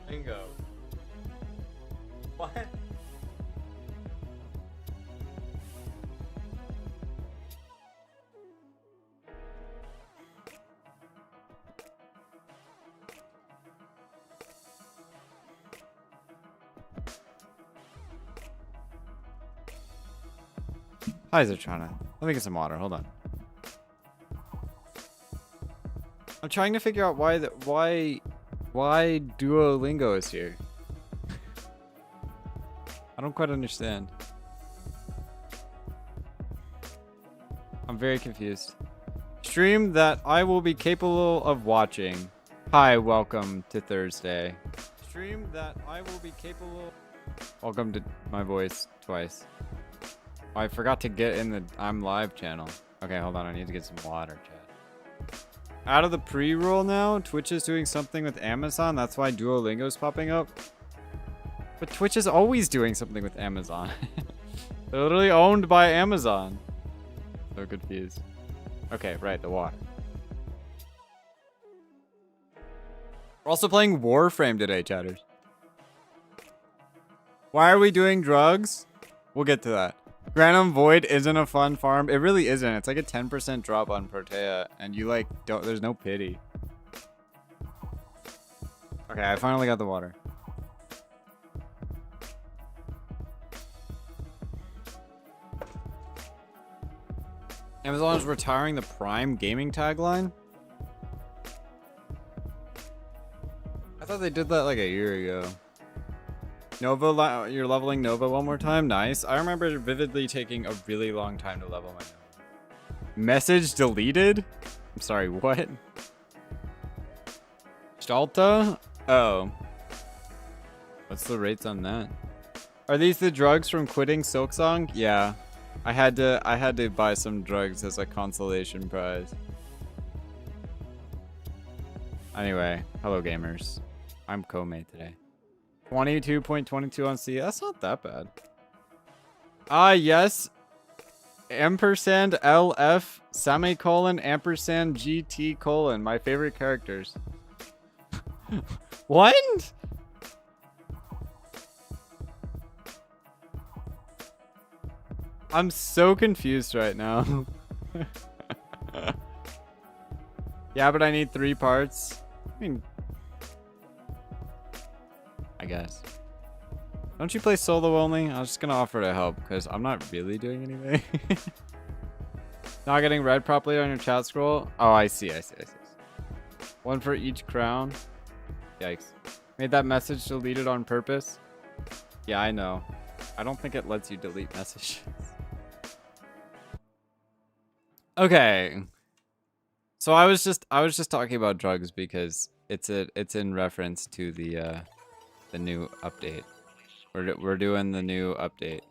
Bingo. What? Hi, Zatrana. Let me get some water. Hold on. I'm trying to figure out why Duolingo is here. I don't quite understand. I'm very confused. Stream that I will be capable of watching. Hi, welcome to Thursday. Stream that I will be capable. Welcome to my voice twice. Oh, I forgot to get in the I'm live channel. Okay, hold on. I need to get some water, chat. Out of the pre-roll now, Twitch is doing something with Amazon. That's why Duolingo is popping up. But Twitch is always doing something with Amazon. They're literally owned by Amazon. So confused. Okay, right, the water. We're also playing Warframe today, chatters. Why are we doing drugs? We'll get to that. Granum Void isn't a fun farm. It really isn't. It's like a 10% drop on Protea, and you like don't. There's no pity. Okay, I finally got the water. Amazon is retiring the Prime Gaming tagline. I thought they did that like a year ago. Nova, you're leveling Nova one more time? Nice. I remember vividly taking a really long time to level my Nova. Message deleted? I'm sorry, what? Stalta? Oh. What's the rates on that? Are these the drugs from quitting Silksong? Yeah. I had to buy some drugs as a consolation prize. Anyway, hello gamers. I'm Kome today. 22.22 on C. That's not that bad. Ah, yes. Ampersand LF semicolon ampersand GT colon. My favorite characters. What? I'm so confused right now. Yeah, but I need 3 parts. I mean, I guess. Don't you play solo only? I was just gonna offer to help because I'm not really doing anything. Not getting read properly on your chat scroll. Oh, I see. One for each crown. Yikes. Made that message deleted on purpose. Yeah, I know. I don't think it lets you delete messages. Okay. So I was just talking about drugs because it's in reference to the new update. We're doing the new update.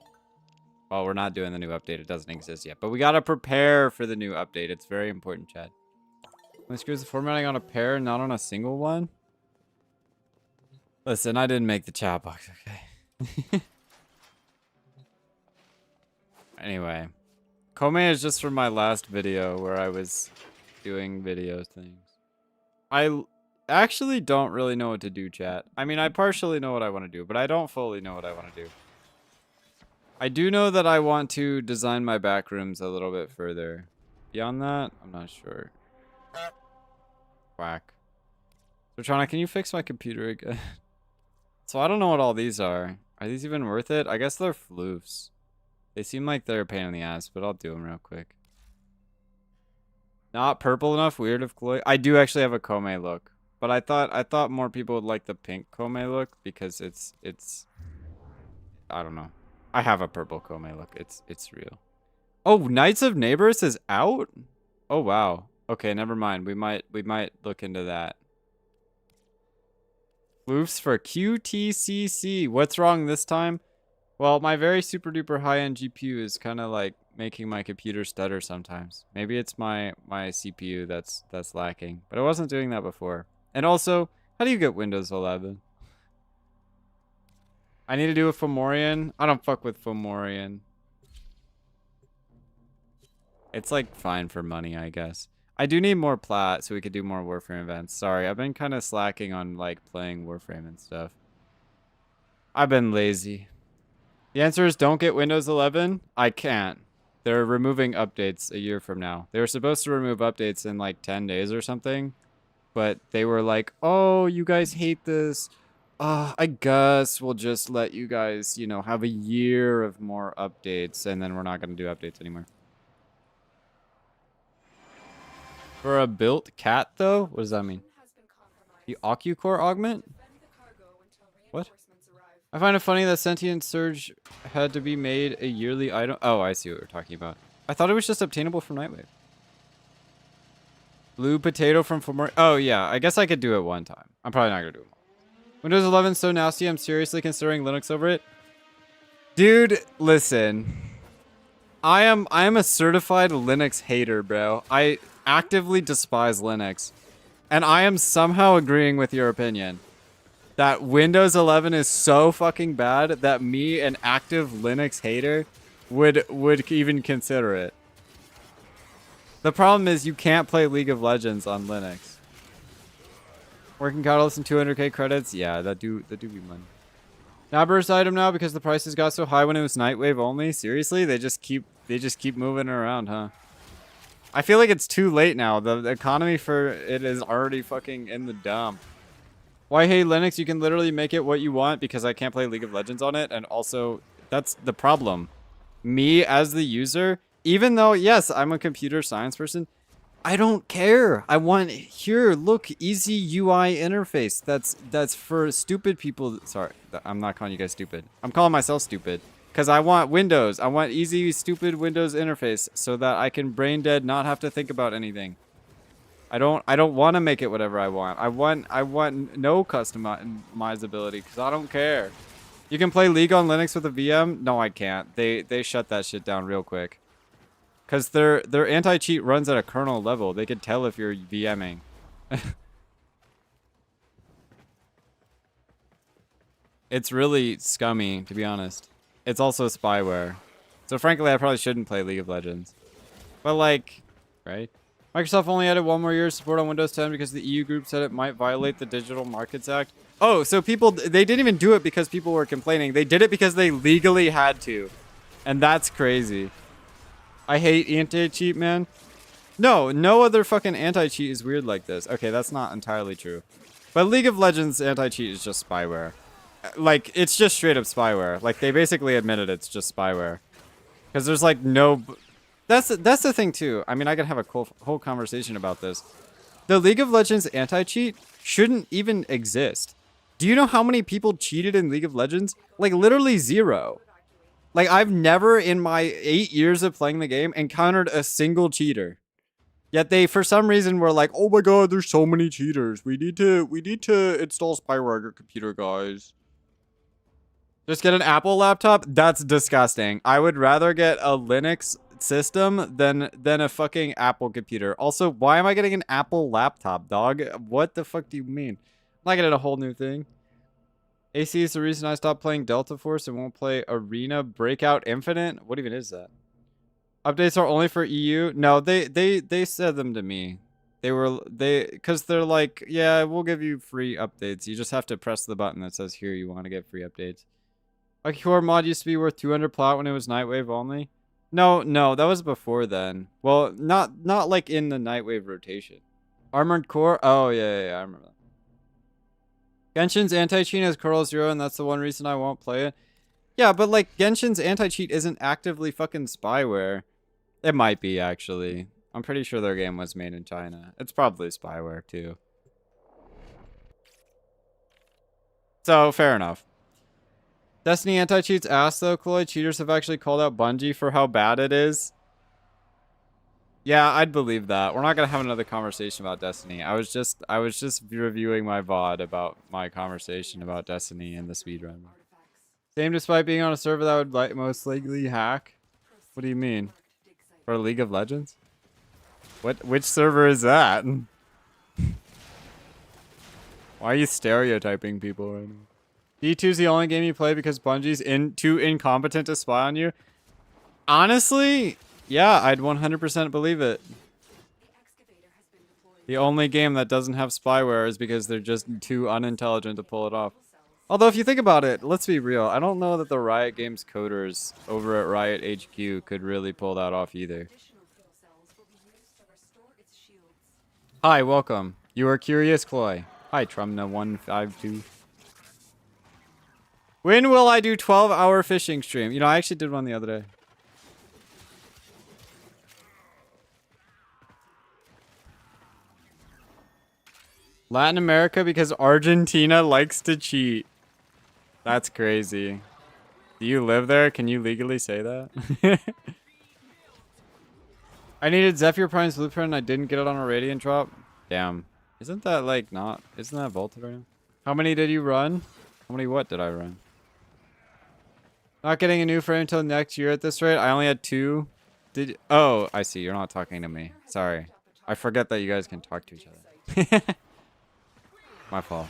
Well, we're not doing the new update. It doesn't exist yet. But we gotta prepare for the new update. It's very important, Chad. When screws the formatting on a pair, not on a single one? Listen, I didn't make the chat box, okay? Anyway. Kome is just from my last video where I was doing video things. I actually don't really know what to do, chat. I mean, I partially know what I want to do, but I don't fully know what I want to do. I do know that I want to design my back rooms a little bit further. Beyond that, I'm not sure. Whack. So, Trana, can you fix my computer again? So, I don't know what all these are. Are these even worth it? I guess they're floofs. They seem like they're a pain in the ass, but I'll do them real quick. Not purple enough, weird of Chloe. I do actually have a Kome look. But I thought more people would like the pink Kome look because it's I don't know. I have a purple Kome look. It's real. Oh, Knights of Neighbors is out? Oh wow. Okay, never mind. We might look into that. Floofs for QTCC. What's wrong this time? Well, my very super duper high-end GPU is kind of like making my computer stutter sometimes. Maybe it's my CPU that's lacking, but it wasn't doing that before. And also, how do you get Windows 11? I need to do a Fomorian. I don't fuck with Fomorian. It's like fine for money, I guess. I do need more plat so we could do more Warframe events. Sorry, I've been kind of slacking on like playing Warframe and stuff. I've been lazy. The answer is don't get Windows 11. I can't. They're removing updates a year from now. They were supposed to remove updates in like 10 days or something. But they were like, oh, you guys hate this. I guess we'll just let you guys, you know, have a year of more updates. And then we're not going to do updates anymore. For a built cat, though? What does that mean? The OcuCore augment? What? I find it funny that Sentient Surge had to be made a yearly item. Oh, I see what we're talking about. I thought it was just obtainable from Nightwave. Blue potato from Fomori. Oh, yeah. I guess I could do it one time. I'm probably not going to do it more. Windows 11 is so nasty, I'm seriously considering Linux over it. Dude, listen. I am a certified Linux hater, bro. I actively despise Linux. And I am somehow agreeing with your opinion. That Windows 11 is so fucking bad that me, an active Linux hater, would even consider it. The problem is you can't play League of Legends on Linux. Working Catalyst and 200k credits? Yeah, that do be money. Now burst item now because the prices got so high when it was Nightwave only? Seriously? They just keep moving it around, huh? I feel like it's too late now. The economy for it is already fucking in the dump. Why hey Linux? You can literally make it what you want because I can't play League of Legends on it, and also that's the problem. Me as the user, even though yes, I'm a computer science person, I don't care. I want here, look, easy UI interface. That's for stupid people. Sorry, I'm not calling you guys stupid. I'm calling myself stupid because I want Windows. I want easy, stupid Windows interface so that I can brain dead, not have to think about anything. I don't want to make it whatever I want. I want no customizability because I don't care. You can play League on Linux with a VM? No, I can't. They shut that shit down real quick. Cause their anti-cheat runs at a kernel level. They can tell if you're VMing. It's really scummy, to be honest. It's also spyware. So frankly, I probably shouldn't play League of Legends. But like, right? Microsoft only added one more year of support on Windows 10 because the EU group said it might violate the Digital Markets Act. Oh, so people, they didn't even do it because people were complaining. They did it because they legally had to. And that's crazy. I hate anti-cheat, man. No other fucking anti-cheat is weird like this. Okay, that's not entirely true. But League of Legends anti-cheat is just spyware. Like, it's just straight up spyware. Like, they basically admitted it's just spyware. Because there's like no... That's the thing too. I mean, I could have a whole conversation about this. The League of Legends anti-cheat shouldn't even exist. Do you know how many people cheated in League of Legends? Like, literally 0. Like, I've never in my 8 years of playing the game encountered a single cheater. Yet they, for some reason, were like, oh my god, there's so many cheaters. We need to install spyware on your computer, guys. Just get an Apple laptop? That's disgusting. I would rather get a Linux system than a fucking Apple computer. Also, why am I getting an Apple laptop, dog? What the fuck do you mean? I'm not getting a whole new thing. AC is the reason I stopped playing Delta Force and won't play Arena Breakout Infinite. What even is that? Updates are only for EU. No, they said them to me. Because they're like, yeah, we'll give you free updates. You just have to press the button that says here you want to get free updates. A core mod used to be worth 200 plat when it was Nightwave only. No, that was before then. Well, not like in the Nightwave rotation. Armored Core? Oh, yeah, I remember that. Genshin's anti-cheat has curl 0, and that's the one reason I won't play it. Yeah, but like, Genshin's anti-cheat isn't actively fucking spyware. It might be, actually. I'm pretty sure their game was made in China. It's probably spyware, too. So, fair enough. Destiny anti-cheat's ass though, Chloe. Cheaters have actually called out Bungie for how bad it is. Yeah, I'd believe that. We're not gonna have another conversation about Destiny. I was just reviewing my VOD about my conversation about Destiny and the speedrun. Same despite being on a server that would like most likely hack. What do you mean? For League of Legends? Which server is that? Why are you stereotyping people right now? D2 is the only game you play because Bungie's too incompetent to spy on you? Honestly, yeah, I'd 100% believe it. The only game that doesn't have spyware is because they're just too unintelligent to pull it off. Although if you think about it, let's be real. I don't know that the Riot Games coders over at Riot HQ could really pull that off either. Hi, welcome. You are Curious Chloe. Hi, Trumna152. When will I do 12-hour fishing stream? You know, I actually did one the other day. Latin America because Argentina likes to cheat. That's crazy. Do you live there? Can you legally say that? I needed Zephyr Prime's blueprint and I didn't get it on a Radiant drop. Damn. Isn't that like not... Isn't that vaulted right now? How many did you run? How many what did I run? Not getting a new frame until next year at this rate. I only had 2. Did... Oh, I see. You're not talking to me. Sorry. I forget that you guys can talk to each other. My fault.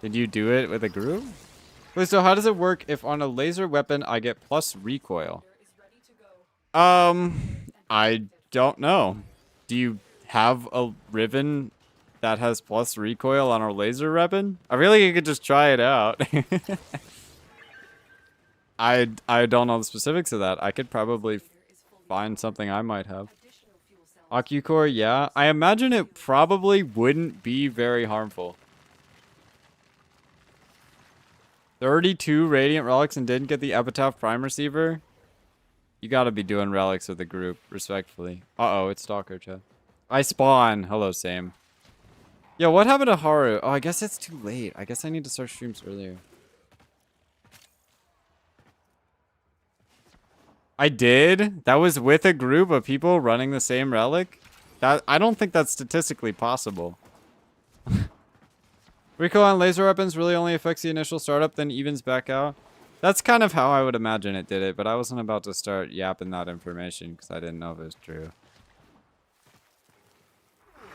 Did you do it with a group? Wait, so how does it work if on a laser weapon I get plus recoil? I don't know. Do you have a Riven that has plus recoil on a laser weapon? I feel like you could just try it out. I don't know the specifics of that. I could probably find something I might have. OcuCore, yeah. I imagine it probably wouldn't be very harmful. 32 Radiant Relics and didn't get the Epitaph Prime Receiver? You gotta be doing relics with the group, respectfully. Uh-oh, it's Stalker, chat. I spawn. Hello, Sam. Yeah, what happened to Haru? Oh, I guess it's too late. I guess I need to start streams earlier. I did? That was with a group of people running the same relic? I don't think that's statistically possible. Recoil on laser weapons really only affects the initial startup, then evens back out. That's kind of how I would imagine it did it, but I wasn't about to start yapping that information because I didn't know if it was true.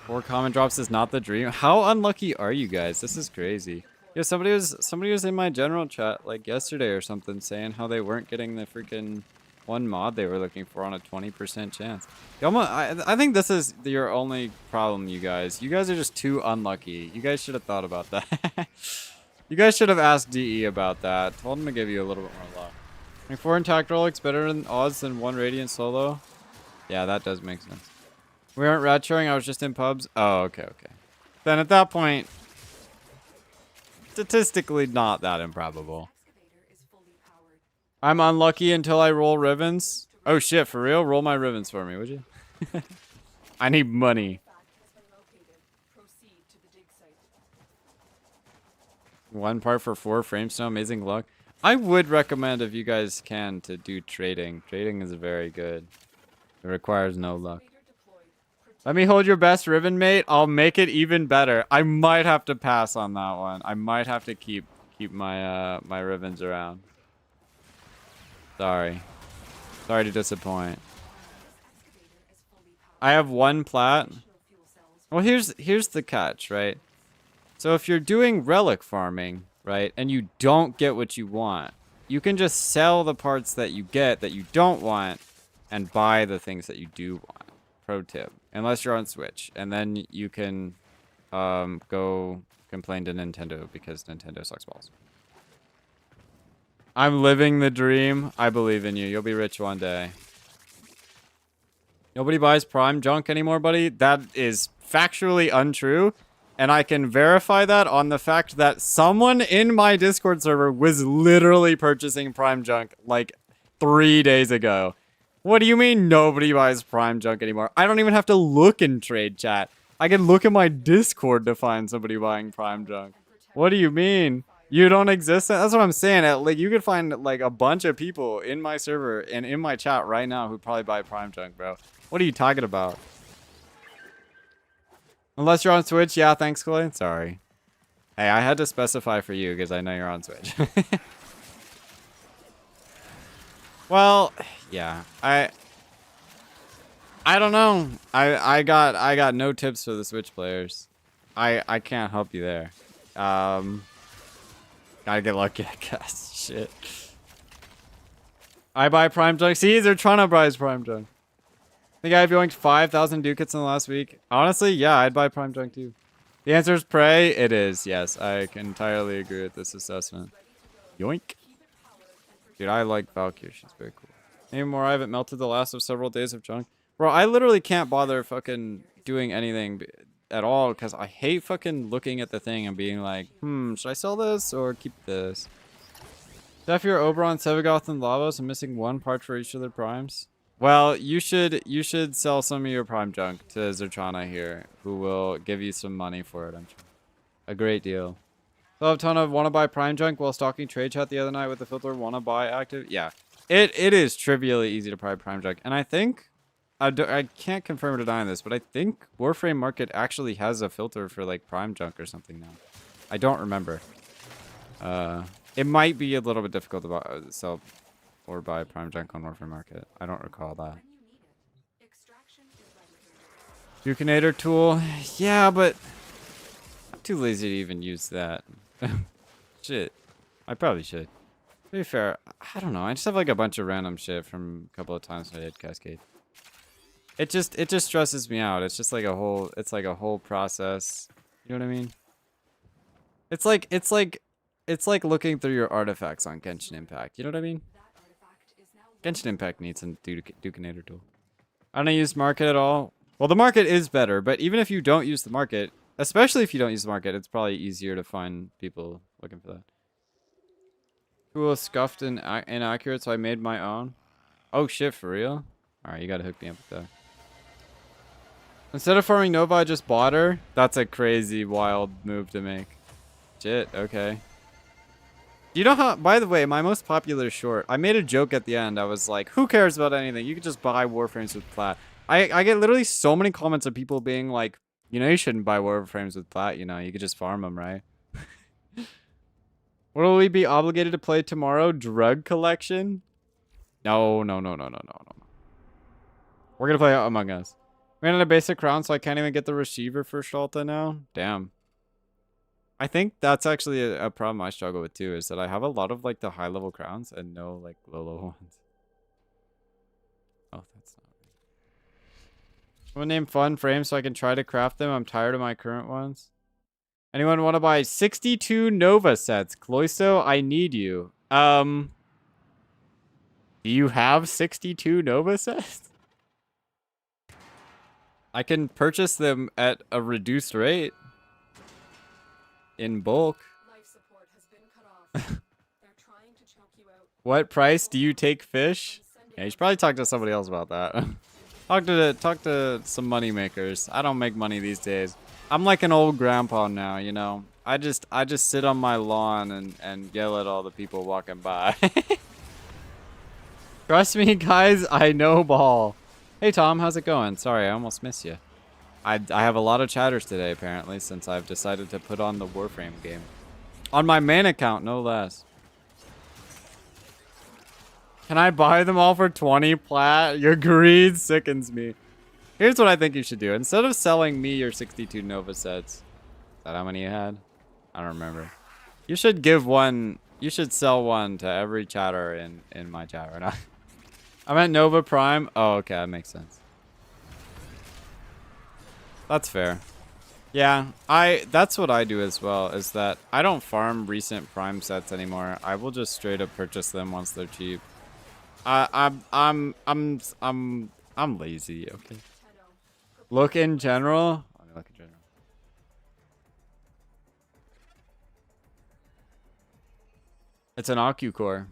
4 common drops is not the dream. How unlucky are you guys? This is crazy. Yeah, somebody was in my general chat like yesterday or something saying how they weren't getting the freaking one mod they were looking for on a 20% chance. I think this is your only problem, you guys. You guys are just too unlucky. You guys should have thought about that. You guys should have asked DE about that. Told him to give you a little bit more luck. Like 4 intact relics better in odds than 1 Radiant solo? Yeah, that does make sense. We aren't rat sharing, I was just in pubs. Oh, okay. Then at that point, statistically not that improbable. I'm unlucky until I roll Rivens. Oh shit, for real? Roll my Rivens for me, would you? I need money. One part for 4 frames, no amazing luck. I would recommend if you guys can to do trading. Trading is very good. It requires no luck. Let me hold your best Riven, mate. I'll make it even better. I might have to pass on that one. I might have to keep my my Rivens around. Sorry to disappoint. I have 1 plat. Well, here's the catch, right? So if you're doing relic farming, right, and you don't get what you want, you can just sell the parts that you get that you don't want and buy the things that you do want. Pro tip. Unless you're on Switch. And then you can go complain to Nintendo because Nintendo sucks balls. I'm living the dream. I believe in you. You'll be rich one day. Nobody buys Prime junk anymore, buddy? That is factually untrue. And I can verify that on the fact that someone in my Discord server was literally purchasing Prime junk like 3 days ago. What do you mean nobody buys Prime junk anymore? I don't even have to look in trade chat. I can look at my Discord to find somebody buying Prime junk. What do you mean? You don't exist? That's what I'm saying. Like, you could find like a bunch of people in my server and in my chat right now who probably buy Prime junk, bro. What are you talking about? Unless you're on Switch, yeah, thanks, Clay. Sorry. Hey, I had to specify for you because I know you're on Switch. Well, yeah, I don't know. I got no tips for the Switch players. I can't help you there. Gotta get lucky, I guess. Shit. I buy Prime junk. See, they're trying to buy Prime junk. think I've yoinked 5,000 ducats in the last week. Honestly, yeah, I'd buy Prime Junk too. The answer is Prey. It is, yes. I can entirely agree with this assessment. Yoink. Dude, I like Valkyrie. She's very cool. Anymore, I haven't melted the last of several days of junk. Bro, I literally can't bother fucking doing anything at all because I hate fucking looking at the thing and being like, should I sell this or keep this? Zephyr, Oberon, Sevagoth, and Lavos. I'm missing one part for each of their primes. Well, you should sell some of your prime junk to Zertrana here, who will give you some money for it, I'm sure. A great deal. Still have a ton of wanna buy prime junk while stalking trade chat the other night with the filter wanna buy active. Yeah. It is trivially easy to buy prime junk. And I think I can't confirm or deny this, but I think Warframe Market actually has a filter for like prime junk or something now. I don't remember. It might be a little bit difficult to sell or buy prime junk on Warframe Market. I don't recall that. Dukenator tool. Yeah, but I'm too lazy to even use that. Shit. I probably should. To be fair, I don't know. I just have like a bunch of random shit from a couple of times I did Cascade. It just stresses me out. It's just like a whole process. You know what I mean? It's like looking through your artifacts on Genshin Impact. You know what I mean? Genshin Impact needs a Dukenator tool. I don't use market at all. Well, the market is better, but even if you don't use the market, especially if you don't use the market, it's probably easier to find people looking for that. Tool scuffed and inaccurate, so I made my own. Oh shit, for real? Alright, you gotta hook me up with that. Instead of farming Nova, I just bought her. That's a crazy, wild move to make. Shit, okay. You know how, by the way, my most popular short, I made a joke at the end. I was like, who cares about anything? You can just buy Warframes with plat. I get literally so many comments of people being like, you know, you shouldn't buy Warframes with plat, you know, you could just farm them, right? Will we be obligated to play tomorrow? Drug collection? No. We're gonna play Among Us. We ran out of basic crown, so I can't even get the receiver for Shalta now. Damn. I think that's actually a problem I struggle with too, is that I have a lot of like the high level crowns and no like low ones. Oh, that's not right. I'm gonna name fun frames so I can try to craft them. I'm tired of my current ones. Anyone want to buy 62 Nova sets? Cloisto, I need you. Do you have 62 Nova sets? I can purchase them at a reduced rate. In bulk. Life support has been cut off. They're trying to choke you out. What price do you take fish? Yeah, you should probably talk to somebody else about that. Talk to some money makers. I don't make money these days. I'm like an old grandpa now, you know. I just sit on my lawn and yell at all the people walking by. Trust me, guys, I know ball. Hey Tom, how's it going? Sorry, I almost missed you. I have a lot of chatters today, apparently, since I've decided to put on the Warframe game. On my main account, no less. Can I buy them all for 20 plat? Your greed sickens me. Here's what I think you should do. Instead of selling me your 62 Nova sets, is that how many you had? I don't remember. You should give one, you should sell one to every chatter in my chat right now. I'm at Nova Prime. Oh, okay, that makes sense. That's fair. Yeah, that's what I do as well, is that I don't farm recent prime sets anymore. I will just straight up purchase them once they're cheap. I'm lazy, okay. Look in general. Let me look in general. It's an Aku core.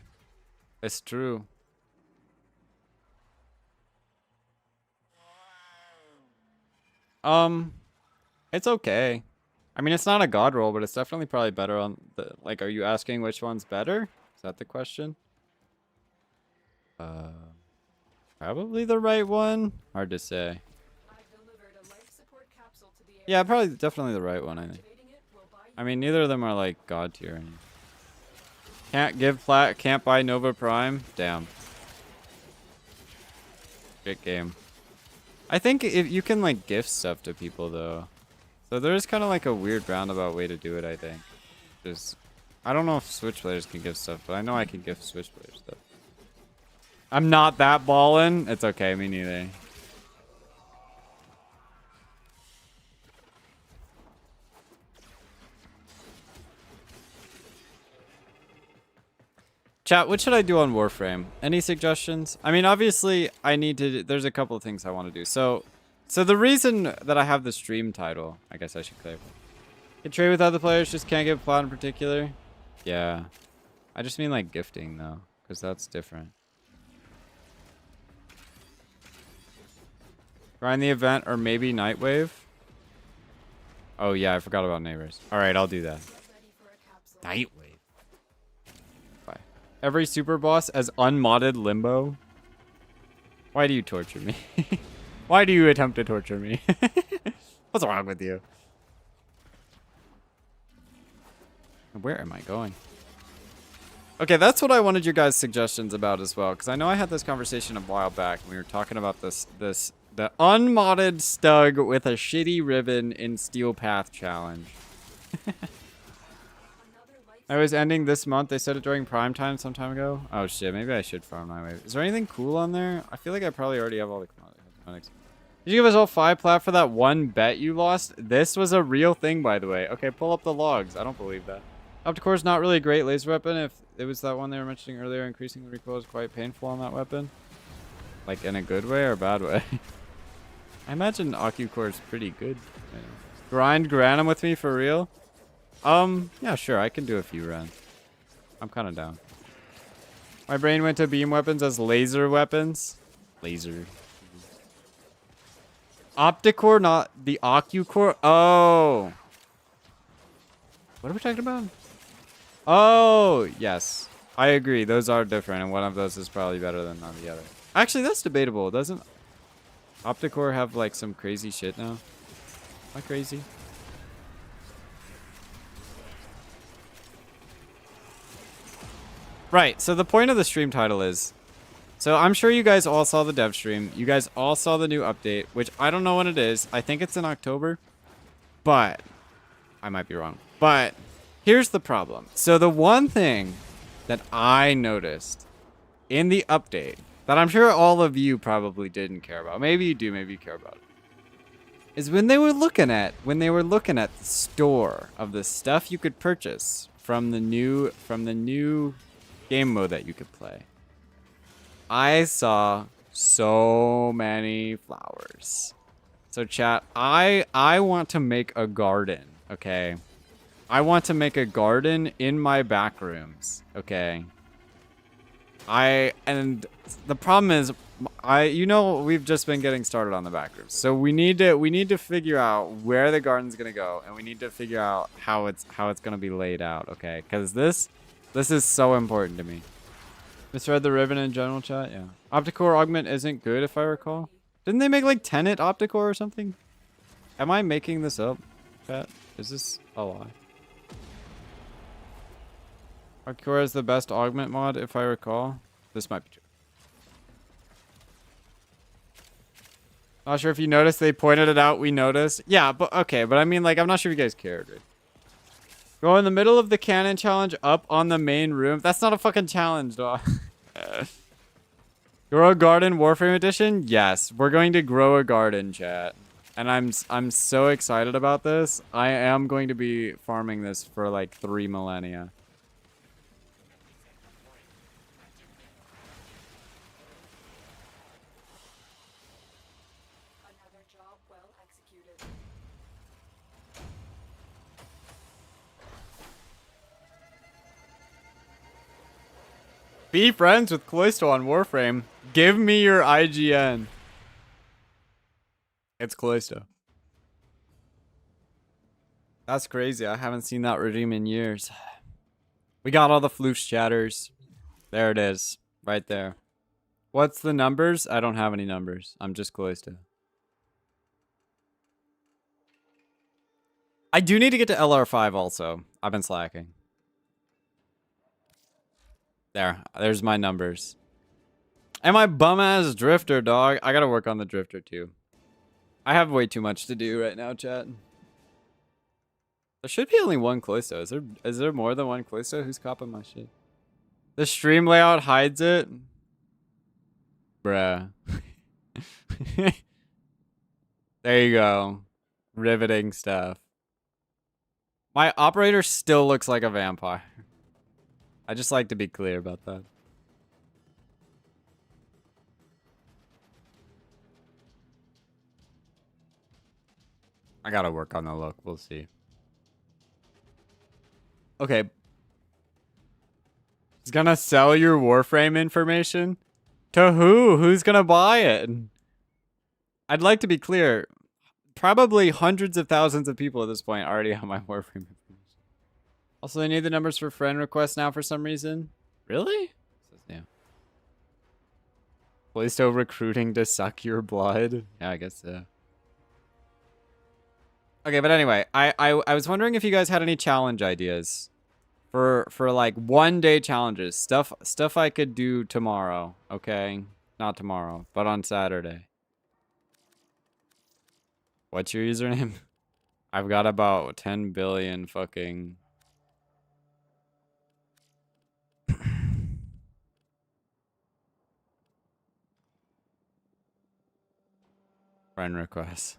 It's true. It's okay. I mean, it's not a god roll, but it's definitely probably better on the, like, are you asking which one's better? Is that the question? Probably the right one. Hard to say. Yeah, probably definitely the right one, I think. I mean, neither of them are like god tier. Can't give plat, can't buy Nova Prime. Damn. Good game. I think if you can like gift stuff to people though. So there's kind of like a weird roundabout way to do it, I think. Just, I don't know if Switch players can give stuff, but I know I can gift Switch players stuff. I'm not that ballin'. It's okay, me neither. Chat, what should I do on Warframe? Any suggestions? I mean, obviously, I need to... There's a couple of things I want to do. So the reason that I have the stream title, I guess I should clarify. Can trade with other players, just can't get plot in particular. Yeah. I just mean like gifting, though, because that's different. Grind the event or maybe Nightwave. Oh, yeah, I forgot about neighbors. All right, I'll do that. Nightwave. Bye. Every super boss as unmodded Limbo. Why do you torture me? Why do you attempt to torture me? What's wrong with you? Where am I going? Okay, that's what I wanted your guys' suggestions about as well, because I know I had this conversation a while back. We were talking about the unmodded Stug with a shitty ribbon in Steel Path challenge. I was ending this month. They said it during prime time some time ago. Oh shit, maybe I should farm Nightwave. Is there anything cool on there? I feel like I probably already have all the cosmetics. Did you give us all 5 plat for that one bet you lost? This was a real thing, by the way. Okay, pull up the logs. I don't believe that. Opticore is not really a great laser weapon. If it was that one they were mentioning earlier, increasing the recoil is quite painful on that weapon. Like in a good way or a bad way? I imagine OcuCore is pretty good. Grind Granum with me for real? Yeah, sure. I can do a few runs. I'm kind of down. My brain went to beam weapons as laser weapons. Laser. Opticore, not the OcuCore. Oh. What are we talking about? Oh, yes. I agree. Those are different, and one of those is probably better than the other. Actually, that's debatable. Doesn't Opticore have, like, some crazy shit now? Am I crazy? Right, so the point of the stream title is... So I'm sure you guys all saw the dev stream. You guys all saw the new update, which I don't know when it is. I think it's in October. But... I might be wrong. But... Here's the problem. So the one thing that I noticed in the update that I'm sure all of you probably didn't care about, maybe you do, maybe you care about it, is when they were looking at the store of the stuff you could purchase from the new game mode that you could play. I saw so many flowers. So chat, I want to make a garden, okay? I want to make a garden in my back rooms, okay? And the problem is, we've just been getting started on the back rooms. So we need to figure out where the garden's gonna go, and we need to figure out how it's gonna be laid out, okay? Because this is so important to me. Misread the ribbon in general chat, yeah. Opticore augment isn't good if I recall. Didn't they make like Tenet Opticore or something? Am I making this up, chat? Is this a lie? Opticore is the best augment mod if I recall. This might be true. Not sure if you noticed, they pointed it out, we noticed. Yeah, but okay, but I mean, like, I'm not sure if you guys cared, right? Go in the middle of the cannon challenge up on the main room. That's not a fucking challenge, dog. Grow a garden Warframe edition? Yes, we're going to grow a garden, chat. And I'm so excited about this. I am going to be farming this for like 3 millennia. Be friends with Cloisto on Warframe. Give me your IGN. It's Cloisto. That's crazy. I haven't seen that redeem in years. We got all the floofs chatters. There it is. Right there. What's the numbers? I don't have any numbers. I'm just Cloisto. I do need to get to LR5 also. I've been slacking. There's my numbers. And my bum-ass drifter, dog. I gotta work on the drifter, too. I have way too much to do right now, chat. There should be only one Cloisto. Is there more than one Cloisto? Who's copying my shit? The stream layout hides it? Bruh. There you go. Riveting stuff. My operator still looks like a vampire. I just like to be clear about that. I gotta work on the look. We'll see. Okay. He's gonna sell your Warframe information? To who? Who's gonna buy it? I'd like to be clear. Probably hundreds of thousands of people at this point already have my Warframe information. Also, I need the numbers for friend requests now for some reason. Really? Yeah. Callisto recruiting to suck your blood? Yeah, I guess so. Okay, but anyway, I was wondering if you guys had any challenge ideas for like 1-day challenges, stuff I could do tomorrow. Okay, not tomorrow, but on Saturday. What's your username? I've got about 10 billion fucking. Friend requests.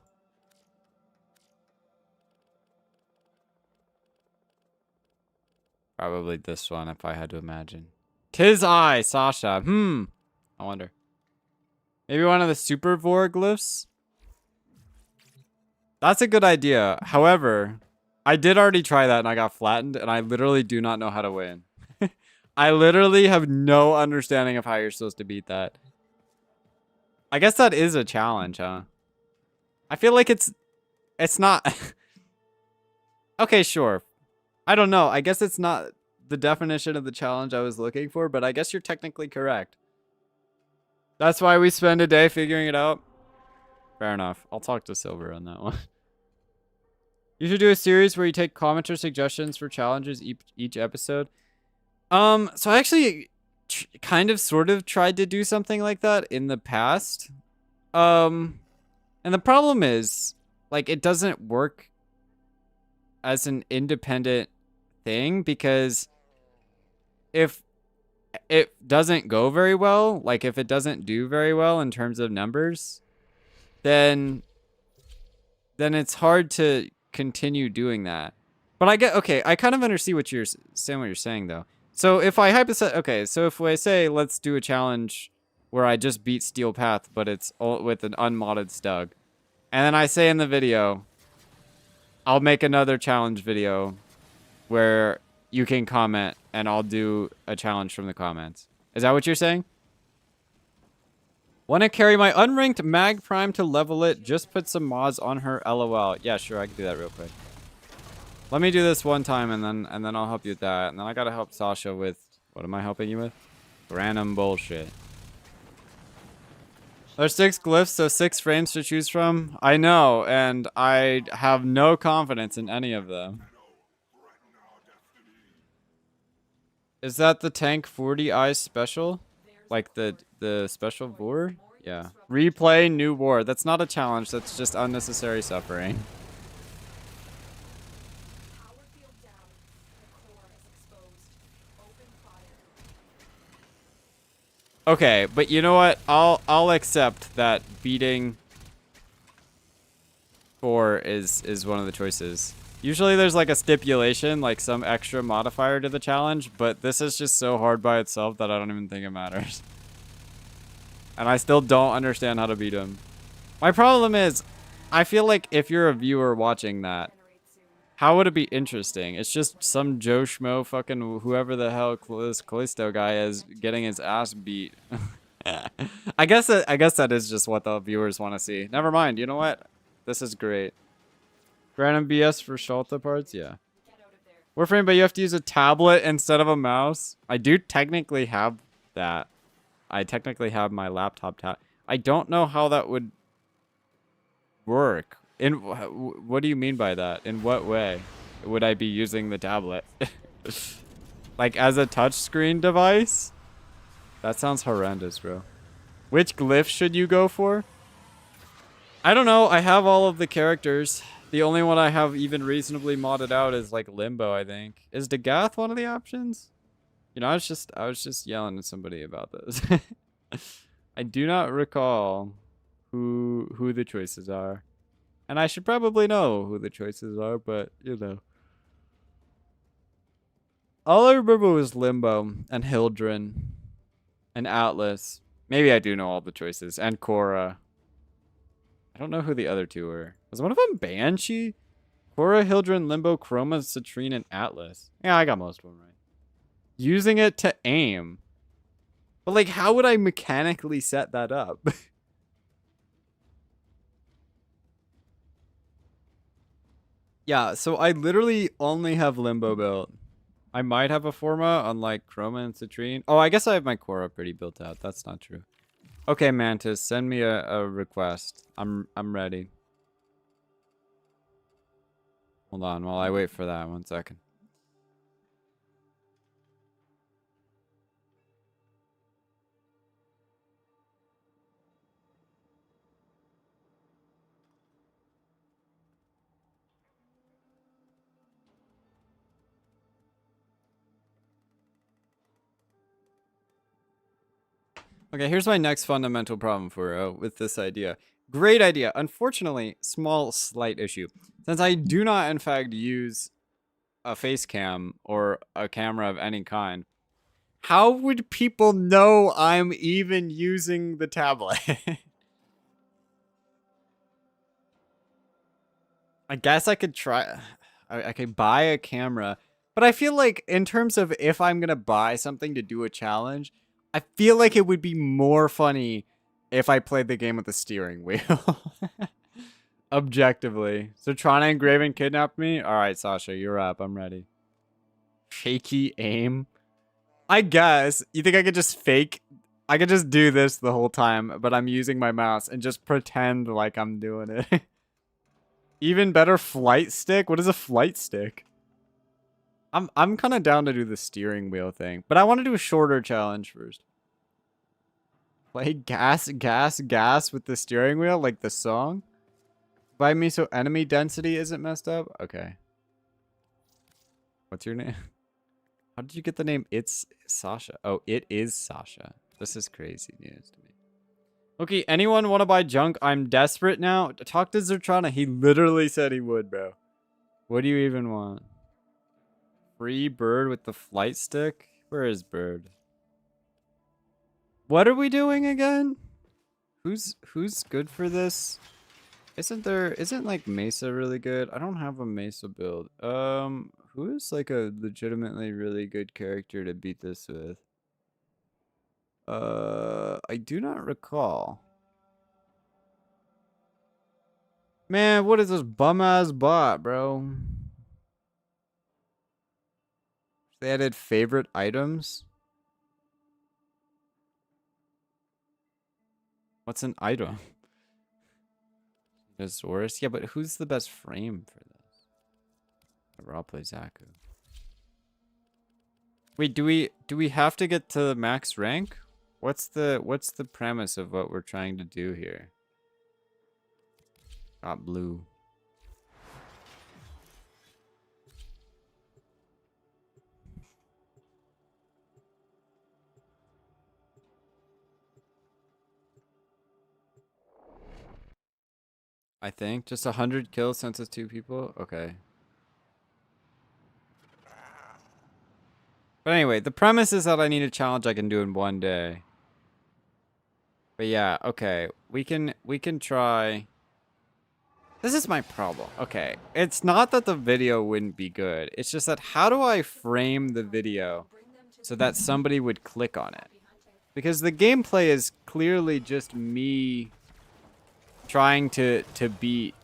Probably this one if I had to imagine. 'Tis I, Sasha. I wonder. Maybe one of the super vor glyphs? That's a good idea. However, I did already try that and I got flattened and I literally do not know how to win. I literally have no understanding of how you're supposed to beat that. I guess that is a challenge, huh? I feel like it's not. Okay, sure. I don't know. I guess it's not the definition of the challenge I was looking for, but I guess you're technically correct. That's why we spend a day figuring it out. Fair enough. I'll talk to Silver on that one. You should do a series where you take commenter suggestions for challenges each episode. So I actually kind of sort of tried to do something like that in the past. And the problem is, like, it doesn't work as an independent thing because if it doesn't go very well, like if it doesn't do very well in terms of numbers, then it's hard to continue doing that. But I get, okay, I kind of understand what you're saying though. So if I okay, so if I say let's do a challenge where I just beat Steel Path, but it's all with an unmodded Stug, and then I say in the video, I'll make another challenge video where you can comment and I'll do a challenge from the comments. Is that what you're saying? Want to carry my unranked Mag Prime to level it? Just put some mods on her, LOL. Yeah, sure, I can do that real quick. Let me do this one time and then I'll help you with that. And then I gotta help Sasha with, what am I helping you with? Random bullshit. There's 6 glyphs, so 6 frames to choose from. I know, and I have no confidence in any of them. Is that the Tank 40i special? Like the special war? Yeah. Replay new war. That's not a challenge, that's just unnecessary suffering. Okay, but you know what? I'll accept that beating 4 is one of the choices. Usually there's like a stipulation, like some extra modifier to the challenge, but this is just so hard by itself that I don't even think it matters. And I still don't understand how to beat him. My problem is, I feel like if you're a viewer watching that, how would it be interesting? It's just some Joe Schmo fucking whoever the hell this Callisto guy is getting his ass beat. I guess that is just what the viewers want to see. Never mind. You know what? This is great. Random BS for Shalta parts? Yeah. Warframe, but you have to use a tablet instead of a mouse? I do technically have that. I technically have my laptop tab. I don't know how that would work. What do you mean by that? In what way would I be using the tablet? Like as a touchscreen device? That sounds horrendous, bro. Which glyph should you go for? I don't know. I have all of the characters. The only one I have even reasonably modded out is like Limbo, I think. Is Dagath one of the options? You know, I was just yelling at somebody about this. I do not recall who the choices are. And I should probably know who the choices are, but you know. All I remember was Limbo and Hildren and Atlas. Maybe I do know all the choices. And Korra. I don't know who the other two were. Was one of them Banshee? Korra, Hildren, Limbo, Chroma, Citrine, and Atlas. Yeah, I got most of them right. Using it to aim. But, like, how would I mechanically set that up? Yeah, so I literally only have Limbo built. I might have a Forma, unlike Chroma and Citrine. Oh, I guess I have my Korra pretty built out. That's not true. Okay, Mantis, send me a request. I'm ready. Hold on while I wait for that. 1 second. Okay, here's my next fundamental problem for with this idea. Great idea. Unfortunately, small slight issue. Since I do not in fact use a face cam or a camera of any kind, how would people know I'm even using the tablet? I guess I could try. I could buy a camera, but I feel like in terms of if I'm gonna buy something to do a challenge, I feel like it would be more funny if I played the game with the steering wheel. Objectively. So Trana and Graven kidnapped me? Alright, Sasha, you're up. I'm ready. Shaky aim? I guess. You think I could just fake? I could just do this the whole time, but I'm using my mouse and just pretend like I'm doing it. Even better, flight stick? What is a flight stick? I'm kind of down to do the steering wheel thing, but I want to do a shorter challenge first. Play gas, gas, gas with the steering wheel, like the song. Buy me so enemy density isn't messed up. Okay. What's your name? How did you get the name? It's Sasha. Oh, it is Sasha. This is crazy news to me. Okay, anyone want to buy junk? I'm desperate now. Talk to Zertrana. He literally said he would, bro. What do you even want? Free bird with the flight stick? Where is bird? What are we doing again? Who's good for this? Isn't like Mesa really good? I don't have a Mesa build. Who is like a legitimately really good character to beat this with? I do not recall. Man, what is this bum-ass bot, bro? They added favorite items? What's an item? Thesaurus? Yeah, but who's the best frame for this? I'll play Zaku. Wait, do we have to get to the max rank? What's the premise of what we're trying to do here? Got blue. I think just 100 kills since it's 2 people. Okay. But anyway, the premise is that I need a challenge I can do in 1 day. But yeah, okay. We can try. This is my problem. Okay. It's not that the video wouldn't be good. It's just that how do I frame the video so that somebody would click on it? Because the gameplay is clearly just me trying to beat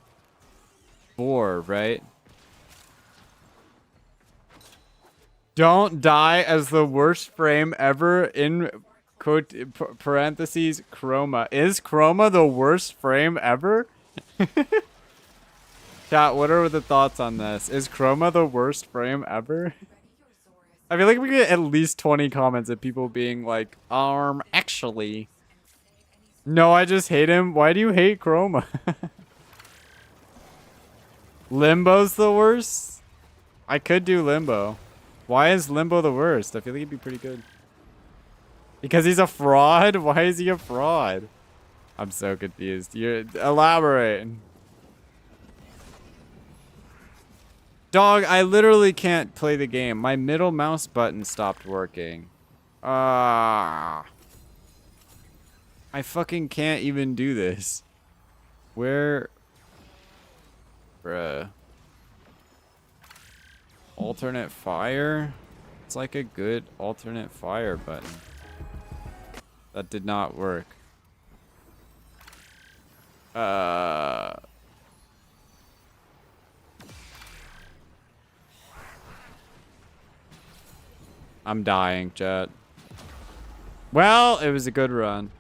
4, right? Don't die as the worst frame ever in quote parentheses Chroma. Is Chroma the worst frame ever? Chat, what are the thoughts on this? Is Chroma the worst frame ever? I feel like we get at least 20 comments of people being like, actually. No, I just hate him. Why do you hate Chroma? Limbo's the worst? I could do Limbo. Why is Limbo the worst? I feel like he'd be pretty good. Because he's a fraud? Why is he a fraud? I'm so confused. Elaborate. Dog, I literally can't play the game. My middle mouse button stopped working. Ah. I fucking can't even do this. Where? Bruh. Alternate fire? It's like a good alternate fire button. That did not work. I'm dying, chat. Well, it was a good run.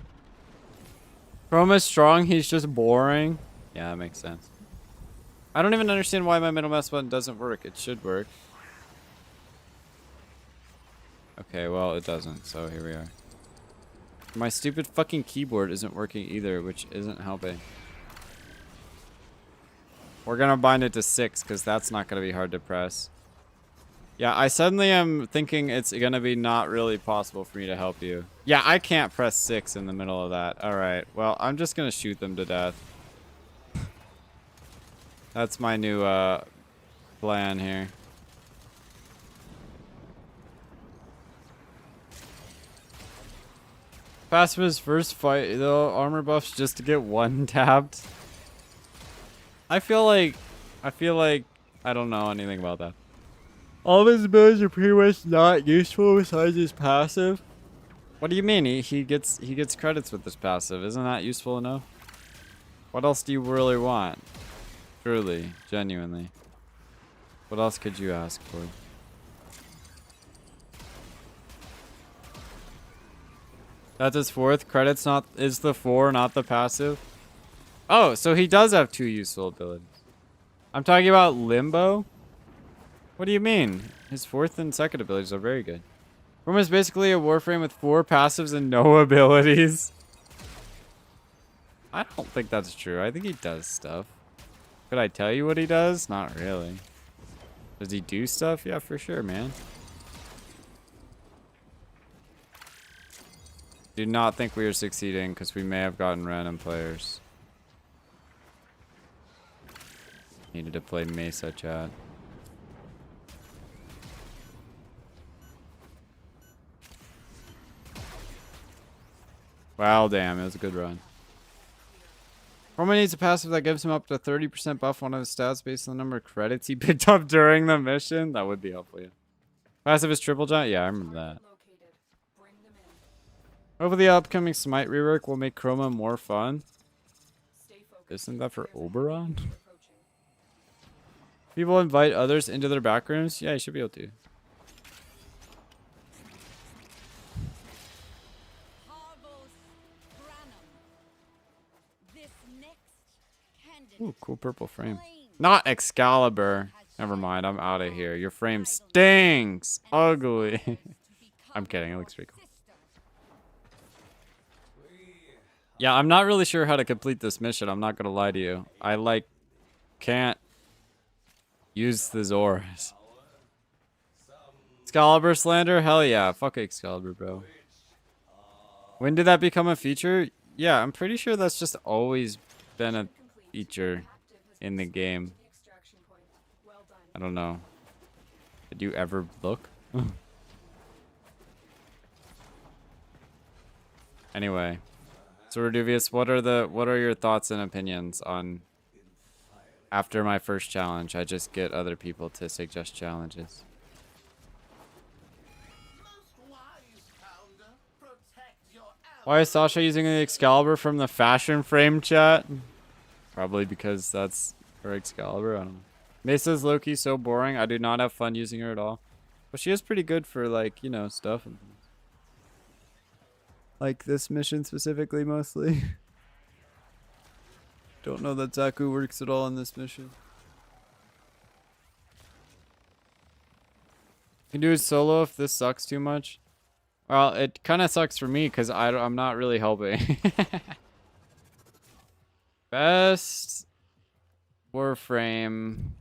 Chroma's strong, he's just boring. Yeah, that makes sense. I don't even understand why my middle mouse button doesn't work. It should work. Okay, well, it doesn't, so here we are. My stupid fucking keyboard isn't working either, which isn't helping. We're gonna bind it to 6, because that's not gonna be hard to press. Yeah, I suddenly am thinking it's gonna be not really possible for me to help you. Yeah, I can't press 6 in the middle of that. Alright, well, I'm just gonna shoot them to death. That's my new, plan here. Pacifi's first fight, though, armor buffs just to get 1 tapped. I feel like, I don't know anything about that. All of his abilities are pretty much not useful besides his passive. What do you mean? He gets credits with this passive. Isn't that useful enough? What else do you really want? Truly, genuinely. What else could you ask for? That's his 4th. Credits not is the 4, not the passive. Oh, so he does have 2 useful abilities. I'm talking about Limbo. What do you mean? His 4th and 2nd abilities are very good. Roma is basically a Warframe with 4 passives and no abilities. I don't think that's true. I think he does stuff. Could I tell you what he does? Not really. Does he do stuff? Yeah, for sure, man. Do not think we are succeeding because we may have gotten random players. Needed to play Mesa, chat. Wow, damn, it was a good run. Roman needs a passive that gives him up to 30% buff on his stats based on the number of credits he picked up during the mission. That would be helpful, yeah. Passive is triple giant? Yeah, I remember that. Hopefully the upcoming Smite rework will make Chroma more fun. Isn't that for Oberon? People invite others into their back rooms? Yeah, you should be able to. Ooh, cool purple frame. Not Excalibur. Never mind, I'm out of here. Your frame stings. Ugly. I'm kidding, it looks pretty cool. Yeah, I'm not really sure how to complete this mission. I'm not gonna lie to you. I, like, can't use the Zoras. Excalibur slander? Hell yeah. Fuck Excalibur, bro. When did that become a feature? Yeah, I'm pretty sure that's just always been a feature in the game. I don't know. Did you ever look? Anyway. So Reduvius, what are your thoughts and opinions on after my first challenge? I just get other people to suggest challenges. Why is Sasha using the Excalibur from the fashion frame, chat? Probably because that's her Excalibur. I don't know. Mesa's low-key so boring. I do not have fun using her at all. But she is pretty good for, like, you know, stuff. Like this mission specifically, mostly. Don't know that Zaku works at all in this mission. You can do it solo if this sucks too much. Well, it kind of sucks for me because I'm not really helping. Best Warframe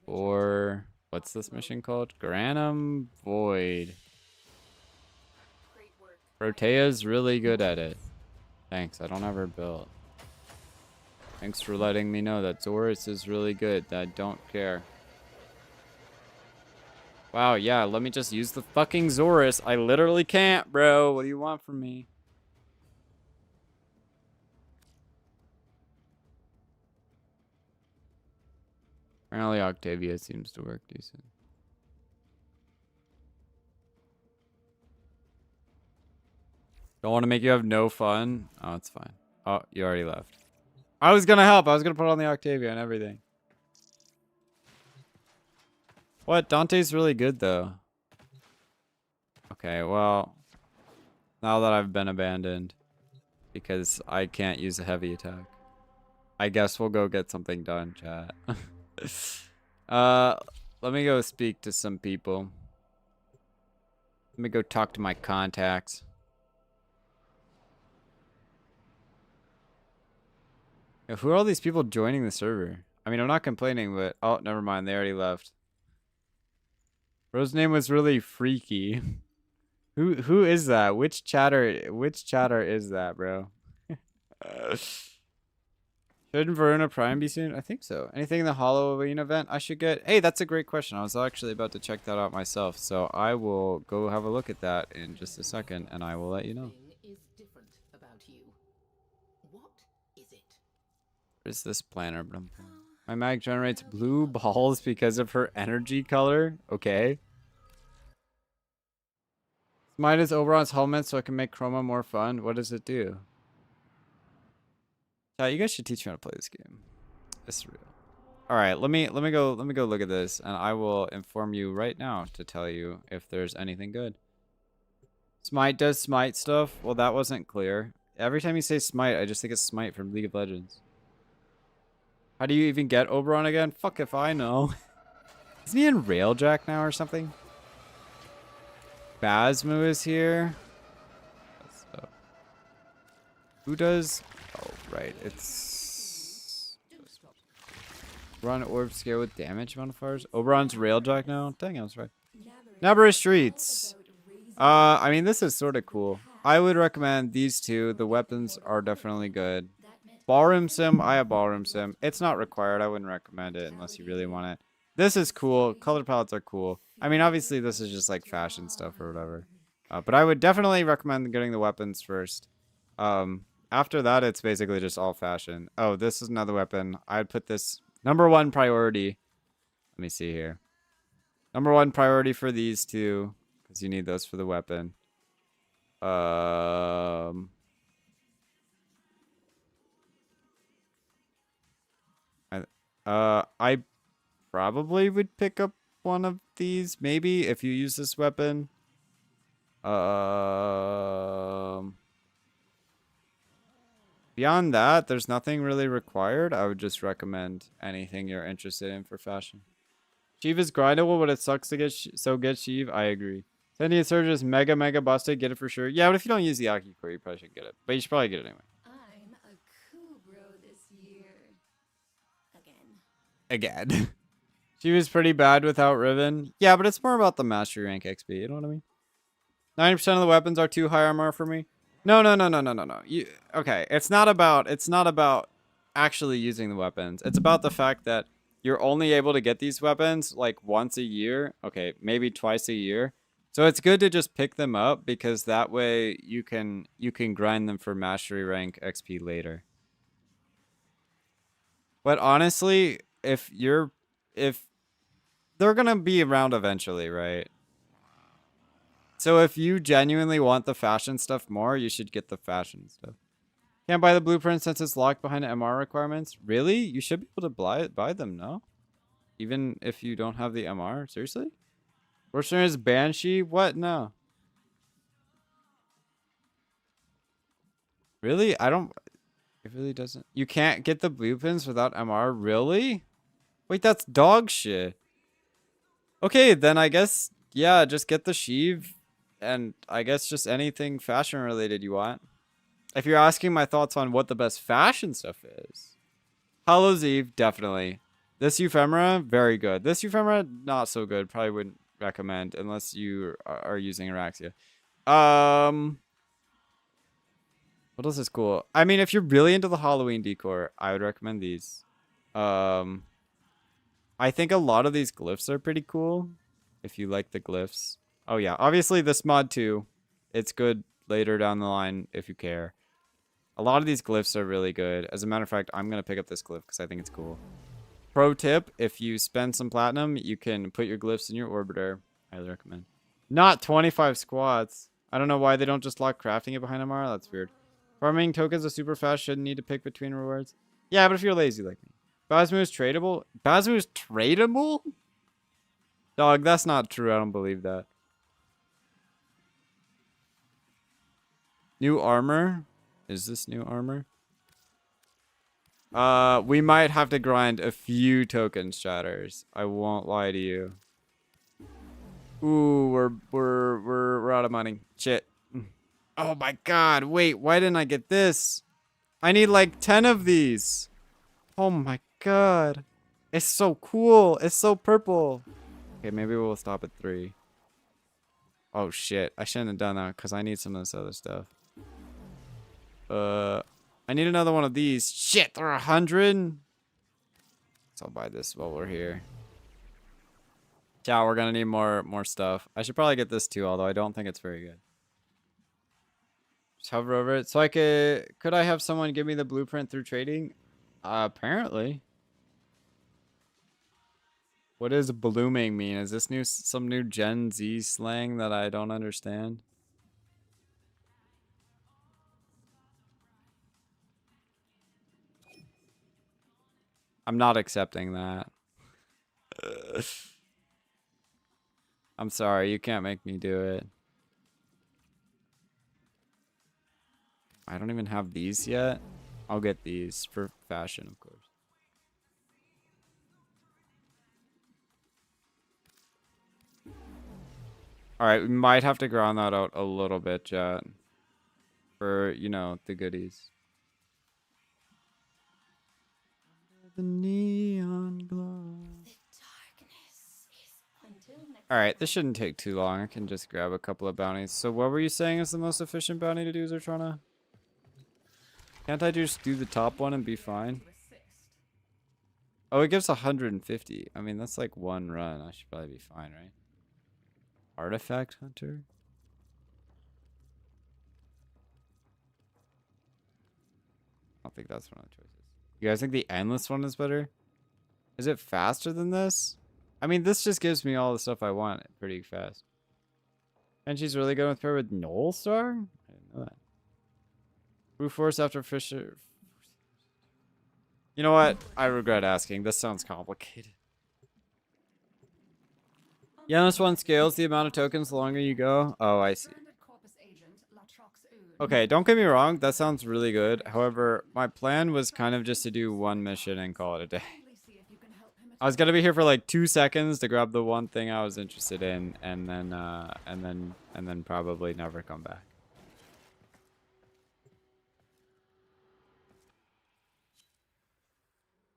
or what's this mission called? Granum Void. Protea's really good at it. Thanks, I don't have her built. Thanks for letting me know that Zoris is really good. I don't care. Wow, yeah, let me just use the fucking Zorus. I literally can't, bro. What do you want from me? Apparently Octavia seems to work decent. Don't want to make you have no fun. Oh, it's fine. Oh, you already left. I was gonna help. I was gonna put on the Octavia and everything. What? Dante's really good, though. Okay, well, now that I've been abandoned because I can't use a heavy attack, I guess we'll go get something done, chat. uh, let me go speak to some people. Let me go talk to my contacts. Yo, who are all these people joining the server? I mean, I'm not complaining, but oh, never mind. They already left. Bro's name was really freaky. Who is that? Which chatter is that, bro? Shouldn't Verona Prime be soon? I think so. Anything in the Halloween event I should get? Hey, that's a great question. I was actually about to check that out myself, so I will go have a look at that in just a second, and I will let you know. Is different about you. What is it? What is this planner? My mag generates blue balls because of her energy color. Okay. Smite is Oberon's helmet so I can make Chroma more fun. What does it do? Yeah, you guys should teach me how to play this game. It's real. All right, let me go look at this, and I will inform you right now to tell you if there's anything good. Smite does smite stuff. Well, that wasn't clear. Every time you say smite, I just think it's smite from League of Legends. How do you even get Oberon again? Fuck if I know. Isn't he in Railjack now or something? Basmu is here. Who does? Oh, right. It's run orb scale with damage modifiers. Oberon's Railjack now. Dang, I was right. Nabara Streets. I mean, this is sort of cool. I would recommend these two. The weapons are definitely good. Ballroom Sim. I have Ballroom Sim. It's not required. I wouldn't recommend it unless you really want it. This is cool. Color palettes are cool. I mean, obviously, this is just like fashion stuff or whatever. But I would definitely recommend getting the weapons first. After that, it's basically just all fashion. Oh, this is another weapon. I'd put this #1 priority. Let me see here. #1 priority for these two, because you need those for the weapon. I probably would pick up one of these, maybe, if you use this weapon. Beyond that, there's nothing really required. I would just recommend anything you're interested in for fashion. Sheev is grindable, but it sucks to get so get Sheev. I agree. Sentient Surge is mega busted. Get it for sure. Yeah, but if you don't use the Aki core, you probably should get it. But you should probably get it anyway. I'm a coup bro this year. Again. She was pretty bad without Riven. Yeah, but it's more about the mastery rank XP. You know what I mean? 90% of the weapons are too high armor for me. No. Okay, it's not about actually using the weapons. It's about the fact that you're only able to get these weapons like once a year. Okay, maybe twice a year. So it's good to just pick them up because that way you can grind them for mastery rank XP later. But honestly, if they're gonna be around eventually, right? So if you genuinely want the fashion stuff more, you should get the fashion stuff. Can't buy the blueprint since it's locked behind MR requirements. Really? You should be able to buy them, no? Even if you don't have the MR? Seriously? Worst one is Banshee? What? No. Really? It really doesn't. You can't get the blueprints without MR? Really? Wait, that's dog shit. Okay, then I guess, yeah, just get the Sheev. And I guess just anything fashion related you want. If you're asking my thoughts on what the best fashion stuff is. Hallow's Eve, definitely. This Euphemera, very good. This Euphemera, not so good. Probably wouldn't recommend unless you are using Araxia. What else is cool? I mean, if you're really into the Halloween decor, I would recommend these. I think a lot of these glyphs are pretty cool. if you like the glyphs. Oh yeah, obviously this mod too. It's good later down the line if you care. A lot of these glyphs are really good. As a matter of fact, I'm going to pick up this glyph because I think it's cool. Pro tip, if you spend some platinum, you can put your glyphs in your orbiter. Highly recommend. Not 25 squats. I don't know why they don't just lock crafting it behind MR. That's weird. Farming tokens are super fast. Shouldn't need to pick between rewards. Yeah, but if you're lazy like me. Basmu is tradable? Basmu is tradable? Dog, that's not true. I don't believe that. New armor? Is this new armor? We might have to grind a few tokens, chatters. I won't lie to you. Ooh, we're out of money. Shit. Oh my god, wait, why didn't I get this? I need like 10 of these. Oh my god. It's so cool. It's so purple. Okay, maybe we'll stop at 3. Oh shit, I shouldn't have done that because I need some of this other stuff. I need another one of these. Shit, they're 100. So I'll buy this while we're here. Yeah, we're gonna need more stuff. I should probably get this too, although I don't think it's very good. Just hover over it. So I could I have someone give me the blueprint through trading? Apparently. What does blooming mean? Is this some new Gen Z slang that I don't understand? I'm not accepting that. I'm sorry, you can't make me do it. I don't even have these yet. I'll get these for fashion, of course. Alright, we might have to ground that out a little bit, chat. For, you know, the goodies. The neon glow. Alright, this shouldn't take too long. I can just grab a couple of bounties. So what were you saying is the most efficient bounty to do, Zertrana? Can't I just do the top one and be fine? Oh, it gives 150. I mean, that's like one run. I should probably be fine, right? Artifact Hunter? I don't think that's one of the choices. You guys think the endless one is better? Is it faster than this? I mean, this just gives me all the stuff I want pretty fast. And she's really good with her with Null Star? I didn't know that. Brute Force after Fisher. You know what? I regret asking. This sounds complicated. Yeah, this one scales the amount of tokens the longer you go. Oh, I see. Okay, don't get me wrong. That sounds really good. However, my plan was kind of just to do one mission and call it a day. I was gonna be here for like 2 seconds to grab the one thing I was interested in, and then probably never come back.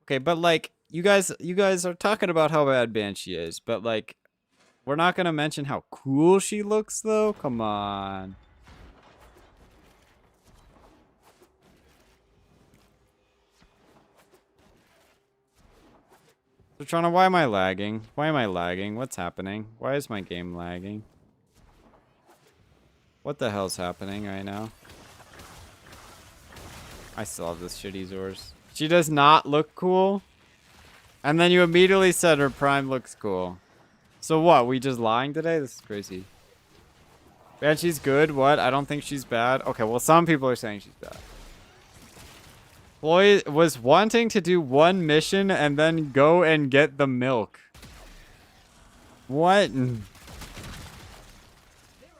Okay, but like you guys are talking about how bad Banshee is, but like we're not gonna mention how cool she looks though. Come on. So Trana, why am I lagging? Why am I lagging? What's happening? Why is my game lagging? What the hell's happening right now? I still have this shitty Zors. She does not look cool. And then you immediately said her prime looks cool. So what? We just lying today? This is crazy. Banshee's good. What? I don't think she's bad. Okay, well, some people are saying she's bad. Floyd was wanting to do one mission and then go and get the milk. What? They're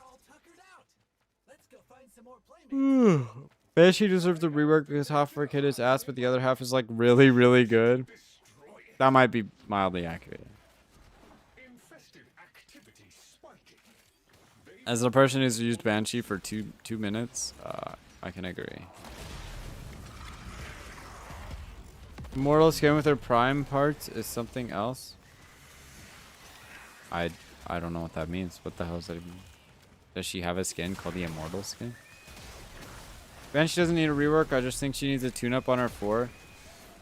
all tuckered out. Let's go find some more playmates. Banshee deserves the rework because half her kid is ass, but the other half is like really, really good. That might be mildly accurate. As a person who's used Banshee for two minutes, I can agree. Immortal skin with her prime parts is something else. I don't know what that means. What the hell does that even mean? Does she have a skin called the Immortal skin? Banshee doesn't need a rework. I just think she needs a tune-up on her 4.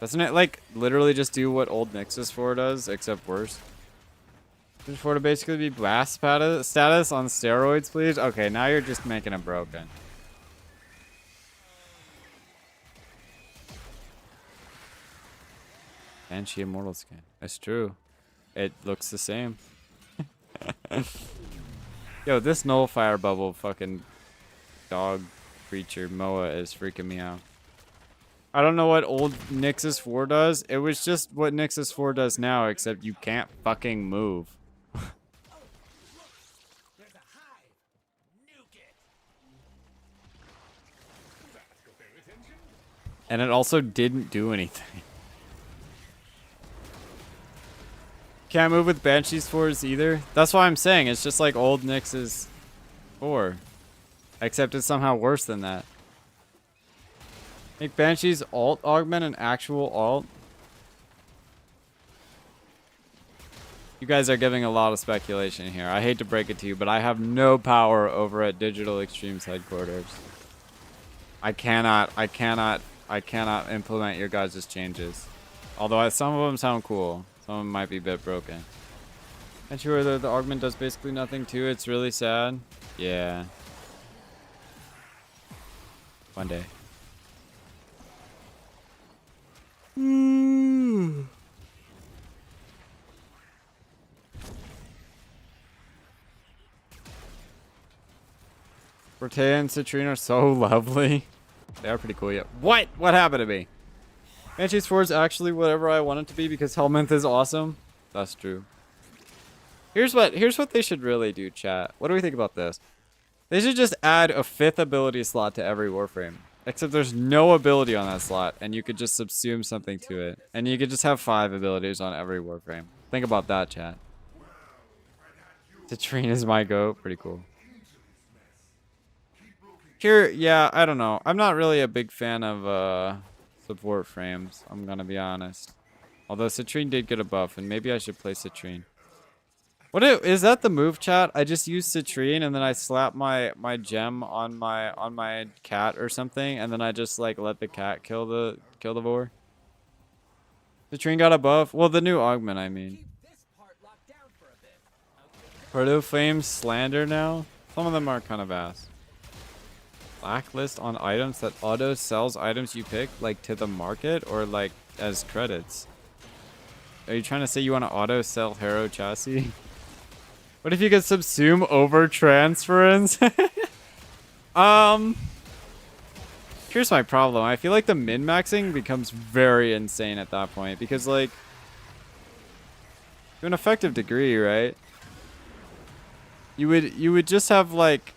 Doesn't it like literally just do what old Nix's 4 does, except worse? For to basically be blast status on steroids, please? Okay, now you're just making it broken. Banshee Immortal skin. That's true. It looks the same. Yo, this nullifier bubble fucking dog creature Moa is freaking me out. I don't know what old Nixus 4 does. It was just what Nixus 4 does now, except you can't fucking move. There's a hive. Nuke it. And it also didn't do anything. Can't move with Banshee's 4s either. That's why I'm saying it's just like old Nix's 4. Except it's somehow worse than that. Make Banshee's alt augment an actual alt. You guys are giving a lot of speculation here. I hate to break it to you, but I have no power over at Digital Extremes headquarters. I cannot implement your guys' changes. Although some of them sound cool. Some of them might be a bit broken. And sure that the augment does basically nothing too. It's really sad. Yeah. One day. Bertea and Citrine are so lovely. They are pretty cool, yeah. What? What happened to me? Banshee's 4 is actually whatever I want it to be because Helminth is awesome. That's true. Here's what they should really do, chat. What do we think about this? They should just add a 5th ability slot to every Warframe. Except there's no ability on that slot, and you could just subsume something to it. And you could just have 5 abilities on every Warframe. Think about that, chat. Citrine is my goat. Pretty cool. Here, yeah, I don't know. I'm not really a big fan of support frames, I'm gonna be honest. Although Citrine did get a buff, and maybe I should play Citrine. Is that the move, chat? I just use Citrine and then I slap my gem on my cat or something, and then I just like let the cat kill the vor. Citrine got a buff. Well, the new augment, I mean. Proto Flames Slander now? Some of them are kind of ass. Blacklist on items that auto sells items you pick, like to the market or like as credits. Are you trying to say you want to auto sell Hero chassis? What if you could subsume over transference? Here's my problem. I feel like the min-maxing becomes very insane at that point because like to an effective degree, right? You would just have like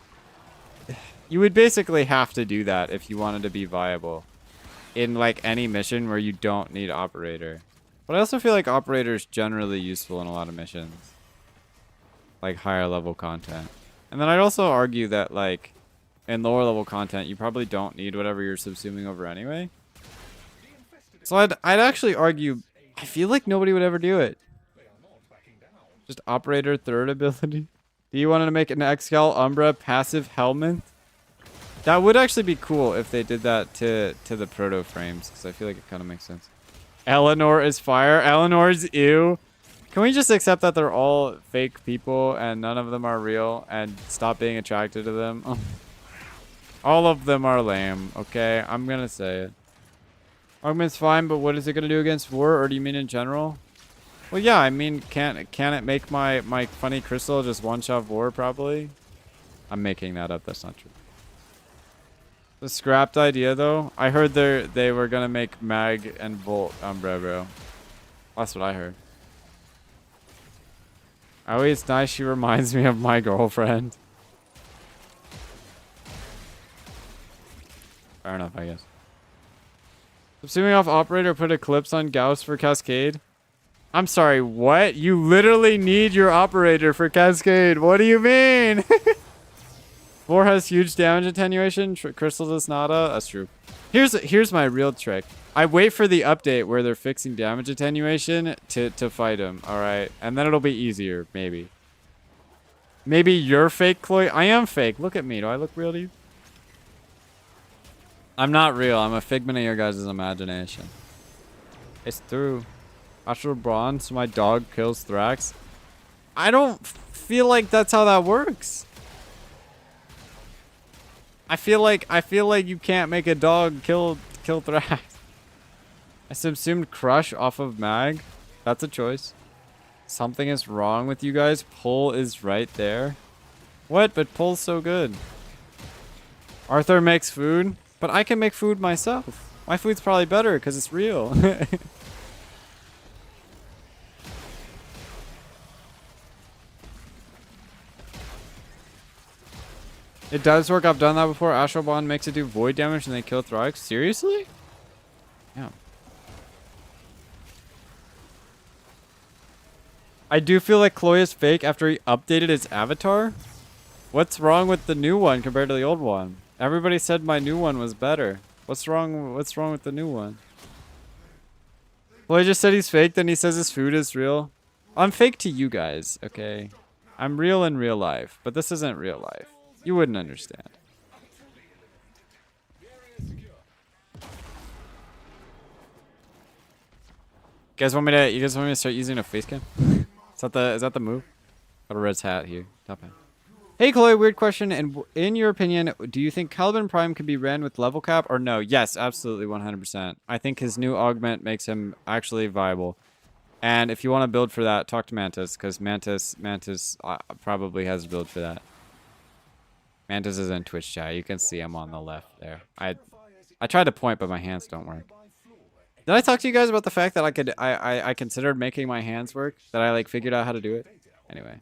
you would basically have to do that if you wanted to be viable in like any mission where you don't need operator. But I also feel like operator is generally useful in a lot of missions, like higher level content. And then I'd also argue that like in lower level content you probably don't need whatever you're subsuming over anyway. So I'd actually argue I feel like nobody would ever do it. Just operator third ability. Do you want to make an Excal Umbra passive Helminth? That would actually be cool if they did that to the proto frames, because I feel like it kind of makes sense. Eleanor is fire. Eleanor's ew. Can we just accept that they're all fake people and none of them are real and stop being attracted to them? All of them are lame, okay? I'm gonna say it. Augment's fine, but what is it gonna do against war, or do you mean in general? Well, yeah, I mean, can it make my funny crystal just one-shot war, probably? I'm making that up. That's not true. The scrapped idea, though. I heard they were gonna make Mag and Volt Umbra, bro. That's what I heard. Oh, it's nice. She reminds me of my girlfriend. Fair enough, I guess. Assuming off operator, put Eclipse on Gauss for Cascade. I'm sorry, what? You literally need your operator for Cascade. What do you mean? Vor has huge damage attenuation. Crystal does nada. That's true. Here's my real trick. I wait for the update where they're fixing damage attenuation to fight him. All right, and then it'll be easier, maybe. Maybe you're fake, Chloe. I am fake. Look at me. Do I look real to you? I'm not real. I'm a figment of your guys' imagination. It's true. Astral Bronze. My dog kills Thrax. I don't feel like that's how that works. I feel like you can't make a dog kill Thrax. I subsumed Crush off of Mag. That's a choice. Something is wrong with you guys. Pull is right there. What? But Pull's so good. Arthur makes food, but I can make food myself. My food's probably better because it's real. It does work. I've done that before. Astral Bond makes it do void damage and they kill Thrax. Seriously? Yeah. I do feel like Chloe is fake after he updated his avatar. What's wrong with the new one compared to the old one? Everybody said my new one was better. What's wrong with the new one? Chloe just said he's fake, then he says his food is real. I'm fake to you guys, okay? I'm real in real life, but this isn't real life. You wouldn't understand. You guys want me to start using a face cam? Is that the move? Got a Red's hat here. Top hat. Hey Chloe, weird question. And in your opinion, do you think Caliban Prime can be ran with level cap or no? Yes, absolutely 100%. I think his new augment makes him actually viable. And if you want to build for that, talk to Mantis, because Mantis probably has a build for that. Mantis is in Twitch chat. You can see him on the left there. I tried to point, but my hands don't work. Did I talk to you guys about the fact that I considered making my hands work? That I like figured out how to do it? Anyway.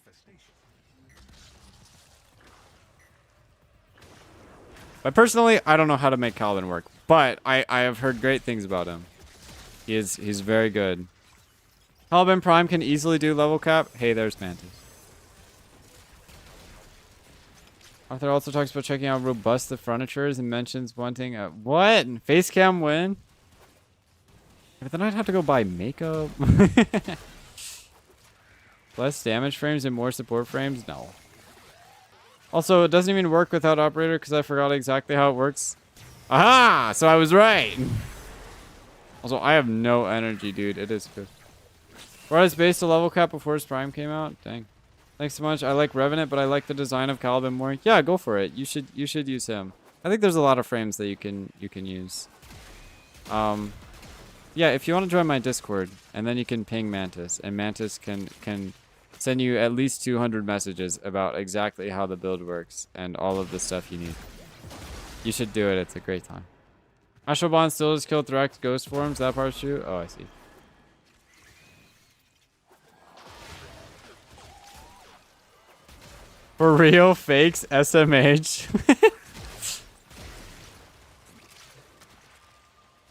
But personally, I don't know how to make Calvin work. But I have heard great things about him. He's very good. Calvin Prime can easily do level cap. Hey, there's Mantis. Arthur also talks about checking out how robust the furniture is and mentions wanting a what? Face cam win? But then I'd have to go buy makeup. Less damage frames and more support frames? No. Also, it doesn't even work without operator because I forgot exactly how it works. Aha! So I was right. Also, I have no energy, dude. It is good. Brought his base to level cap before his prime came out? Dang. Thanks so much. I like Revenant, but I like the design of Caliban more. Yeah, go for it. You should use him. I think there's a lot of frames that you can use. Yeah, if you want to join my Discord, and then you can ping Mantis, and Mantis can send you at least 200 messages about exactly how the build works and all of the stuff you need. You should do it. It's a great time. Astral Bond still just killed Thrax ghost forms. That part's true? Oh, I see. For real, fakes, SMH.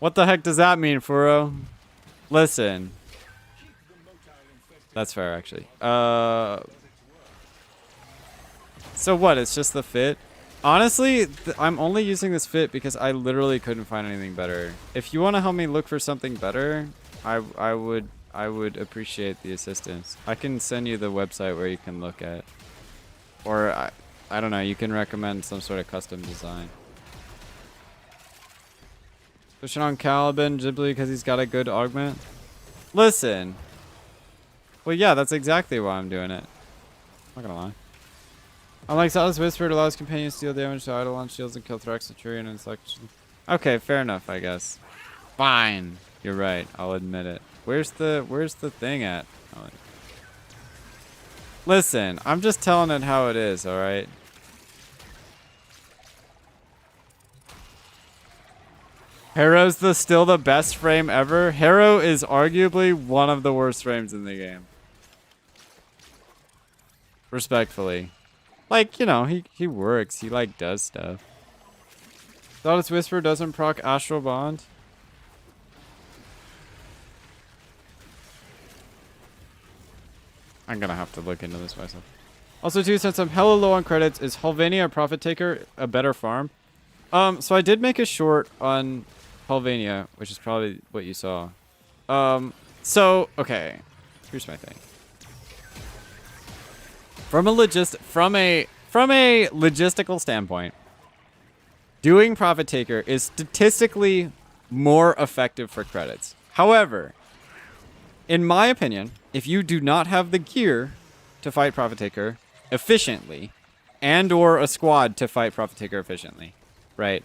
What the heck does that mean, Furo? Listen. That's fair, actually. So what? It's just the fit? Honestly, I'm only using this fit because I literally couldn't find anything better. If you want to help me look for something better, I would appreciate the assistance. I can send you the website where you can look at. Or, I don't know, you can recommend some sort of custom design. Pushing on Caliban simply because he's got a good augment. Listen. Well, yeah, that's exactly why I'm doing it. I'm not gonna lie. Unlike Silas Whisper, it allows companions to deal damage to Eidolon shields and kill Thrax Centurion and selection. Okay, fair enough, I guess. Fine. You're right. I'll admit it. Where's the thing at? Oh, listen, I'm just telling it how it is, alright? Harrow's still the best frame ever. Harrow is arguably one of the worst frames in the game. Respectfully. Like, you know, he works. He, like, does stuff. Thought Whisper doesn't proc Astral Bond. I'm gonna have to look into this myself. Also, too, since I'm hella low on credits, is Helvania Profit Taker a better farm? So I did make a short on Helvania, which is probably what you saw. So, okay. Here's my thing. From a logistical standpoint, doing Profit Taker is statistically more effective for credits. However, in my opinion, if you do not have the gear to fight Prophet Taker efficiently, and or a squad to fight Prophet Taker efficiently, right?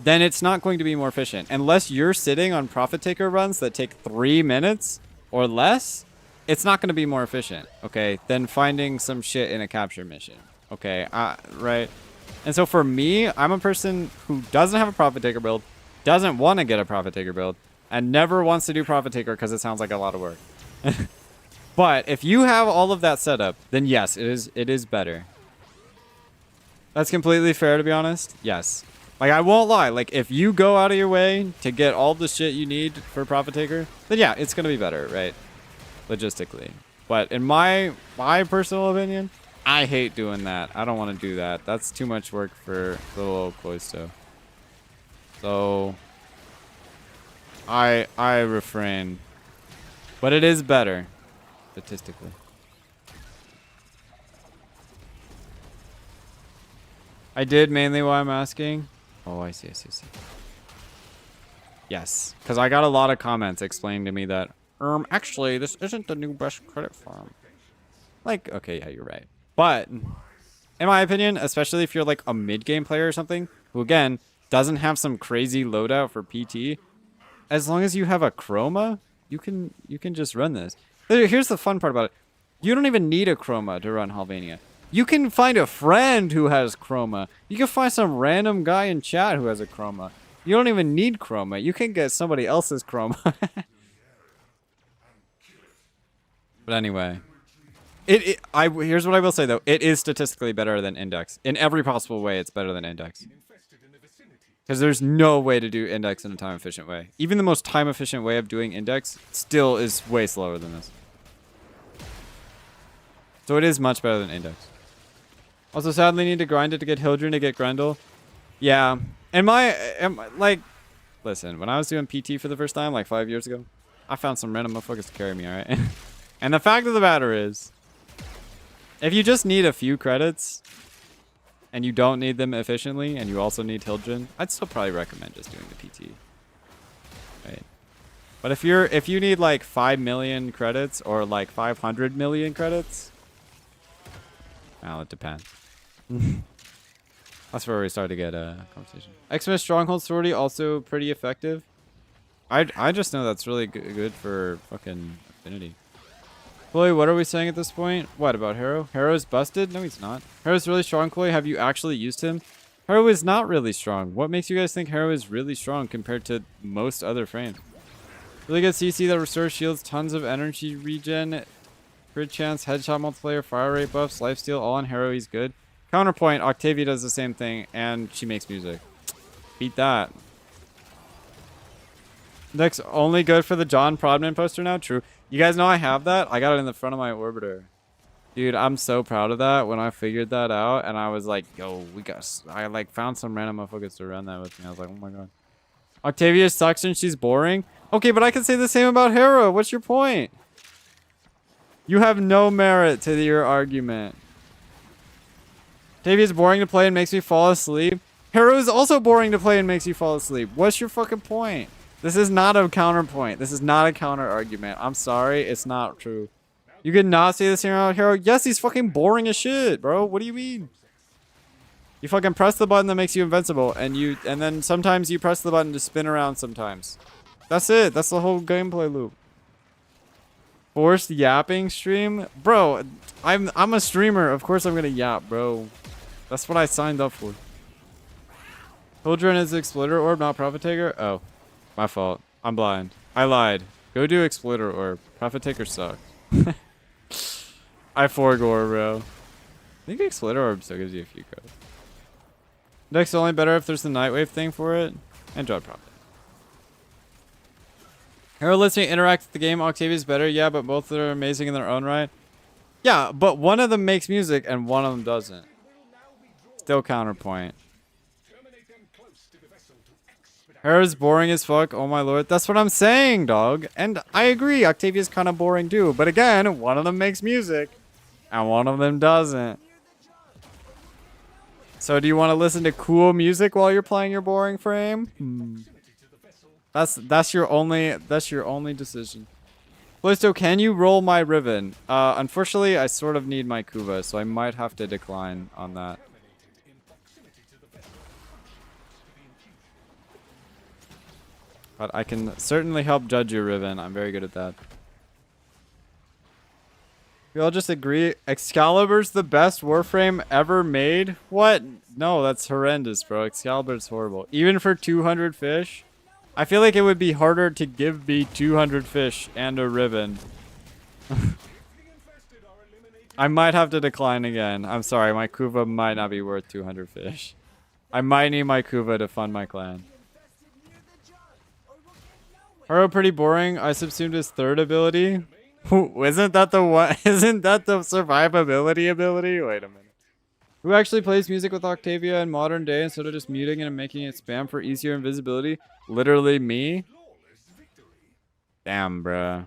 Then it's not going to be more efficient. Unless you're sitting on Prophet Taker runs that take 3 minutes or less, it's not going to be more efficient, okay, than finding some shit in a capture mission, okay, right? And so for me, I'm a person who doesn't have a Prophet Taker build, doesn't want to get a Prophet Taker build, and never wants to do Prophet Taker because it sounds like a lot of work. But if you have all of that set up, then yes, it is better. That's completely fair, to be honest. Yes. Like, I won't lie. Like, if you go out of your way to get all the shit you need for Prophet Taker, then yeah, it's going to be better, right? Logistically. But in my personal opinion, I hate doing that. I don't want to do that. That's too much work for little old Cloisto. So I refrain. But it is better, statistically. I did mainly why I'm asking. Oh, I see. Yes, because I got a lot of comments explaining to me that, actually, this isn't the new best credit farm. Like, okay, yeah, you're right. But, in my opinion, especially if you're like a mid-game player or something, who again, doesn't have some crazy loadout for PT, as long as you have a chroma, you can just run this. Here's the fun part about it. You don't even need a chroma to run Halvania. You can find a friend who has chroma. You can find some random guy in chat who has a chroma. You don't even need chroma. You can get somebody else's chroma. But anyway, here's what I will say though. It is statistically better than Index. In every possible way, it's better than Index. Because there's no way to do Index in a time efficient way. Even the most time efficient way of doing Index still is way slower than this. So it is much better than Index. Also, sadly, need to grind it to get Hildren to get Grendel. Yeah. Like, listen, when I was doing PT for the first time, like 5 years ago, I found some random motherfuckers to carry me, alright? And the fact of the matter is, if you just need a few credits, and you don't need them efficiently, and you also need Hildren, I'd still probably recommend just doing the PT. Right? But if you need like 5 million credits, or like 500 million credits, well, it depends. That's where we start to get a conversation. Xmas Stronghold Sorority also pretty effective. I just know that's really good for fucking Affinity. Chloe, what are we saying at this point? What about Harrow? Harrow's busted? No, he's not. Harrow's really strong, Chloe. Have you actually used him? Harrow is not really strong. What makes you guys think Harrow is really strong compared to most other frames? Really good CC that restores shields, tons of energy regen, crit chance, headshot multiplayer, fire rate buffs, lifesteal, all on Harrow. He's good. Counterpoint, Octavia does the same thing, and she makes music. Beat that. Next, only good for the John Prodman poster now? True. You guys know I have that? I got it in the front of my orbiter. Dude, I'm so proud of that when I figured that out, and I was like, yo, I like found some random motherfuckers to run that with me. I was like, oh my god. Octavia sucks and she's boring? Okay, but I can say the same about Hera. What's your point? You have no merit to your argument. Octavia's boring to play and makes me fall asleep. Hera is also boring to play and makes you fall asleep. What's your fucking point? This is not a counterpoint. This is not a counter argument. I'm sorry, it's not true. You could not say this here about Hero. Yes, he's fucking boring as shit, bro. What do you mean? You fucking press the button that makes you invincible, and then sometimes you press the button to spin around sometimes. That's it. That's the whole gameplay loop. Forced yapping stream? Bro, I'm a streamer. Of course I'm gonna yap, bro. That's what I signed up for. Hildren is Exploiter Orb, not Prophet Taker? Oh. My fault. I'm blind. I lied. Go do Exploiter Orb. Prophet Taker sucks. I forgore, bro. I think Exploiter Orb still gives you a few credits. Deck's only better if there's the Nightwave thing for it. And Drop Prophet. Hero lets me interact with the game. Octavia's better, yeah, but both are amazing in their own right. Yeah, but one of them makes music and one of them doesn't. Still counterpoint. Hera's boring as fuck. Oh my lord. That's what I'm saying, dog. And I agree. Octavia's kind of boring too. But again, one of them makes music. And one of them doesn't. So do you want to listen to cool music while you're playing your boring frame? That's your only decision. Blisto, can you roll my Riven? Unfortunately, I sort of need my Kuva, so I might have to decline on that. But I can certainly help judge your Riven. I'm very good at that. We all just agree Excalibur's the best Warframe ever made? What? No, that's horrendous, bro. Excalibur's horrible. Even for 200 fish? I feel like it would be harder to give me 200 fish and a Riven. I might have to decline again. I'm sorry, my Kuva might not be worth 200 fish. I might need my Kuva to fund my clan. Haro pretty boring. I subsumed his third ability. Isn't that the one? Isn't that the survivability ability? Wait a minute. Who actually plays music with Octavia in modern day instead of just muting it and making it spam for easier invisibility? Literally me. Damn, bruh.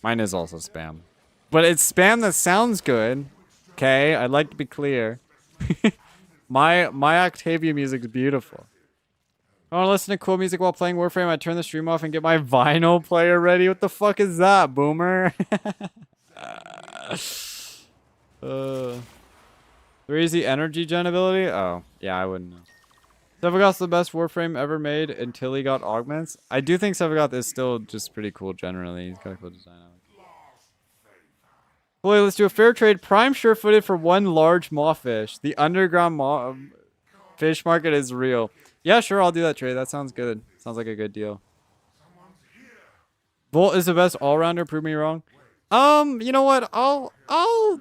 Mine is also spam. But it's spam that sounds good. Okay, I'd like to be clear. my Octavia music is beautiful. I want to listen to cool music while playing Warframe. I turn the stream off and get my vinyl player ready. What the fuck is that, boomer? 3 is the energy gen ability? Oh, yeah, I wouldn't know. Sevagoth's the best Warframe ever made until he got augments. I do think Sevagoth is still just pretty cool generally. He's got a cool design. Boy, let's do a fair trade. Prime sure-footed for one large mawfish. The underground fish market is real. Yeah, sure, I'll do that trade. That sounds good. Sounds like a good deal. Volt is the best all-rounder. Prove me wrong. You know what? I'll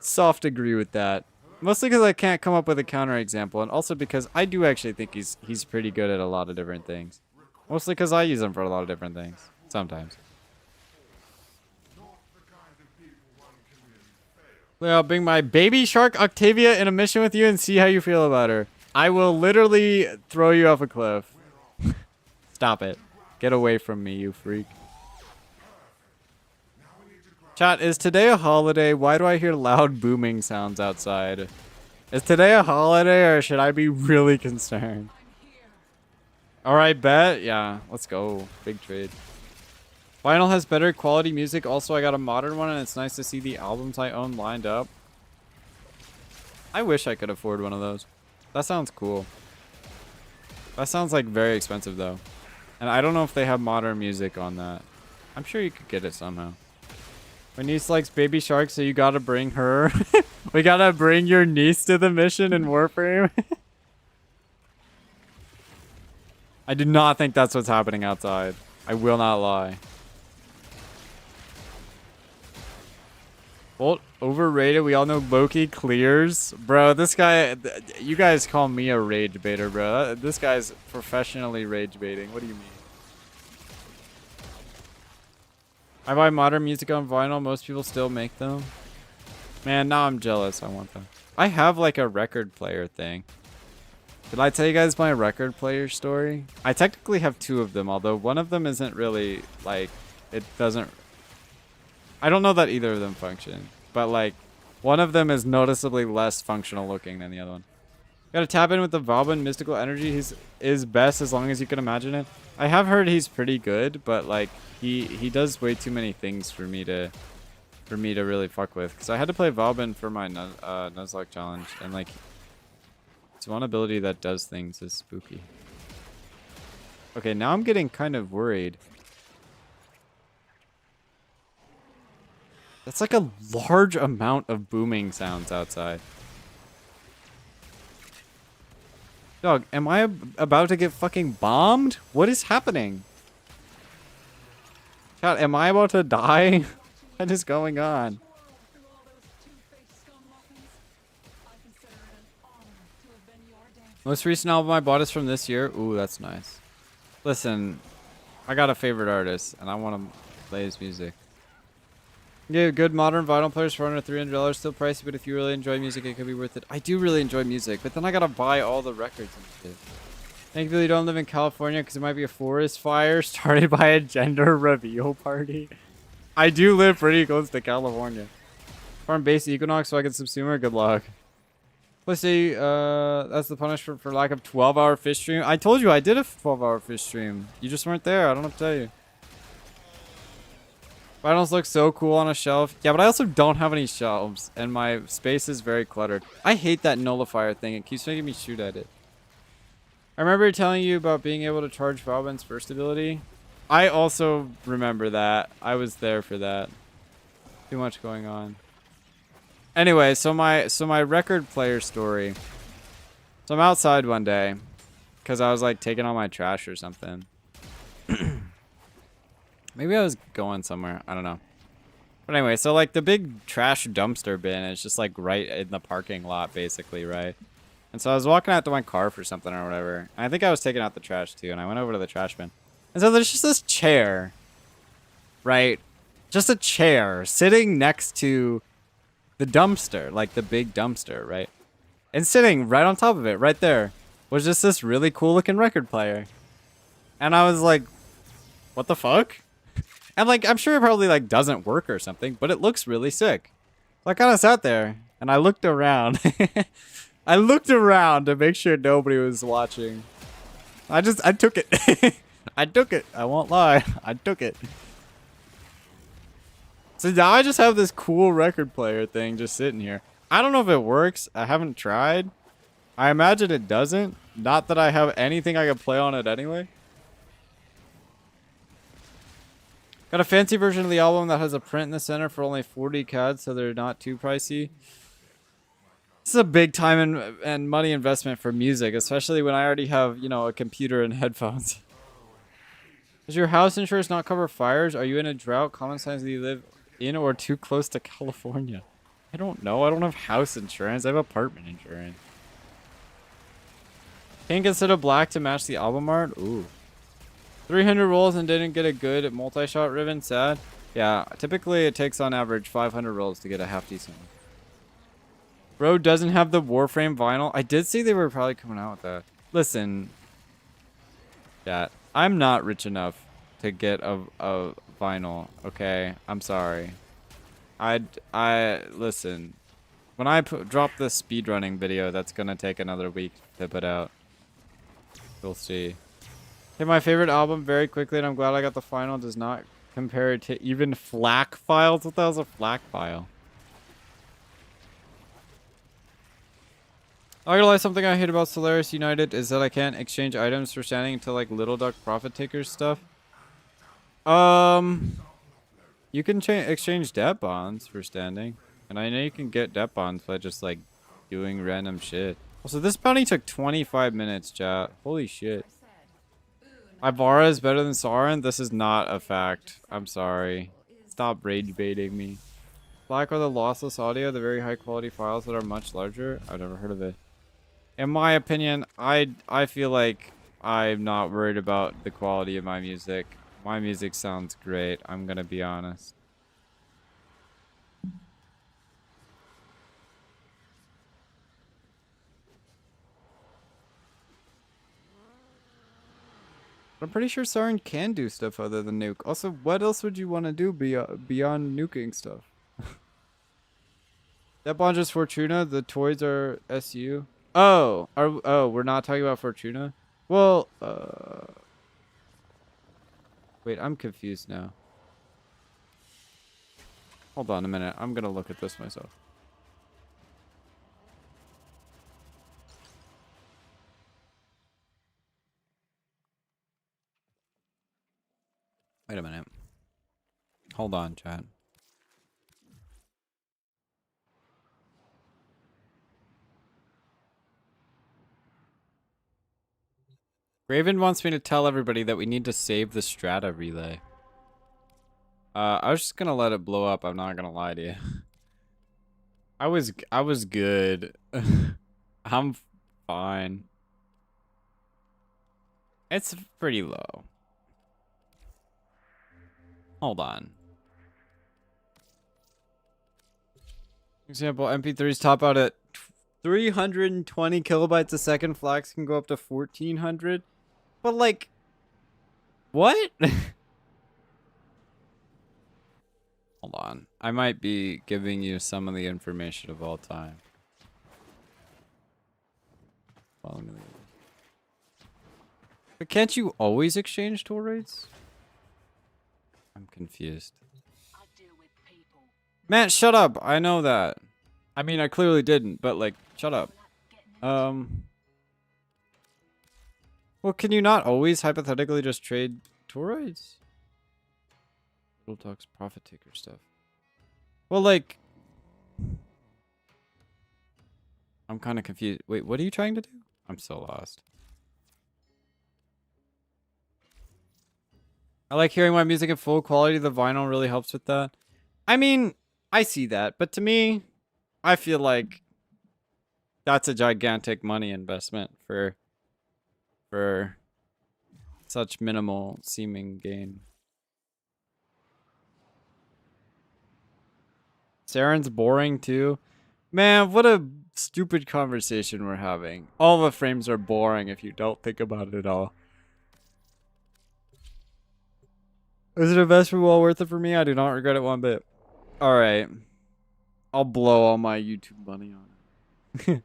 soft agree with that. Mostly because I can't come up with a counterexample, and also because I do actually think he's pretty good at a lot of different things. Mostly because I use him for a lot of different things. Sometimes. I'll bring my baby shark Octavia in a mission with you and see how you feel about her. I will literally throw you off a cliff. Stop it. Get away from me, you freak. Chat, is today a holiday? Why do I hear loud booming sounds outside? Is today a holiday or should I be really concerned? Alright, bet. Yeah, let's go. Big trade. Vinyl has better quality music. Also, I got a modern one and it's nice to see the albums I own lined up. I wish I could afford one of those. That sounds cool. That sounds like very expensive though. And I don't know if they have modern music on that. I'm sure you could get it somehow. My niece likes baby sharks, so you gotta bring her. We gotta bring your niece to the mission in Warframe. I do not think that's what's happening outside. I will not lie. Bolt overrated. We all know Loki clears. Bro, this guy... You guys call me a rage baiter, bro. This guy's professionally rage baiting. What do you mean? I buy modern music on vinyl. Most people still make them. Man, now I'm jealous. I want them. I have like a record player thing. Did I tell you guys my record player story? I technically have 2 of them, although one of them isn't really like... It doesn't... I don't know that either of them function, but like one of them is noticeably less functional looking than the other one. Gotta tap in with the Valbin mystical energy. He's is best as long as you can imagine it. I have heard he's pretty good, but like he does way too many things for me to really fuck with. Because I had to play Valbin for my Nuzlocke challenge, and like it's one ability that does things is spooky. Okay, now I'm getting kind of worried. That's like a large amount of booming sounds outside. Dog, am I about to get fucking bombed? What is happening? Chat, am I about to die? What is going on? Most recent album I bought is from this year. Ooh, that's nice. Listen, I got a favorite artist, and I want to play his music. Yeah, good modern vinyl players for under $300. Still pricey, but if you really enjoy music, it could be worth it. I do really enjoy music, but then I gotta buy all the records and shit. Thankfully, you don't live in California because it might be a forest fire started by a gender reveal party. I do live pretty close to California. Farm base Equinox so I can subsume her. Good luck. Let's see, that's the punishment for lack of 12-hour fish stream. I told you I did a 12-hour fish stream. You just weren't there. I don't know what to tell you. Vinyls look so cool on a shelf. Yeah, but I also don't have any shelves, and my space is very cluttered. I hate that nullifier thing. It keeps making me shoot at it. I remember telling you about being able to charge Valben's first ability. I also remember that. I was there for that. Too much going on. Anyway, so my record player story. So I'm outside one day because I was like taking all my trash or something. Maybe I was going somewhere. I don't know. But anyway, so like the big trash dumpster bin is just like right in the parking lot basically, right? And so I was walking out to my car for something or whatever. And I think I was taking out the trash too, and I went over to the trash bin. And so there's just this chair, right? Just a chair sitting next to the dumpster, like the big dumpster, right? And sitting right on top of it, right there, was just this really cool looking record player. And I was like, what the fuck? And like, I'm sure it probably like doesn't work or something, but it looks really sick. So I kind of sat there and I looked around. I looked around to make sure nobody was watching. I took it. I took it. I won't lie. I took it. So now I just have this cool record player thing just sitting here. I don't know if it works. I haven't tried. I imagine it doesn't. Not that I have anything I can play on it anyway. Got a fancy version of the album that has a print in the center for only 40 CAD, so they're not too pricey. This is a big time and money investment for music, especially when I already have, you know, a computer and headphones. Does your house insurance not cover fires? Are you in a drought? Common signs that you live in or too close to California? I don't know. I don't have house insurance. I have apartment insurance. Pink instead of black to match the album art? Ooh. 300 rolls and didn't get a good multi-shot ribbon? Sad. Yeah, typically it takes on average 500 rolls to get a half decent one. Road doesn't have the Warframe vinyl. I did see they were probably coming out with that. Listen, chat. I'm not rich enough to get a vinyl. Okay, I'm sorry. I listen. When I drop this speedrunning video, that's gonna take another week to put out. We'll see. Hit my favorite album very quickly, and I'm glad I got the final. Does not compare it to even FLAC files. What the hell's a FLAC file? I gotta lie, something I hate about Solaris United is that I can't exchange items for standing until like Little Duck Profit Takers stuff. You can exchange debt bonds for standing, and I know you can get debt bonds by just like doing random shit. Also, this bounty took 25 minutes, chat. Holy shit. Ivara is better than Sauron? This is not a fact. I'm sorry. Stop rage baiting me. Black are the lossless audio, the very high quality files that are much larger. I've never heard of it. In my opinion, I feel like I'm not worried about the quality of my music. My music sounds great. I'm gonna be honest. I'm pretty sure Sauron can do stuff other than nuke. Also, what else would you want to do beyond nuking stuff? That bond is Fortuna. The toys are SU. Oh, we're not talking about Fortuna? Well, wait, I'm confused now. Hold on a minute. I'm gonna look at this myself. Wait a minute. Hold on, chat. Raven wants me to tell everybody that we need to save the Strata relay. I was just gonna let it blow up. I'm not gonna lie to you. I was good. I'm fine. It's pretty low. Hold on. Example, MP3s top out at 320 kilobytes a second. Flax can go up to 1400. But like, what? Hold on. I might be giving you some of the information of all time. Follow me. But can't you always exchange tool rates? I'm confused. Man, shut up. I know that. I mean, I clearly didn't, but like, shut up. Well, can you not always hypothetically just trade toroids? Little talks profit taker stuff. Well, like, I'm kind of confused. Wait, what are you trying to do? I'm so lost. I like hearing my music in full quality. The vinyl really helps with that. I mean, I see that, but to me, I feel like that's a gigantic money investment for such minimal seeming gain. Saren's boring too. Man, what a stupid conversation we're having. All the frames are boring if you don't think about it at all. Is it an investment well worth it for me? I do not regret it one bit. Alright. I'll blow all my YouTube money on it.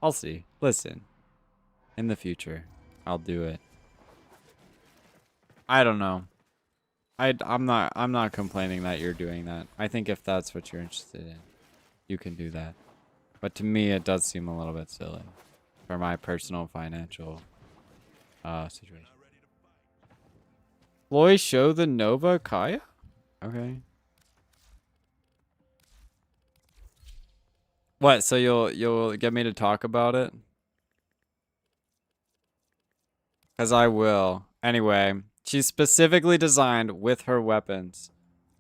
I'll see. Listen. In the future, I'll do it. I don't know. I'm not complaining that you're doing that. I think if that's what you're interested in, you can do that. But to me, it does seem a little bit silly for my personal financial situation. Floy show the Nova Kaya? Okay. What? So you'll get me to talk about it? Cause I will. Anyway, she's specifically designed with her weapons.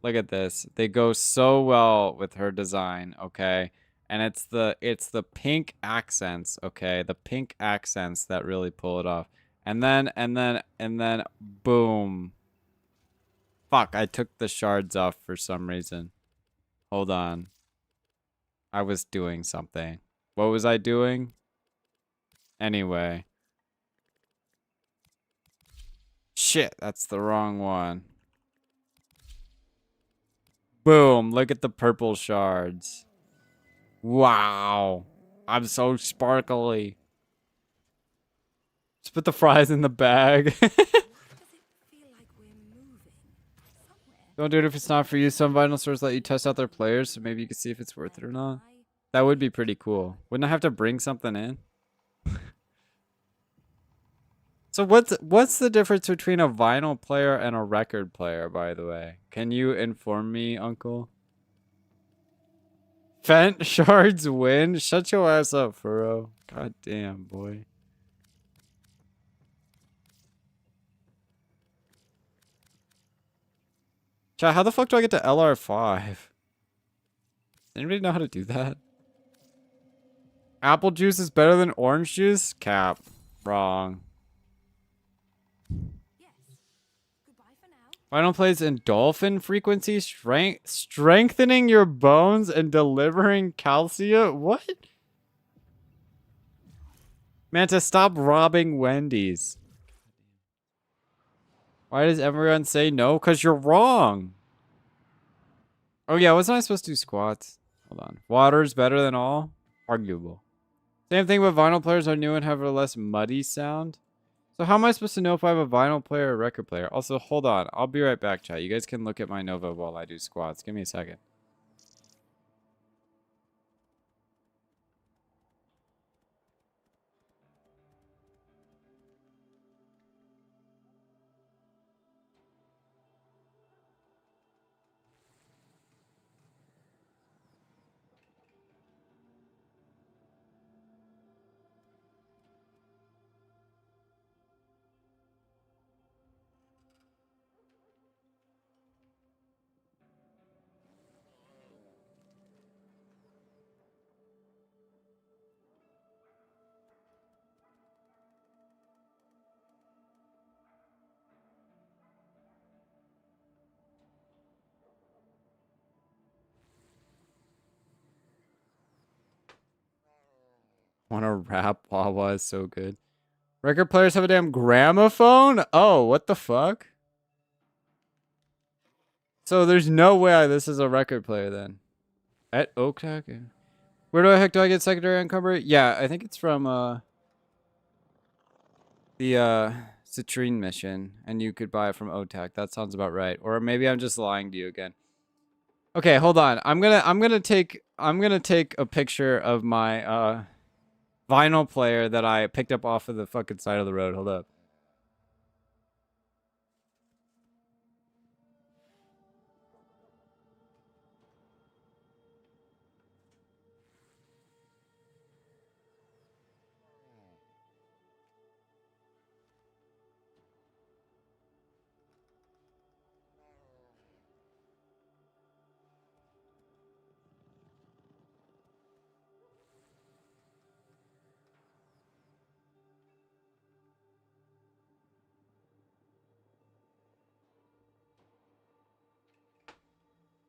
Look at this. They go so well with her design, okay? And it's the pink accents, okay? The pink accents that really pull it off. And then boom. Fuck, I took the shards off for some reason. Hold on. I was doing something. What was I doing? Anyway. Shit, that's the wrong one. Boom, look at the purple shards. Wow. I'm so sparkly. Just put the fries in the bag. Don't do it if it's not for you. Some vinyl stores let you test out their players, so maybe you can see if it's worth it or not. That would be pretty cool. Wouldn't I have to bring something in? So what's the difference between a vinyl player and a record player, by the way? Can you inform me, Uncle? Fent shards win? Shut your ass up, Furrow. God damn, boy. Chat, how the fuck do I get to LR5? Does anybody know how to do that? Apple juice is better than orange juice? Cap. Wrong. Final plays in dolphin frequency, strengthening your bones and delivering calcium. What? Manta, stop robbing Wendy's. Why does everyone say no? Because you're wrong. Oh yeah, wasn't I supposed to do squats? Hold on. Water's better than all? Arguable. Same thing, but vinyl players are new and have a less muddy sound. So how am I supposed to know if I have a vinyl player or a record player? Also, hold on. I'll be right back, chat. You guys can look at my Nova while I do squats. Give me a second. Wanna rap? Wawa is so good. Record players have a damn gramophone? Oh, what the fuck? So there's no way this is a record player then. At Oaktack? Where the heck do I get secondary encumber? Yeah, I think it's from the Citrine mission, and you could buy it from OTAC. That sounds about right. Or maybe I'm just lying to you again. Okay, hold on. I'm gonna take a picture of my vinyl player that I picked up off of the fucking side of the road. Hold up.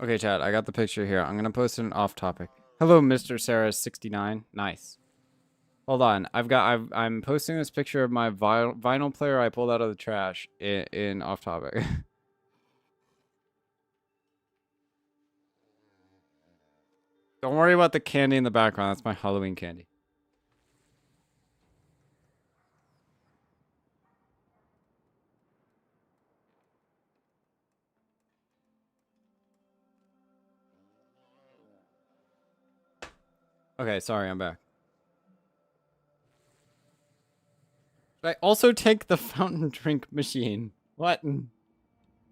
Okay, chat, I got the picture here. I'm gonna post it off topic. Hello, Mr. Sarah69. Nice. Hold on. I'm posting this picture of my vinyl player I pulled out of the trash in off topic. Don't worry about the candy in the background. That's my Halloween candy. Okay, sorry, I'm back. I also take the fountain drink machine. What?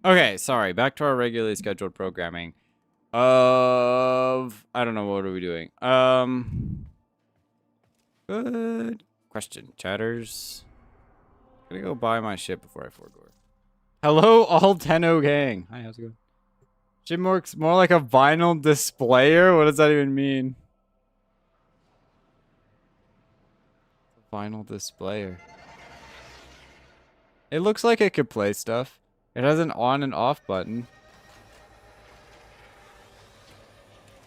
Okay, sorry. Back to our regularly scheduled programming. I don't know, what are we doing? Good question, chatters. Gonna go buy my shit before I forego. Hello, all Tenno gang. Hi, how's it going? Shit works more like a vinyl displayer? What does that even mean? Vinyl displayer. It looks like it could play stuff. It has an on and off button.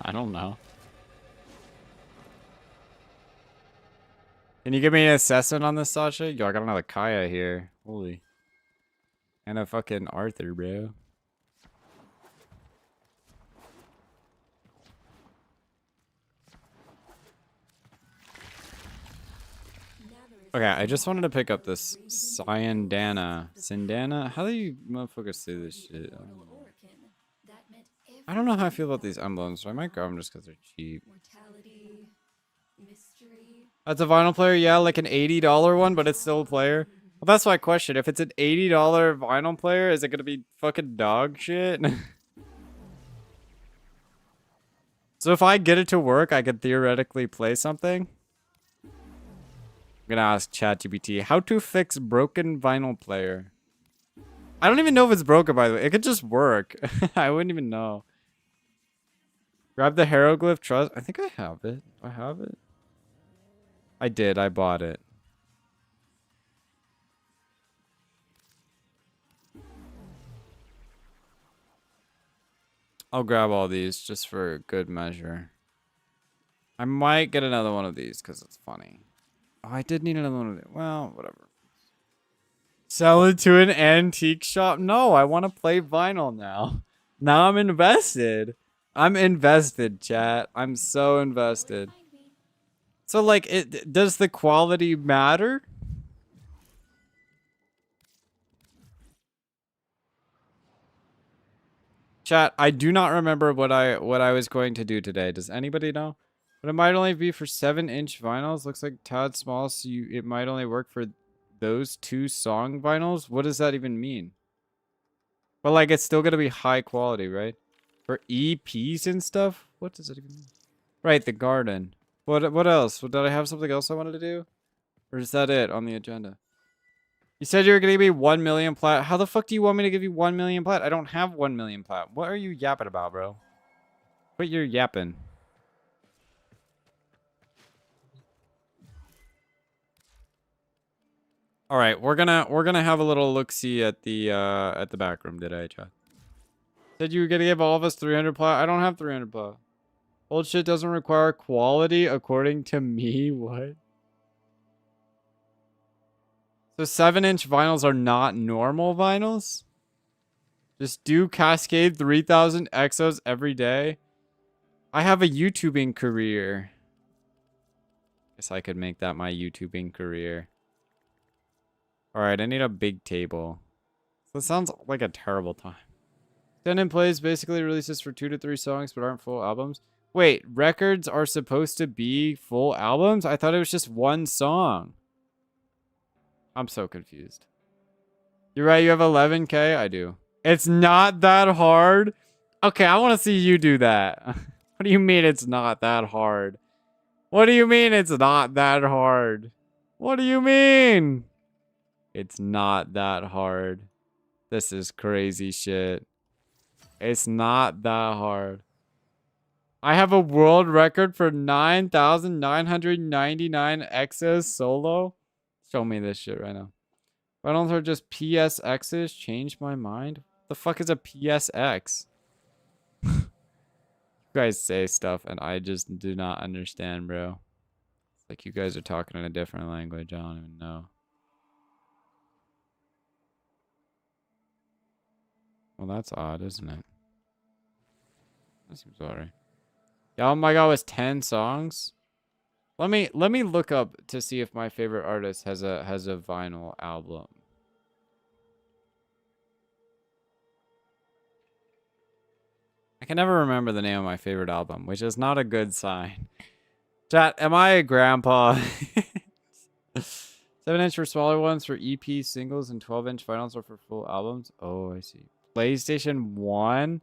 I don't know. Can you give me an assessment on this, Sasha? Yo, I got another Kaya here. Holy. And a fucking Arthur, bro. Okay, I just wanted to pick up this Syandana. Sindana? How do you motherfuckers say this shit? I don't know how I feel about these emblems, so I might grab them just because they're cheap. That's a vinyl player? Yeah, like an $80 one, but it's still a player. Well, that's my question. If it's an $80 vinyl player, is it gonna be fucking dog shit? So if I get it to work, I could theoretically play something. I'm gonna ask ChatGPT how to fix broken vinyl player. I don't even know if it's broken, by the way. It could just work. I wouldn't even know. Grab the hieroglyph trust. I think I have it. Do I have it? I did. I bought it. I'll grab all these just for good measure. I might get another one of these because it's funny. Oh, I did need another one of these. Well, whatever. Sell it to an antique shop? No, I want to play vinyl now. Now I'm invested. I'm invested, chat. I'm so invested. So, like, does the quality matter? Chat, I do not remember what I was going to do today. Does anybody know? But it might only be for 7-inch vinyls. Looks like tad small, so it might only work for those 2 song vinyls. What does that even mean? But like, it's still gonna be high quality, right? For EPs and stuff. What does it even mean? Right, the garden. What else? Did I have something else I wanted to do, or is that it on the agenda? You said you were gonna give me 1 million plat. How the fuck do you want me to give you 1 million plat? I don't have 1 million plat. What are you yapping about, bro? What you're yapping? All right, we're gonna have a little look-see at the back room today, chat. Said you were gonna give all of us 300 plat. I don't have 300 plat. Old shit doesn't require quality according to me. What? So 7-inch vinyls are not normal vinyls? Just do Cascade 3000 exos every day? I have a YouTubing career. Guess I could make that my YouTubing career. Alright, I need a big table. So it sounds like a terrible time. Extended plays basically releases for 2 to 3 songs but aren't full albums. Wait, records are supposed to be full albums? I thought it was just one song. I'm so confused. You're right, you have 11K? I do. It's not that hard? Okay, I want to see you do that. What do you mean it's not that hard? What do you mean it's not that hard? What do you mean? It's not that hard. This is crazy shit. It's not that hard. I have a world record for 9,999 X's solo. Show me this shit right now. Finals are just PSX's. Change my mind. The fuck is a PSX? You guys say stuff and I just do not understand, bro. It's like you guys are talking in a different language. I don't even know. Well, that's odd, isn't it? That seems alright. Yeah, oh my god, it was 10 songs? Let me look up to see if my favorite artist has a vinyl album. I can never remember the name of my favorite album, which is not a good sign. Chat, am I a grandpa? 7-inch for smaller ones for EP singles and 12-inch vinyls are for full albums. Oh, I see. PlayStation 1?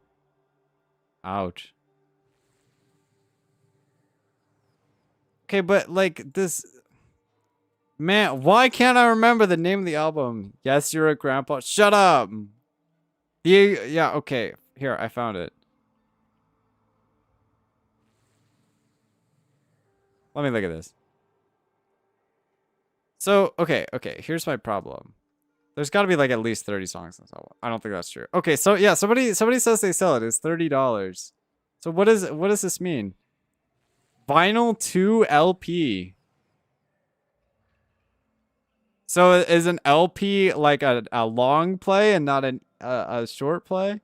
Ouch. Okay, but like this... Man, why can't I remember the name of the album? Yes, you're a grandpa. Shut up! Yeah, okay. Here, I found it. Let me look at this. So, okay, here's my problem. There's got to be like at least 30 songs in this album. I don't think that's true. Okay, so yeah, somebody says they sell it. It's $30. So what does this mean? Vinyl 2 LP. So is an LP like a long play and not a short play?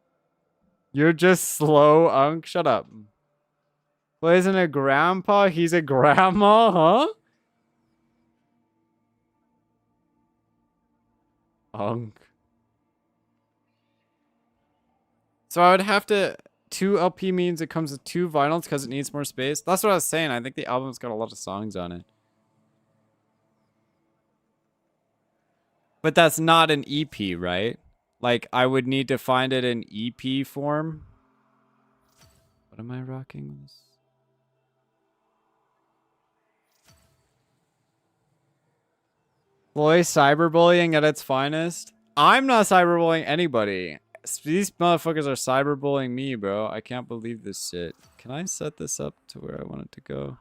You're just slow, Unk. Shut up. Well, isn't a grandpa? He's a grandma, huh? Unk. So I would have to... 2 LP means it comes with 2 vinyls because it needs more space. That's what I was saying. I think the album's got a lot of songs on it. But that's not an EP, right? Like, I would need to find it in EP form. What am I rocking with this? Boy, cyberbullying at its finest. I'm not cyberbullying anybody. These motherfuckers are cyberbullying me, bro. I can't believe this shit. Can I set this up to where I want it to go?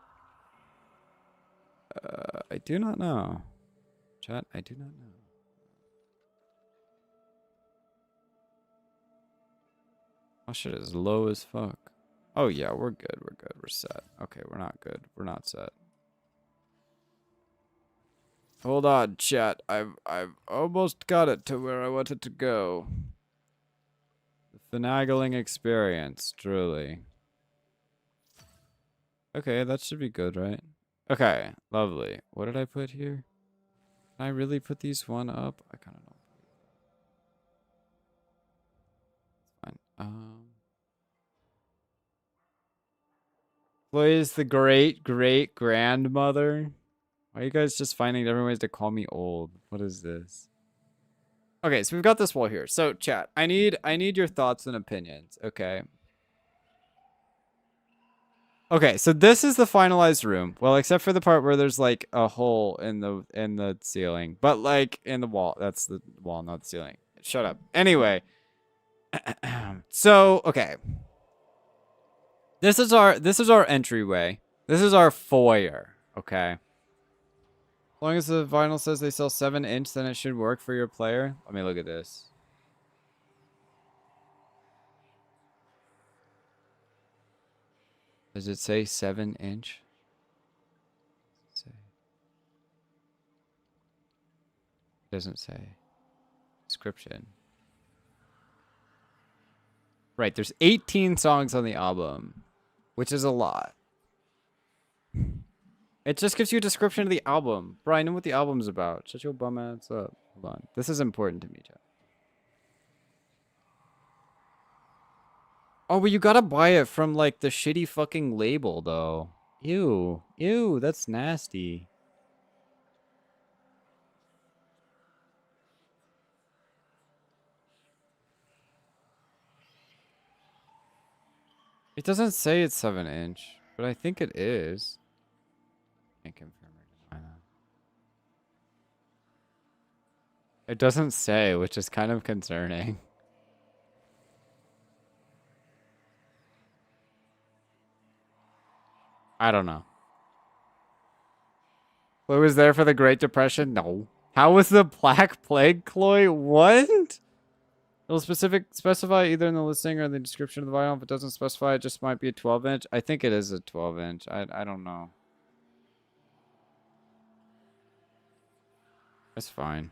I do not know. Chat, I do not know. Oh shit, it's low as fuck. Oh yeah, we're good, we're set. Okay, we're not good, we're not set. Hold on, chat. I've almost got it to where I want it to go. The finagling experience, truly. Okay, that should be good, right? Okay, lovely. What did I put here? Can I really put these one up? I kind of don't. Fine. Plays the great grandmother. Why are you guys just finding different ways to call me old? What is this? Okay, so we've got this wall here. So chat, I need your thoughts and opinions, okay? Okay, so this is the finalized room. Well, except for the part where there's like a hole in the ceiling, but like in the wall. That's the wall, not the ceiling. Shut up. Anyway, so okay. This is our entryway. This is our foyer, okay? As long as the vinyl says they sell 7-inch, then it should work for your player. Let me look at this. Does it say 7-inch? It doesn't say. Description. Right, there's 18 songs on the album, which is a lot. It just gives you a description of the album. Bro, I know what the album's about. Shut your bum ass up. Hold on. This is important to me, chat. Oh, but you gotta buy it from like the shitty fucking label though. Ew. Ew, that's nasty. It doesn't say it's 7-inch, but I think it is. Can't confirm or deny that. It doesn't say, which is kind of concerning. I don't know. Chloe was there for the Great Depression? No. How was the Black Plague, Chloe? What? It'll specify either in the listing or in the description of the vinyl. If it doesn't specify, it just might be a 12-inch. I think it is a 12-inch. I don't know. That's fine.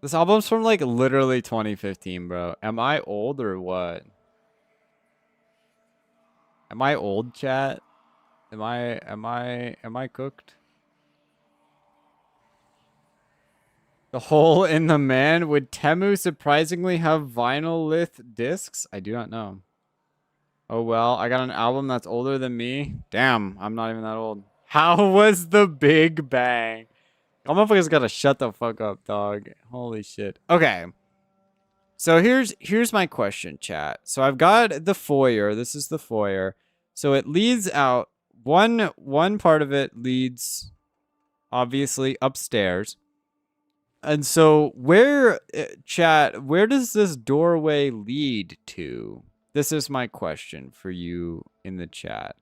This album's from like literally 2015, bro. Am I old or what? Am I old, chat? Am I cooked? The Hole in the Man. Would Temu surprisingly have vinyl lith discs? I do not know. Oh well, I got an album that's older than me. Damn, I'm not even that old. How was the Big Bang? Y'all motherfuckers gotta shut the fuck up, dog. Holy shit. Okay. So here's my question, chat. So I've got the foyer. This is the foyer. So it leads out. One part of it leads obviously upstairs. And so chat, where does this doorway lead to? This is my question for you in the chat.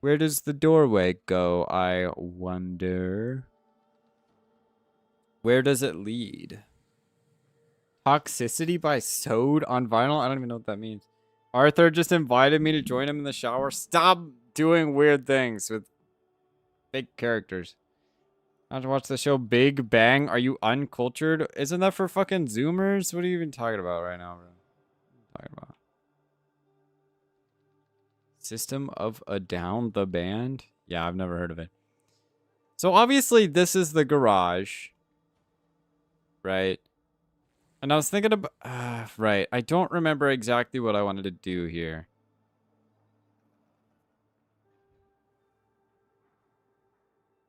Where does the doorway go, I wonder? Where does it lead? Toxicity by Sode on vinyl? I don't even know what that means. Arthur just invited me to join him in the shower. Stop doing weird things with fake characters. I have to watch the show Big Bang. Are you uncultured? Isn't that for fucking Zoomers? What are you even talking about right now, bro? What are you talking about? System of a Down, the band? Yeah, I've never heard of it. So obviously this is the garage. Right? And I was thinking about... right. I don't remember exactly what I wanted to do here.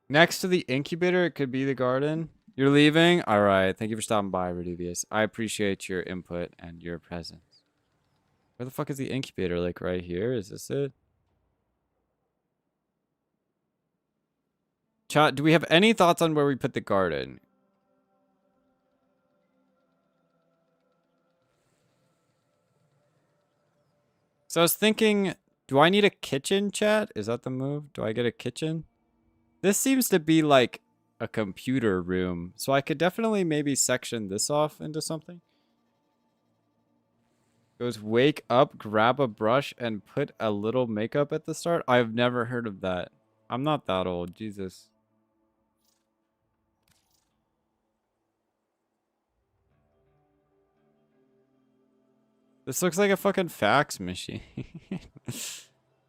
Next to the incubator, it could be the garden. You're leaving? All right. Thank you for stopping by, Reduvius. I appreciate your input and your presence. Where the fuck is the incubator? Like right here? Is this it? Chat, do we have any thoughts on where we put the garden? So I was thinking, do I need a kitchen, chat? Is that the move? Do I get a kitchen? This seems to be like a computer room. So I could definitely maybe section this off into something. Goes wake up, grab a brush, and put a little makeup at the start. I've never heard of that. I'm not that old. Jesus. This looks like a fucking fax machine.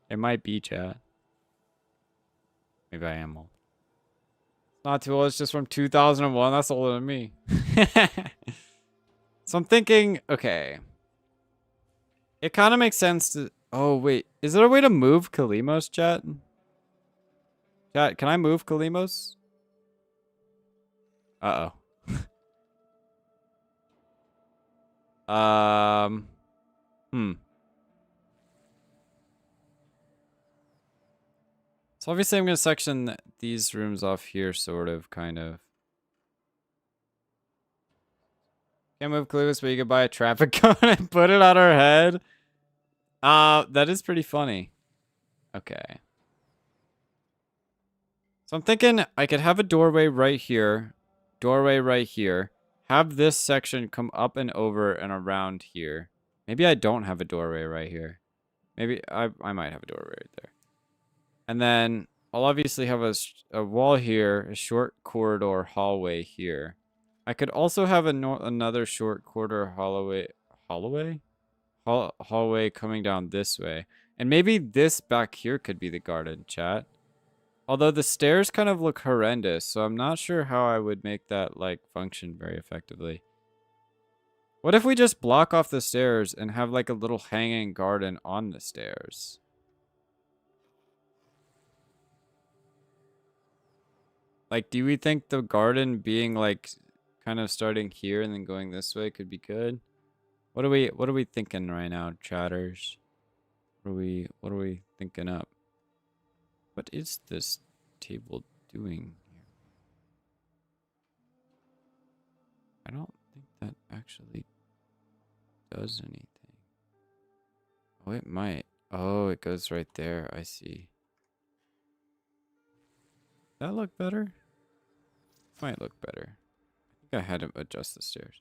It might be, chat. Maybe I am old. Not too old. It's just from 2001. That's older than me. So I'm thinking, okay. It kind of makes sense to... Oh, wait. Is there a way to move Kalimos, chat? Chat, can I move Kalimos? Uh-oh. So obviously I'm going to section these rooms off here, sort of, kind of. Can't move Kalimos, but you can buy a traffic cone and put it on her head. That is pretty funny. Okay. So I'm thinking I could have a doorway right here. Doorway right here. Have this section come up and over and around here. Maybe I don't have a doorway right here. Maybe I might have a doorway right there. And then I'll obviously have a wall here, a short corridor hallway here. I could also have another short corridor hallway coming down this way. And maybe this back here could be the garden, chat. Although the stairs kind of look horrendous, so I'm not sure how I would make that, like, function very effectively. What if we just block off the stairs and have, like, a little hanging garden on the stairs? Like, do we think the garden being, like, kind of starting here and then going this way could be good? What are we thinking right now, chatters? What are we thinking up? What is this table doing here? I don't think that actually does anything. Oh, it might. Oh, it goes right there. I see. That look better? Might look better. I think I had to adjust the stairs.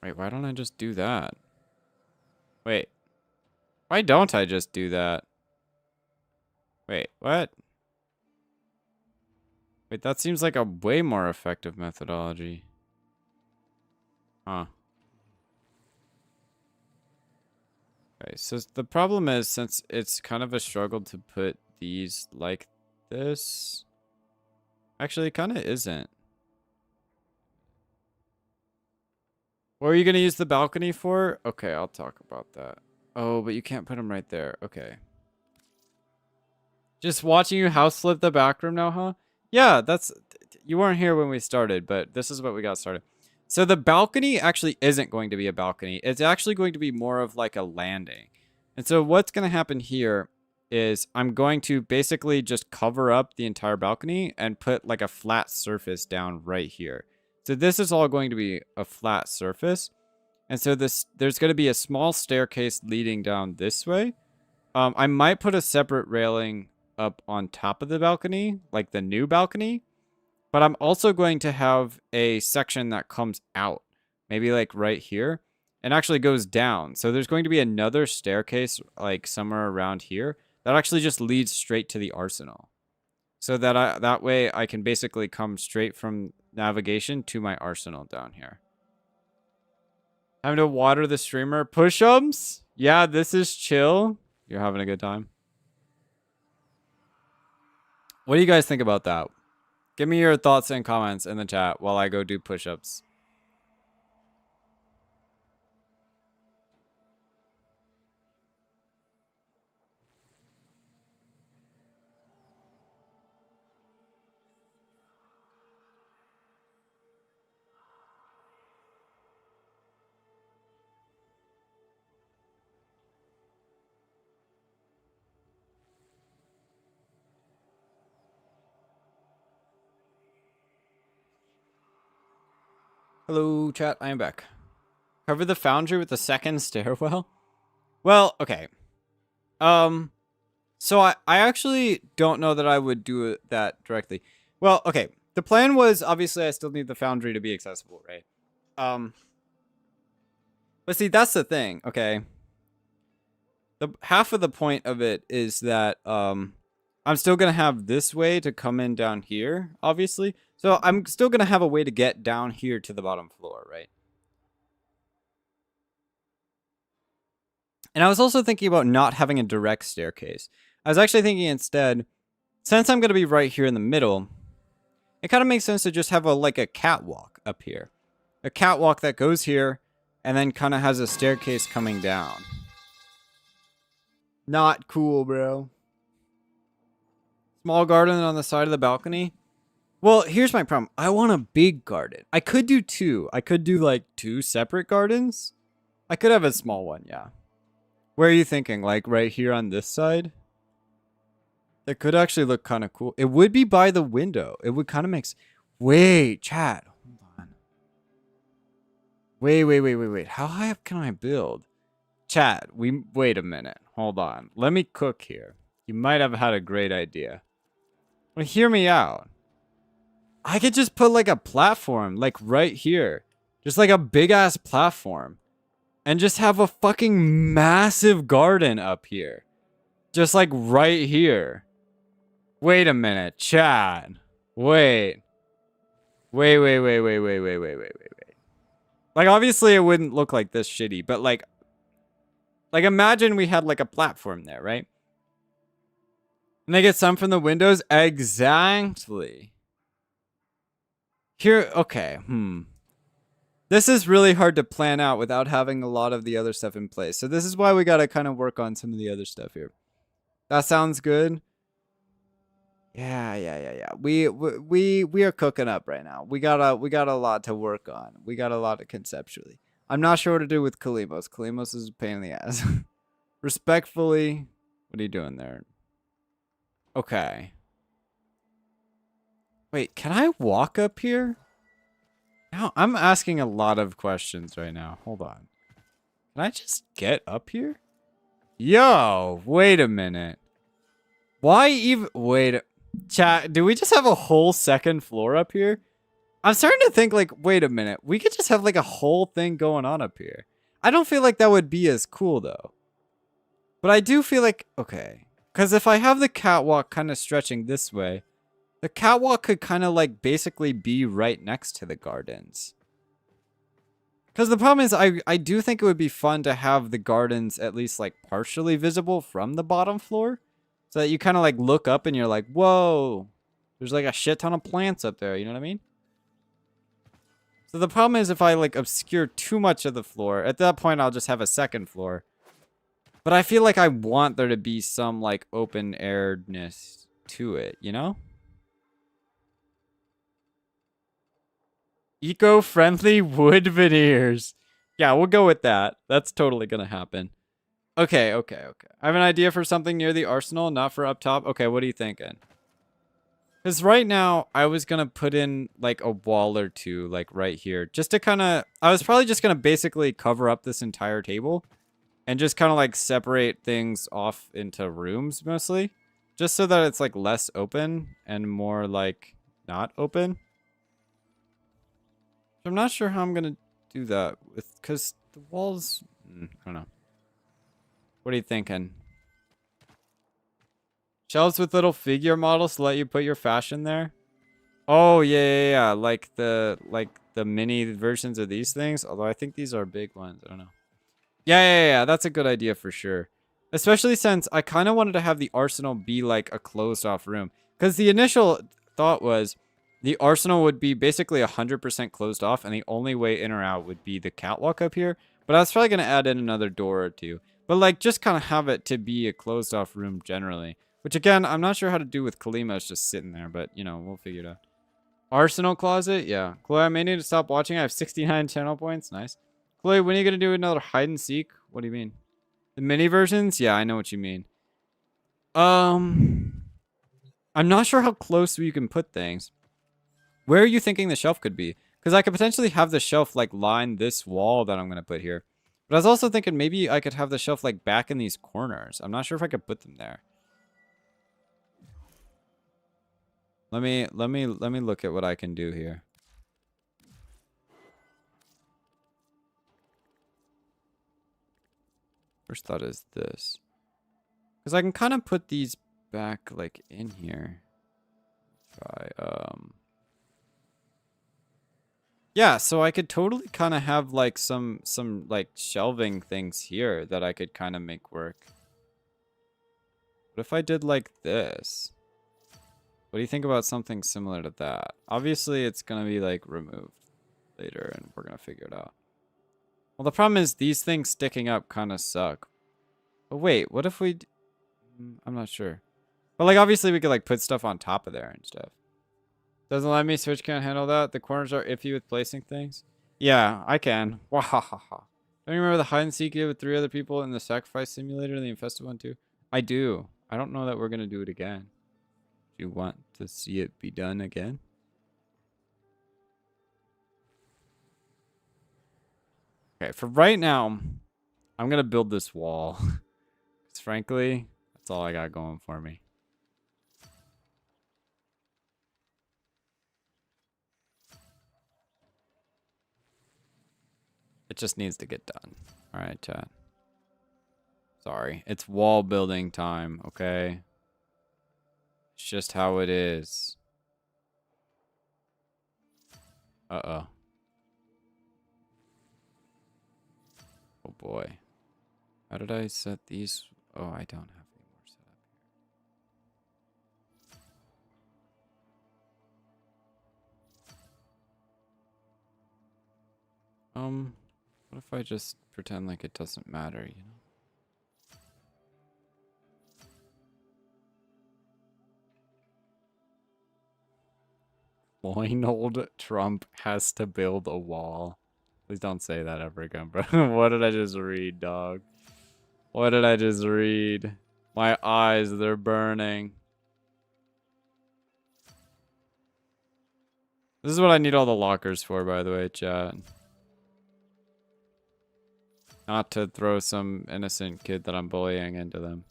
Wait, why don't I just do that? Wait. Why don't I just do that? Wait, what? Wait, that seems like a way more effective methodology. Huh. Okay, so the problem is, since it's kind of a struggle to put these like this. Actually, it kind of isn't. What are you going to use the balcony for? Okay, I'll talk about that. Oh, but you can't put them right there. Okay. Just watching you house flip the back room now, huh? Yeah, that's... You weren't here when we started, but this is what we got started. So the balcony actually isn't going to be a balcony. It's actually going to be more of like a landing. And so what's going to happen here is I'm going to basically just cover up the entire balcony and put like a flat surface down right here. So this is all going to be a flat surface. And so there's going to be a small staircase leading down this way. I might put a separate railing up on top of the balcony, like the new balcony. But I'm also going to have a section that comes out, maybe like right here, and actually goes down. So there's going to be another staircase like somewhere around here that actually just leads straight to the arsenal. So that that way I can basically come straight from navigation to my arsenal down here. Time to water the streamer. Push-ups? Yeah, this is chill. You're having a good time. What do you guys think about that? Give me your thoughts and comments in the chat while I go do push-ups. Hello, chat. I am back. Cover the foundry with the second stairwell? Well, okay. So I actually don't know that I would do that directly. Well, okay. The plan was, obviously, I still need the foundry to be accessible, right? But see, that's the thing, okay? The half of the point of it is that, I'm still going to have this way to come in down here, obviously. So I'm still going to have a way to get down here to the bottom floor, right? And I was also thinking about not having a direct staircase. I was actually thinking instead, since I'm going to be right here in the middle, it kind of makes sense to just have like a catwalk up here. A catwalk that goes here and then kind of has a staircase coming down. Not cool, bro. Small garden on the side of the balcony. Well, here's my problem. I want a big garden. I could do two. I could do like two separate gardens. I could have a small one, yeah. Where are you thinking? Like right here on this side? That could actually look kind of cool. It would be by the window. It would kind of make... Wait, chat. Hold on. Wait. How high up can I build? Chat, wait a minute. Hold on. Let me cook here. You might have had a great idea. Well, hear me out. I could just put like a platform, like right here. Just like a big ass platform. And just have a fucking massive garden up here. Just like right here. Wait a minute, chat. Wait. Like, obviously, it wouldn't look like this shitty, but like imagine we had like a platform there, right? And they get sun from the windows. Exactly. Here, okay. This is really hard to plan out without having a lot of the other stuff in place. So this is why we gotta kind of work on some of the other stuff here. That sounds good. Yeah. We are cooking up right now. We got a lot to work on. We got a lot of conceptually. I'm not sure what to do with Kalimos. Kalimos is a pain in the ass. Respectfully, what are you doing there? Okay. Wait, can I walk up here? Now I'm asking a lot of questions right now. Hold on. Can I just get up here? Yo, wait a minute. Why even wait? Chat, do we just have a whole second floor up here? I'm starting to think like, wait a minute. We could just have like a whole thing going on up here. I don't feel like that would be as cool though. But I do feel like, okay. Because if I have the catwalk kind of stretching this way, the catwalk could kind of like basically be right next to the gardens. Because the problem is I do think it would be fun to have the gardens at least like partially visible from the bottom floor. So that you kind of like look up and you're like, whoa, there's like a shit ton of plants up there. You know what I mean? So the problem is if I like obscure too much of the floor, at that point I'll just have a second floor. But I feel like I want there to be some like open airedness to it, you know? Eco-friendly wood veneers. Yeah, we'll go with that. That's totally gonna happen. Okay. I have an idea for something near the arsenal, not for up top. Okay, what are you thinking? Because right now, I was going to put in like a wall or two, like right here. Just to kind of... I was probably just going to basically cover up this entire table. And just kind of like separate things off into rooms mostly. Just so that it's like less open and more like not open. I'm not sure how I'm going to do that. Because the walls... I don't know. What are you thinking? Shelves with little figure models to let you put your fashion there? Oh, yeah. Like the mini versions of these things. Although I think these are big ones. I don't know. Yeah. That's a good idea for sure. Especially since I kind of wanted to have the arsenal be like a closed off room. Because the initial thought was the arsenal would be basically 100% closed off. And the only way in or out would be the catwalk up here. But I was probably going to add in another door or two. But like just kind of have it to be a closed off room generally. Which again, I'm not sure how to do with Kalima's just sitting there. But you know, we'll figure it out. Arsenal closet? Yeah. Chloe, I may need to stop watching. I have 69 channel points. Nice. Chloe, when are you going to do another hide and seek? What do you mean? The mini versions? Yeah, I know what you mean. I'm not sure how close you can put things. Where are you thinking the shelf could be? Because I could potentially have the shelf like line this wall that I'm going to put here. But I was also thinking maybe I could have the shelf like back in these corners. I'm not sure if I could put them there. Let me look at what I can do here. First thought is this. Because I can kind of put these back like in here. Try yeah, so I could totally kind of have like some like shelving things here that I could kind of make work. What if I did like this? What do you think about something similar to that? Obviously, it's going to be like removed later and we're going to figure it out. Well, the problem is these things sticking up kind of suck. But wait, what if we... I'm not sure. But like obviously we could like put stuff on top of there and stuff. Doesn't let me, Switch can't handle that. The corners are iffy with placing things. Yeah, I can. Wahahaha. Don't you remember the hide and seek you did with 3 other people in the sacrifice simulator and the infested one too? I do. I don't know that we're going to do it again. Do you want to see it be done again? Okay, for right now, I'm going to build this wall. Because frankly, that's all I got going for me. It just needs to get done. All right, chat. Sorry. It's wall building time, okay? It's just how it is. Uh-oh. Oh boy. How did I set these? Oh, I don't have any more set up here. What if I just pretend like it doesn't matter, you know? Lloyd Trump has to build a wall. Please don't say that ever again, bro. What did I just read, dog? What did I just read? My eyes, they're burning. This is what I need all the lockers for, by the way, chat. Not to throw some innocent kid that I'm bullying into them.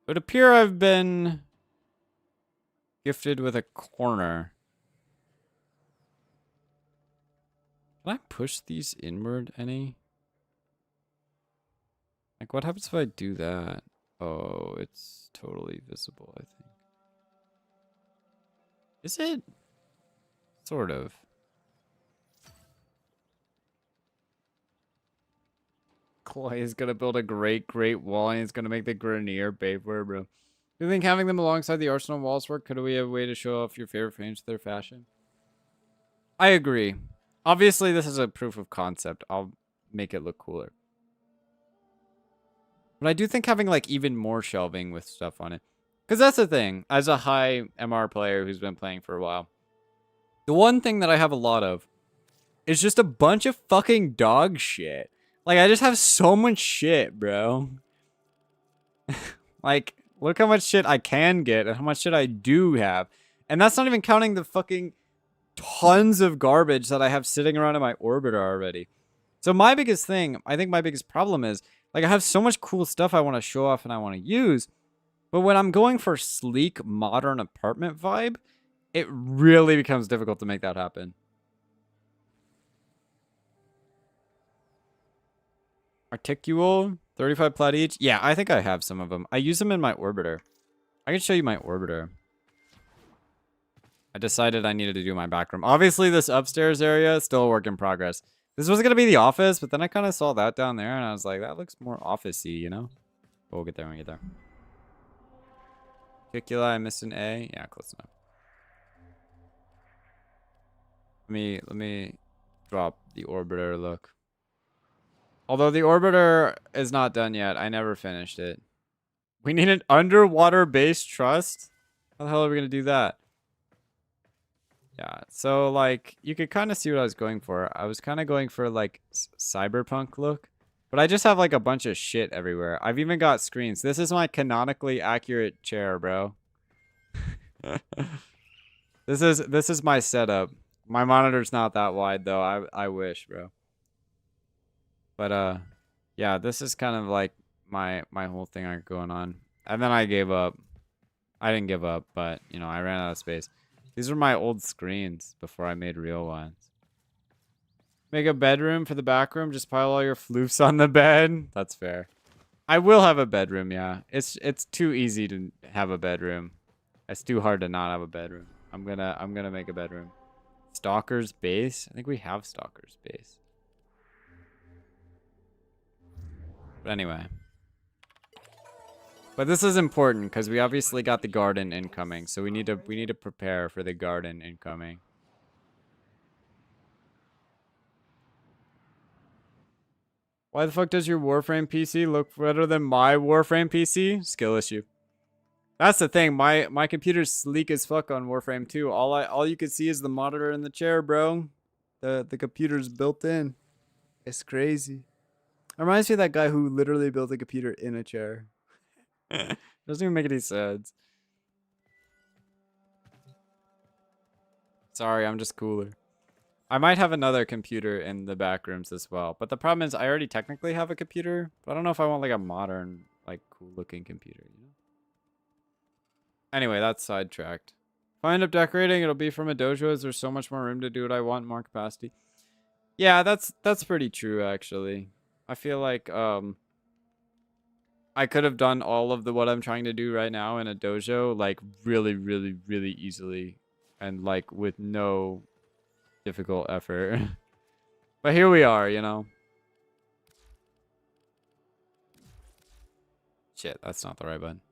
It would appear I've been gifted with a corner. Can I push these inward any? Like, what happens if I do that? Oh, it's totally visible, I think. Is it? Sort of. Clay is gonna build a great wall and he's gonna make the Grenier paper, bro. Do you think having them alongside the Arsenal walls work? Could we have a way to show off your favorite frames to their fashion? I agree. Obviously, this is a proof of concept. I'll make it look cooler. But I do think having like even more shelving with stuff on it. Because that's the thing. As a high MR player who's been playing for a while. The one thing that I have a lot of is just a bunch of fucking dog shit. Like, I just have so much shit, bro. Like, look how much shit I can get and how much shit I do have. And that's not even counting the fucking tons of garbage that I have sitting around in my orbiter already. So my biggest thing, I think my biggest problem is, like, I have so much cool stuff I want to show off and I want to use. But when I'm going for sleek, modern apartment vibe, it really becomes difficult to make that happen. Articule, 35 plat each. Yeah, I think I have some of them. I use them in my orbiter. I can show you my orbiter. I decided I needed to do my back room. Obviously, this upstairs area is still a work in progress. This was going to be the office, but then I kind of saw that down there, and I was like, that looks more office-y, you know? But we'll get there when we get there. Articula, I missed an A. Yeah, close enough. Let me drop the orbiter look. Although the orbiter is not done yet. I never finished it. We need an underwater-based trust? How the hell are we going to do that? Yeah, so, like, you could kind of see what I was going for. I was kind of going for, like, cyberpunk look. But I just have, like, a bunch of shit everywhere. I've even got screens. This is my canonically accurate chair, bro. This is my setup. My monitor's not that wide, though. I wish, bro. But, yeah, this is kind of, like, my whole thing going on. And then I gave up. I didn't give up, but, you know, I ran out of space. These are my old screens before I made real ones. Make a bedroom for the back room. Just pile all your floofs on the bed. That's fair. I will have a bedroom, yeah. It's too easy to have a bedroom. It's too hard to not have a bedroom. I'm gonna make a bedroom. Stalker's base? I think we have Stalker's base. But anyway. But this is important because we obviously got the garden incoming, so we need to prepare for the garden incoming. Why the fuck does your Warframe PC look better than my Warframe PC? Skill issue. That's the thing. My computer's sleek as fuck on Warframe 2. All you can see is the monitor in the chair, bro. The computer's built in. It's crazy. It reminds me of that guy who literally built a computer in a chair. Doesn't even make any sense. Sorry, I'm just cooler. I might have another computer in the back rooms as well. But the problem is I already technically have a computer. But I don't know if I want like a modern, like cool looking computer, you know? Anyway, that's sidetracked. If I end up decorating, it'll be from a dojo as there's so much more room to do what I want, more capacity. Yeah, that's pretty true actually. I feel like I could have done all of the what I'm trying to do right now in a dojo like really, really, really easily and like with no difficult effort. But here we are, you know. Shit, that's not the right button.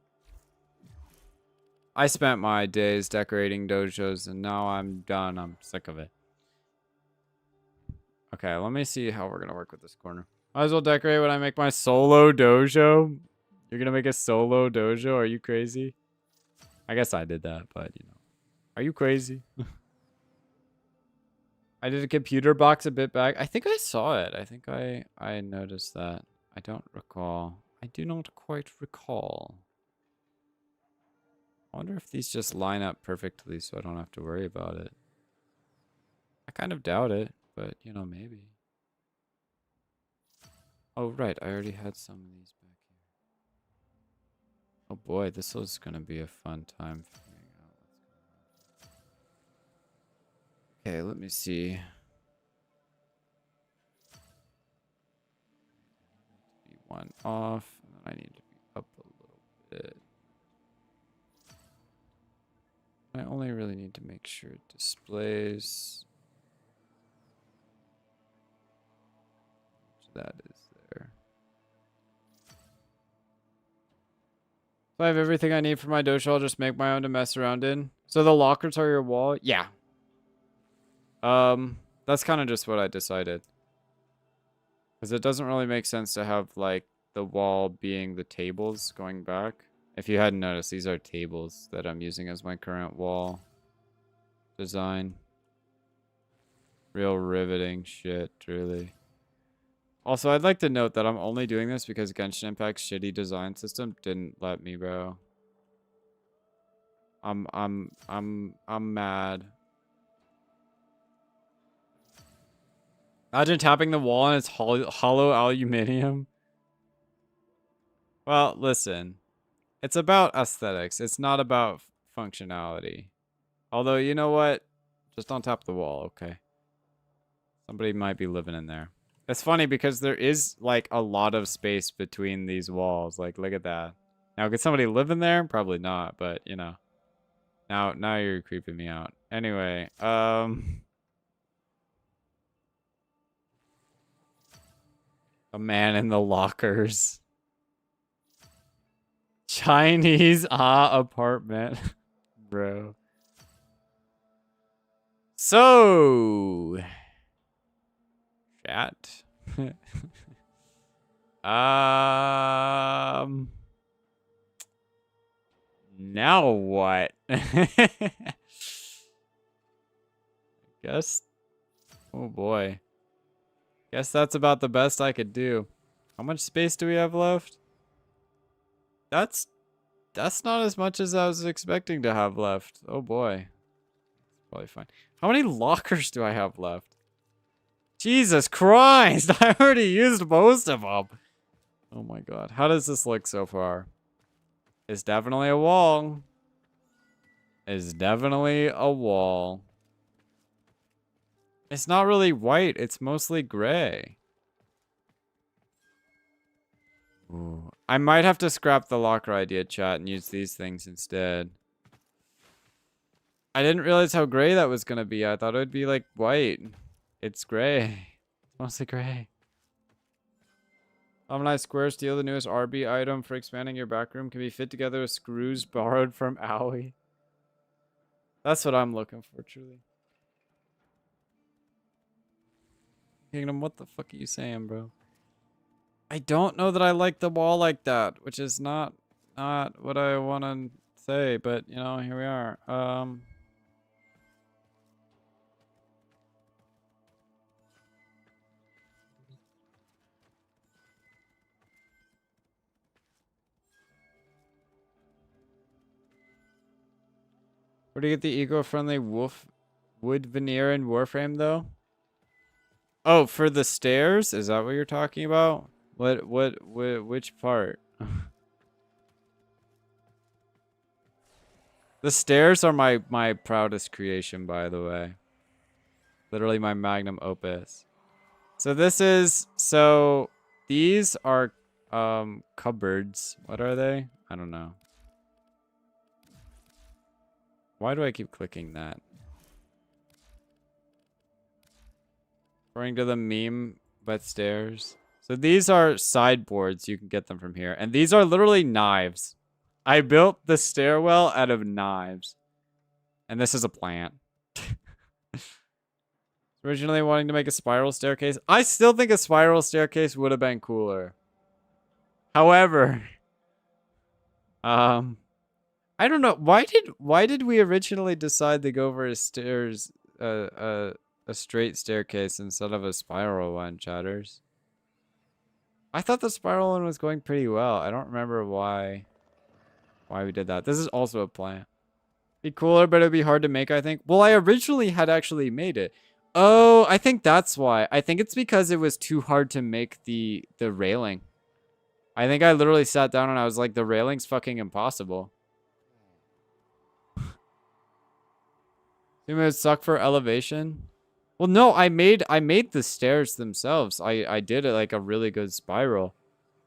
I spent my days decorating dojos and now I'm done. I'm sick of it. Okay, let me see how we're gonna work with this corner. Might as well decorate when I make my solo dojo. You're gonna make a solo dojo? Are you crazy? I guess I did that, but you know. Are you crazy? I did a computer box a bit back. I think I saw it. I think I noticed that. I don't recall. I do not quite recall. I wonder if these just line up perfectly so I don't have to worry about it. I kind of doubt it, but you know, maybe. Oh, right. I already had some of these back here. Oh boy, this was going to be a fun time figuring out what's going on. Okay, let me see. Be one off, and then I need to be up a little bit. I only really need to make sure it displays. That is there. So I have everything I need for my dojo. I'll just make my own to mess around in. So the lockers are your wall? Yeah. That's kind of just what I decided. Because it doesn't really make sense to have, like, the wall being the tables going back. If you hadn't noticed, these are tables that I'm using as my current wall design. Real riveting shit, really. Also, I'd like to note that I'm only doing this because Genshin Impact's shitty design system didn't let me, bro. I'm mad. Imagine tapping the wall and it's hollow aluminium. Well, listen. It's about aesthetics. It's not about functionality. Although, you know what? Just don't tap the wall, okay? Somebody might be living in there. It's funny because there is, like, a lot of space between these walls. Like, look at that. Now, could somebody live in there? Probably not, but, you know. Now you're creeping me out. Anyway, a man in the lockers. Chinese apartment. Bro. So... Chat. Now what? Guess. Oh boy. Guess that's about the best I could do. How much space do we have left? That's not as much as I was expecting to have left. Oh boy. Probably fine. How many lockers do I have left? Jesus Christ! I already used most of them. Oh my god. How does this look so far? It's definitely a wall. It's definitely a wall. It's not really white. It's mostly gray. Ooh. I might have to scrap the locker idea, chat, and use these things instead. I didn't realize how gray that was going to be. I thought it would be like white. It's gray. It's mostly gray. Omni Square Steel, the newest RB item for expanding your backroom, can be fit together with screws borrowed from Owie. That's what I'm looking for, truly. Kingdom, what the fuck are you saying, bro? I don't know that I like the wall like that, which is not what I want to say, but, you know, here we are. Where do you get the eco-friendly wood veneer and Warframe, though? Oh, for the stairs? Is that what you're talking about? Which part? The stairs are my proudest creation, by the way. Literally my magnum opus. So these are cupboards. What are they? I don't know. Why do I keep clicking that? According to the meme, but stairs. So these are sideboards. You can get them from here. And these are literally knives. I built the stairwell out of knives. And this is a plant. Originally wanting to make a spiral staircase. I still think a spiral staircase would have been cooler. However, I don't know. Why did we originally decide to go for a stairs a straight staircase instead of a spiral one, chatters? I thought the spiral one was going pretty well. I don't remember why we did that. This is also a plant. Be cooler, but it'd be hard to make, I think. Well, I originally had actually made it. Oh, I think that's why. I think it's because it was too hard to make the railing. I think I literally sat down and I was like, the railing's fucking impossible. It would suck for elevation. Well, no, I made the stairs themselves. I did it like a really good spiral.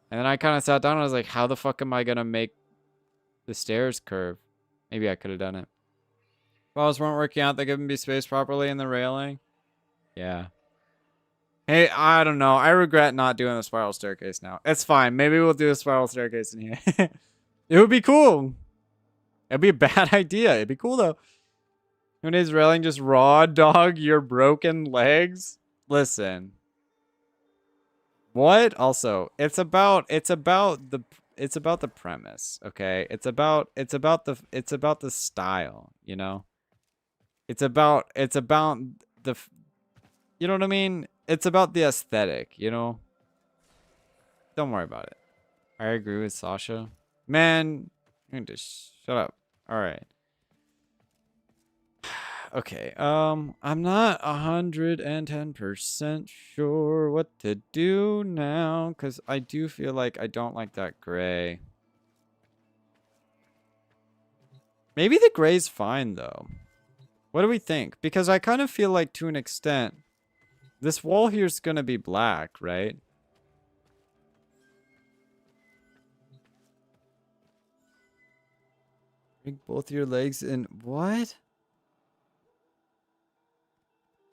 And then I kind of sat down and I was like, how the fuck am I going to make the stairs curve? Maybe I could have done it. Walls weren't working out. They couldn't be spaced properly in the railing. Yeah. Hey, I don't know. I regret not doing the spiral staircase now. It's fine. Maybe we'll do a spiral staircase in here. It would be cool. It'd be a bad idea. It'd be cool though. Who needs railing? Just raw dog your broken legs? Listen. What? Also, it's about the premise, okay? It's about the style, you know? It's about the, you know what I mean? It's about the aesthetic, you know? Don't worry about it. I agree with Sasha. Man, you need to shut up. All right. Okay, I'm not 110% sure what to do now, because I do feel like I don't like that gray. Maybe the gray's fine, though. What do we think? Because I kind of feel like, to an extent, this wall here's gonna be black, right? Bring both your legs in. What?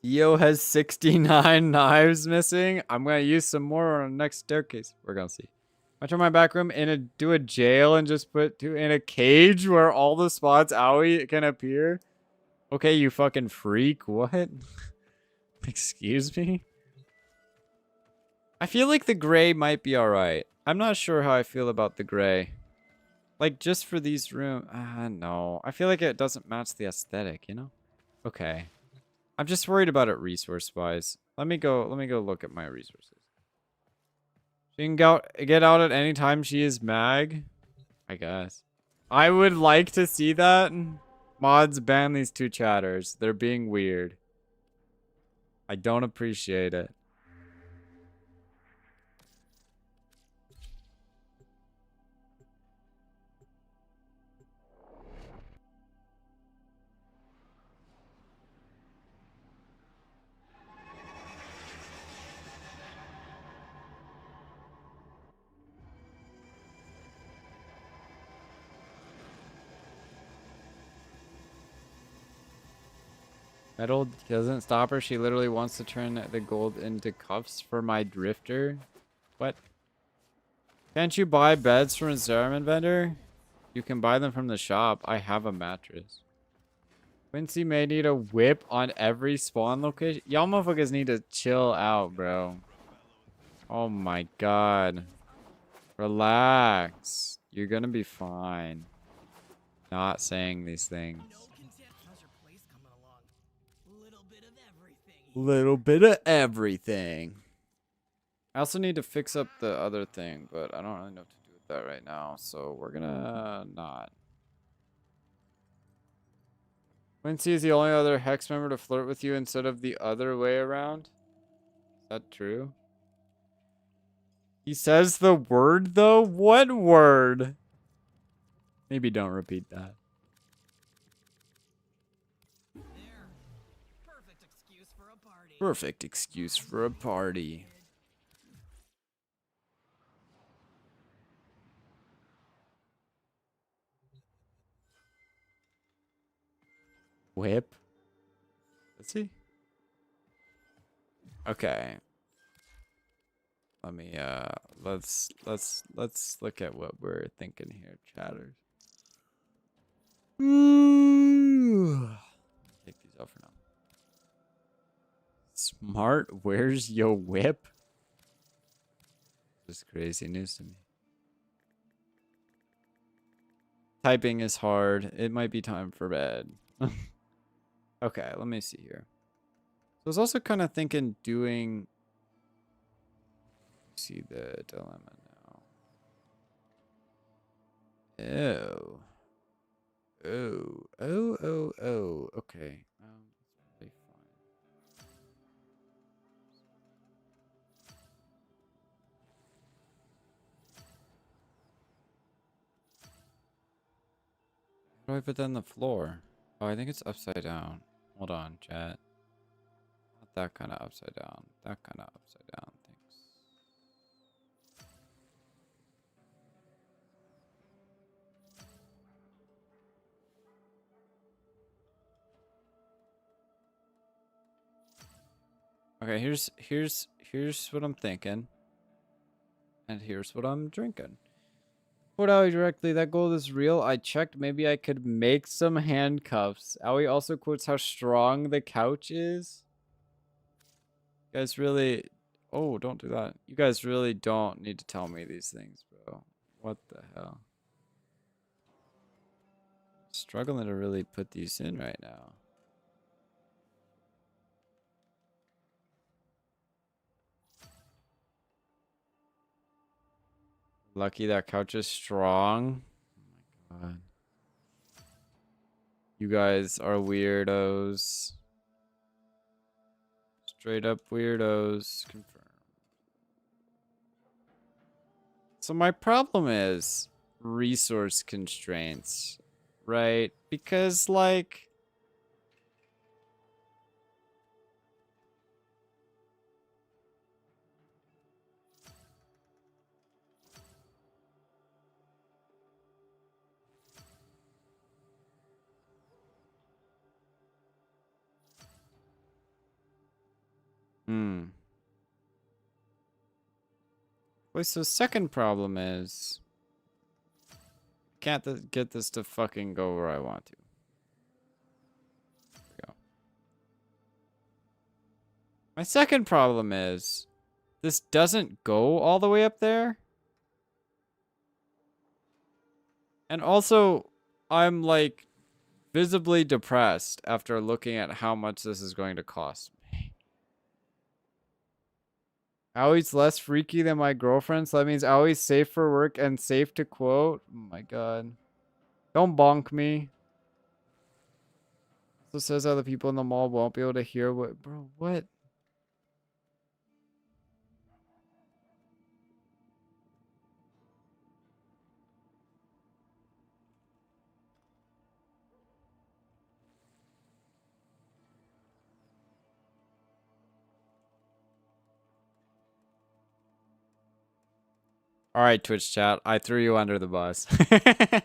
Dio has 69 knives missing. I'm gonna use some more on the next staircase. We're gonna see. I turn my back room do a jail and just put two in a cage where all the spots owie can appear. Okay, you fucking freak. What? Excuse me? I feel like the gray might be alright. I'm not sure how I feel about the gray. Like, just for these rooms. No. I feel like it doesn't match the aesthetic, you know? Okay. I'm just worried about it resource-wise. Let me go look at my resources. She can get out at any time she is mag. I guess. I would like to see that. Mods, ban these two chatters. They're being weird. I don't appreciate it. Metal doesn't stop her. She literally wants to turn the gold into cuffs for my drifter. What? Can't you buy beds from a Zeraman vendor? You can buy them from the shop. I have a mattress. Quincy may need a whip on every spawn location. Y'all motherfuckers need to chill out, bro. Oh my god. Relax. You're gonna be fine. Not saying these things. Little bit of everything. I also need to fix up the other thing, but I don't really know what to do with that right now, so we're gonna not. Quincy is the only other Hex member to flirt with you instead of the other way around. Is that true? He says the word, though? What word? Maybe don't repeat that. Perfect excuse for a party. Perfect excuse for a party. whip? Let's see. Okay. Let me let's look at what we're thinking here, chatters. Take these out for now. Smart, where's your whip? This is crazy news to me. Typing is hard. It might be time for bed. Okay, let me see here. So I was also kind of thinking doing... See the dilemma now. Oh. Oh. Okay. That's pretty fine. How do I put that on the floor? Oh, I think it's upside down. Hold on, chat. Not that kind of upside down. That kind of upside down. Thanks. Okay, here's what I'm thinking. And here's what I'm drinking. Quote Aoi directly, that gold is real. I checked, maybe I could make some handcuffs. Aoi also quotes how strong the couch is. You guys really... Oh, don't do that. You guys really don't need to tell me these things, bro. What the hell? Struggling to really put these in right now. Lucky that couch is strong. Oh my god. You guys are weirdos. Straight up weirdos. Confirmed. So my problem is resource constraints, right? Because like... Wait, so second problem is... Can't get this to fucking go where I want to. There we go. My second problem is... This doesn't go all the way up there. And also, I'm like... visibly depressed after looking at how much this is going to cost me. Aoi's less freaky than my girlfriend, so that means Aoi's safe for work and safe to quote. Oh my god. Don't bonk me. So says other people in the mall won't be able to hear what... Bro, what? Alright, Twitch chat. I threw you under the bus. Well,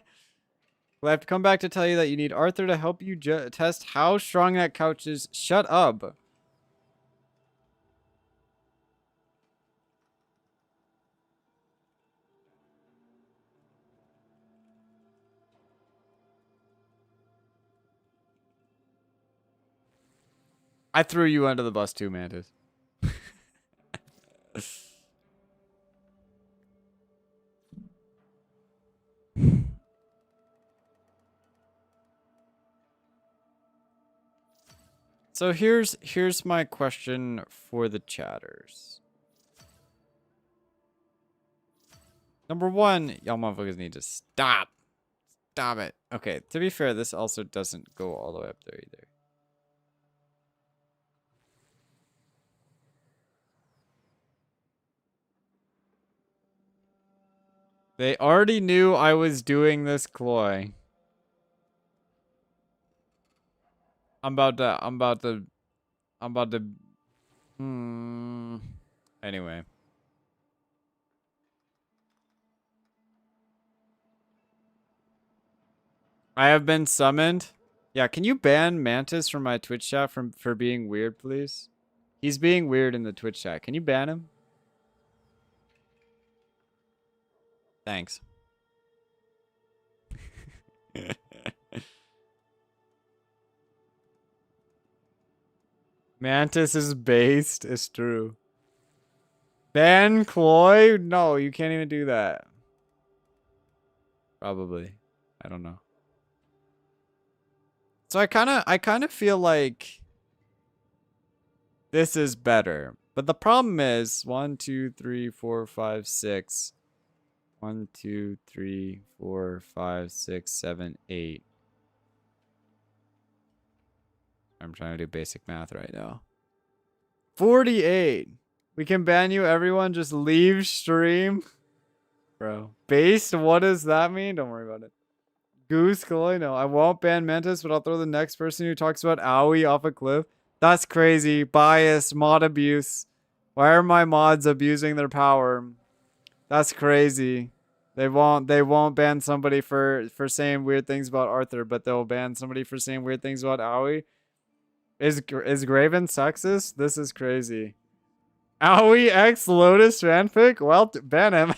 I have to come back to tell you that you need Arthur to help you test how strong that couch is. Shut up. I threw you under the bus too, Mantis. So here's my question for the chatters. Number one, y'all motherfuckers need to stop. Stop it. Okay, to be fair, this also doesn't go all the way up there either. They already knew I was doing this ploy. I'm about to anyway. I have been summoned. Yeah, can you ban Mantis from my Twitch chat for being weird, please? He's being weird in the Twitch chat. Can you ban him? Thanks. Mantis is based. It's true. Ban Cloy? No, you can't even do that. Probably. I don't know. So I kind of feel like this is better. But the problem is 1, 2, 3, 4, 5, 6. 1, 2, 3, 4, 5, 6, 7, 8. I'm trying to do basic math right now. 48. We can ban you, everyone. Just leave stream. Bro. Based? What does that mean? Don't worry about it. Goose Kaloy? No, I won't ban Mantis, but I'll throw the next person who talks about Owie off a cliff. That's crazy. Bias. Mod abuse. Why are my mods abusing their power? That's crazy. They won't ban somebody for saying weird things about Arthur, but they'll ban somebody for saying weird things about Owie. Is Graven sexist? This is crazy. Owie X Lotus fanfic? Well, ban him.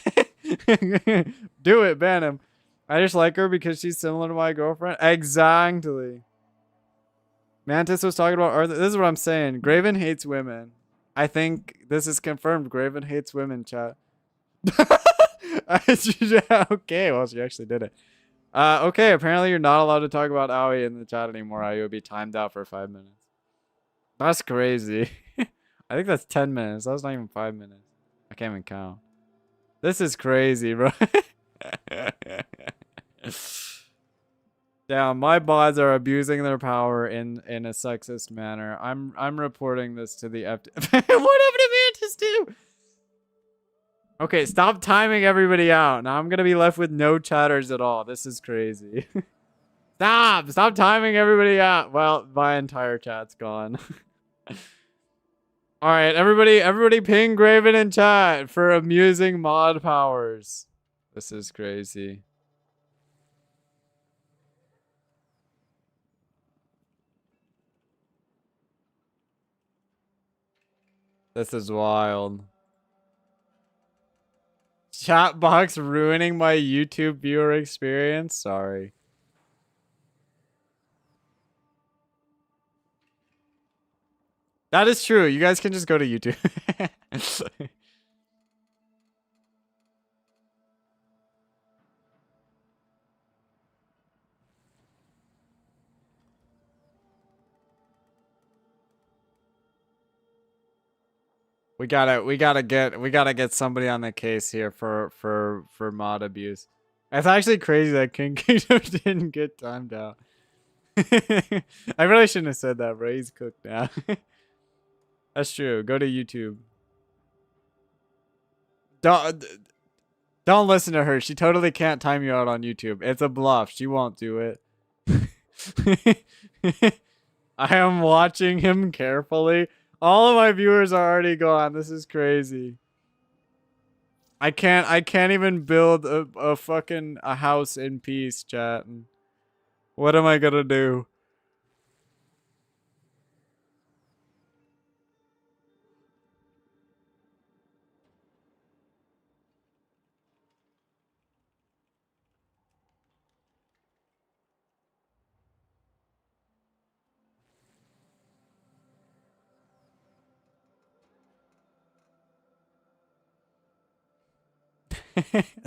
Do it, ban him. I just like her because she's similar to my girlfriend. Exactly. Mantis was talking about Arthur. This is what I'm saying. Graven hates women. I think this is confirmed. Graven hates women, chat. Okay, well, she actually did it. Okay, apparently you're not allowed to talk about Owie in the chat anymore. Owie will be timed out for 5 minutes. That's crazy. I think that's 10 minutes. That was not even 5 minutes. I can't even count. This is crazy, bro. Damn, my bots are abusing their power in a sexist manner. I'm reporting this to the FT. What happened to Mantis too? Okay, stop timing everybody out. Now I'm gonna be left with no chatters at all. This is crazy. Stop timing everybody out. Well, my entire chat's gone. All right, everybody ping Graven in chat for amusing mod powers. This is crazy. This is wild. Chat box ruining my YouTube viewer experience. Sorry. That is true. You guys can just go to YouTube. We gotta get somebody on the case here for mod abuse. It's actually crazy that King Kingdom didn't get timed out. I really shouldn't have said that, bro. He's cooked now. That's true. Go to YouTube. Don't listen to her. She totally can't time you out on YouTube. It's a bluff. She won't do it. I am watching him carefully. All of my viewers are already gone. This is crazy. I can't even build a fucking house in peace, chat. What am I gonna do?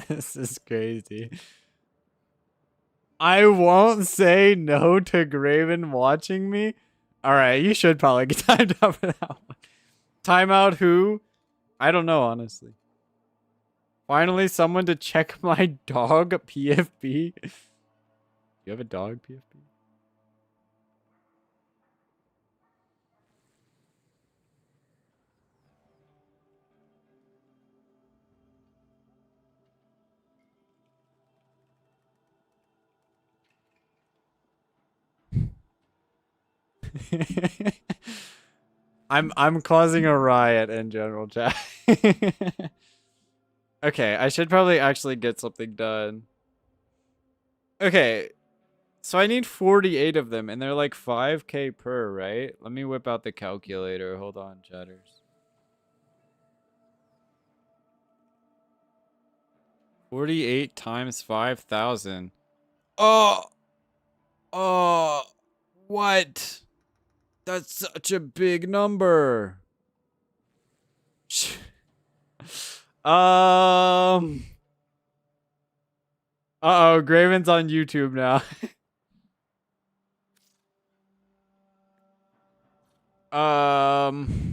This is crazy. I won't say no to Graven watching me. Alright, you should probably get timed out for that one. Timeout who? I don't know, honestly. Finally, someone to check my dog, PFP. You have a dog, PFP? I'm causing a riot in general chat. Okay, I should probably actually get something done. Okay. So I need 48 of them, and they're like 5k per, right? Let me whip out the calculator. Hold on, chatters. 48 times 5,000. Oh! Oh! What? That's such a big number. Uh-oh, Graven's on YouTube now. um...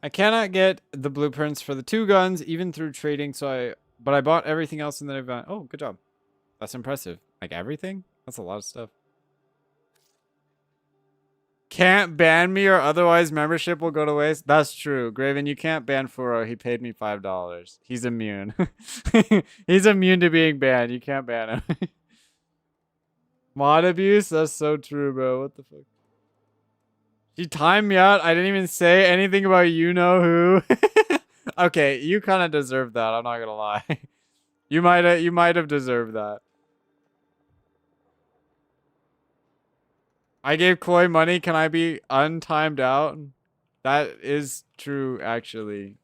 I cannot get the blueprints for the 2 guns, even through trading, but I bought everything else in the event. Oh, good job. That's impressive. Like everything? That's a lot of stuff. Can't ban me or otherwise membership will go to waste. That's true. Graven, you can't ban Furo. He paid me $5. He's immune. He's immune to being banned. You can't ban him. Mod abuse? That's so true, bro. What the fuck? She timed me out. I didn't even say anything about you know who. Okay, you kind of deserve that. I'm not gonna lie. You might have deserved that. I gave Chloe money. Can I be untimed out? That is true, actually.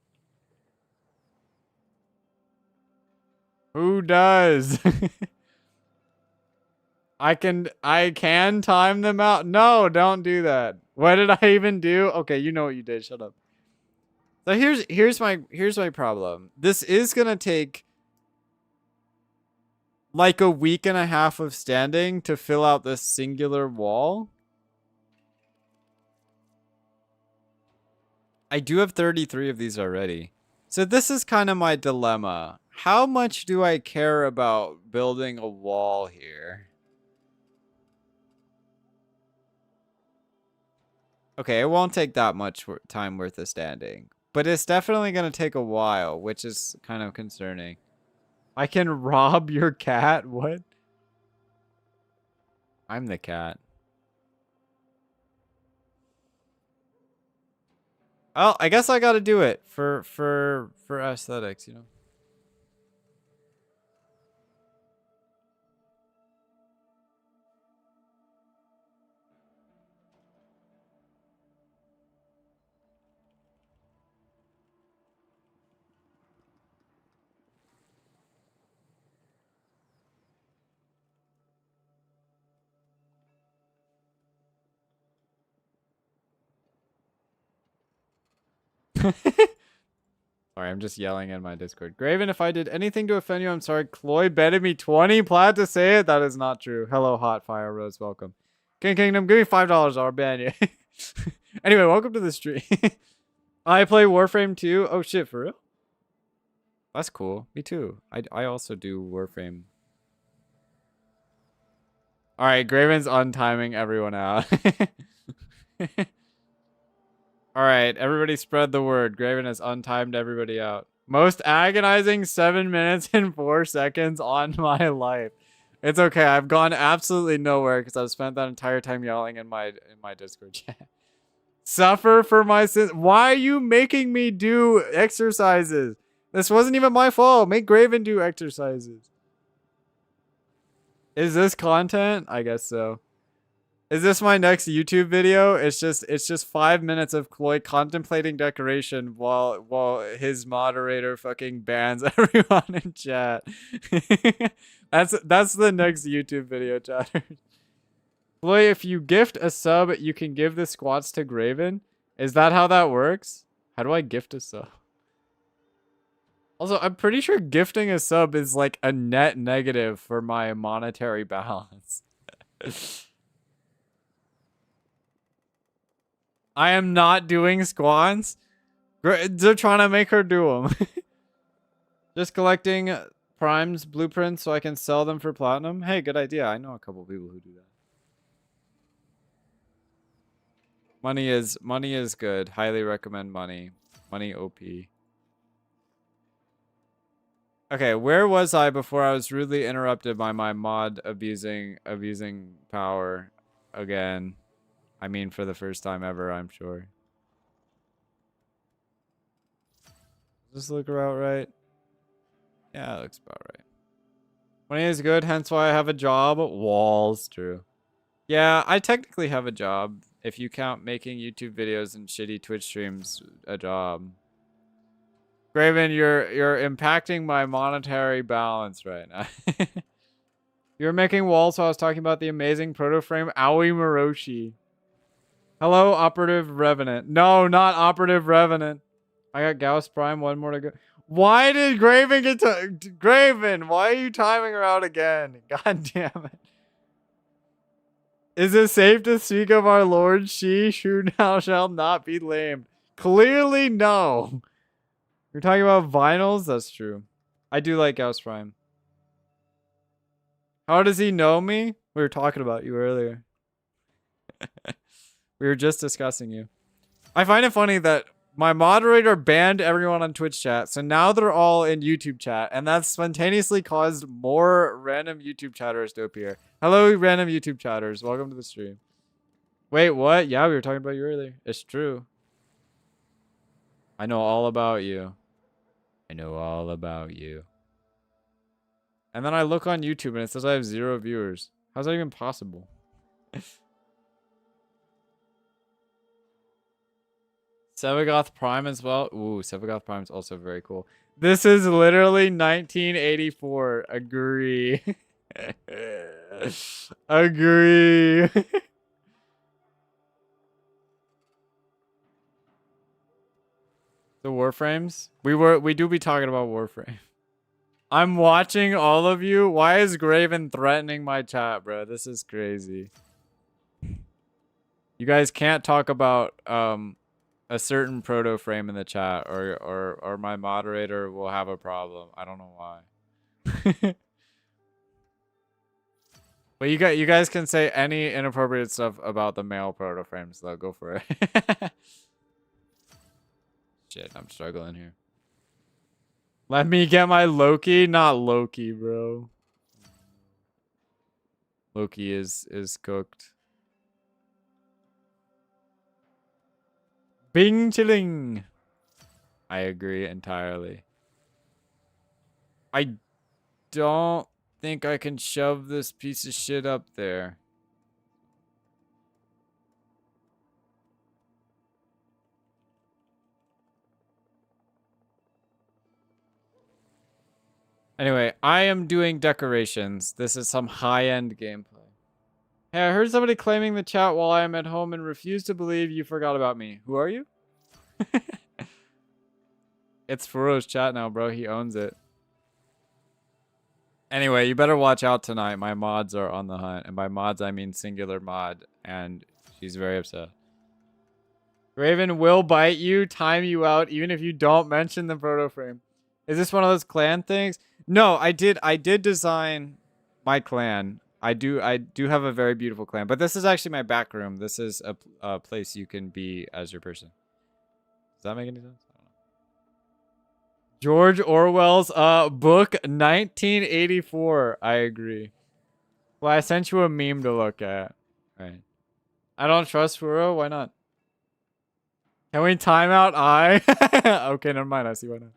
Who does? I can time them out. No, don't do that. What did I even do? Okay, you know what you did. Shut up. So here's my problem. This is gonna take like a week and a half of standing to fill out this singular wall. I do have 33 of these already. So this is kind of my dilemma. How much do I care about building a wall here? Okay, it won't take that much time worth of standing. But it's definitely going to take a while, which is kind of concerning. I can rob your cat? What? I'm the cat. Oh, I guess I got to do it for aesthetics, you know. Sorry, I'm just yelling in my Discord. Graven, if I did anything to offend you, I'm sorry. Chloe betted me 20 plat to say it. That is not true. Hello, Hot Fire Rose. Welcome. King Kingdom, give me $5. I'll ban you. Anyway, welcome to the stream. I play Warframe too. Oh shit, for real? That's cool. Me too. I also do Warframe. All right, Graven's untiming everyone out. All right, everybody spread the word. Graven has untimed everybody out. Most agonizing 7 minutes and 4 seconds on my life. It's okay. I've gone absolutely nowhere because I've spent that entire time yelling in my Discord chat. Suffer for my sins. Why are you making me do exercises? This wasn't even my fault. Make Graven do exercises. Is this content? I guess so. Is this my next YouTube video? It's just 5 minutes of Chloe contemplating decoration while his moderator fucking bans everyone in chat. That's the next YouTube video, chatter. Chloe, if you gift a sub, you can give the squats to Graven. Is that how that works? How do I gift a sub? Also, I'm pretty sure gifting a sub is like a net negative for my monetary balance. I am not doing squats. They're trying to make her do them. Just collecting primes blueprints so I can sell them for platinum. Hey, good idea. I know a couple people who do that. Money is good. Highly recommend money. Money OP. Okay, where was I before I was rudely interrupted by my mod abusing power again? I mean, for the first time ever, I'm sure. Does this look about right? Yeah, it looks about right. Money is good, hence why I have a job. Walls, true. Yeah, I technically have a job. If you count making YouTube videos and shitty Twitch streams a job. Graven, you're impacting my monetary balance right now. You're making walls while I was talking about the amazing proto frame Aoi Moroshi. Hello, Operative Revenant. No, not Operative Revenant. I got Gauss Prime, one more to go. Why did Graven get to... Graven, why are you timing her out again? God damn it. Is it safe to speak of our Lord? She who now shall not be lamed. Clearly no. You're talking about vinyls? That's true. I do like Gauss Prime. How does he know me? We were talking about you earlier. We were just discussing you. I find it funny that my moderator banned everyone on Twitch chat, so now they're all in YouTube chat, and that's spontaneously caused more random YouTube chatters to appear. Hello, random YouTube chatters. Welcome to the stream. Wait, what? Yeah, we were talking about you earlier. It's true. I know all about you. I know all about you. And then I look on YouTube and it says I have 0 viewers. How's that even possible? Sevagoth Prime as well. Ooh, Sevagoth Prime is also very cool. This is literally 1984. Agree. Agree. The Warframes? We do be talking about Warframe. I'm watching all of you. Why is Graven threatening my chat, bro? This is crazy. You guys can't talk about a certain proto frame in the chat or my moderator will have a problem. I don't know why. But you guys can say any inappropriate stuff about the male proto frames though. Go for it. Shit, I'm struggling here. Let me get my Loki, not Loki, bro. Loki is cooked. Bing chilling. I agree entirely. I don't think I can shove this piece of shit up there. Anyway, I am doing decorations. This is some high-end gameplay. Hey, I heard somebody claiming the chat while I am at home and refuse to believe you forgot about me. Who are you? It's Furo's chat now, bro. He owns it. Anyway, you better watch out tonight. My mods are on the hunt. And by mods, I mean singular mod. And she's very upset. Raven will bite you, time you out, even if you don't mention the proto frame. Is this one of those clan things? No, I did design my clan. I do have a very beautiful clan. But this is actually my back room. This is a place you can be as your person. Does that make any sense? I don't know. George Orwell's book 1984. I agree. Well, I sent you a meme to look at. Right. I don't trust Furo. Why not? Can we time out I? Okay, never mind. I see why not.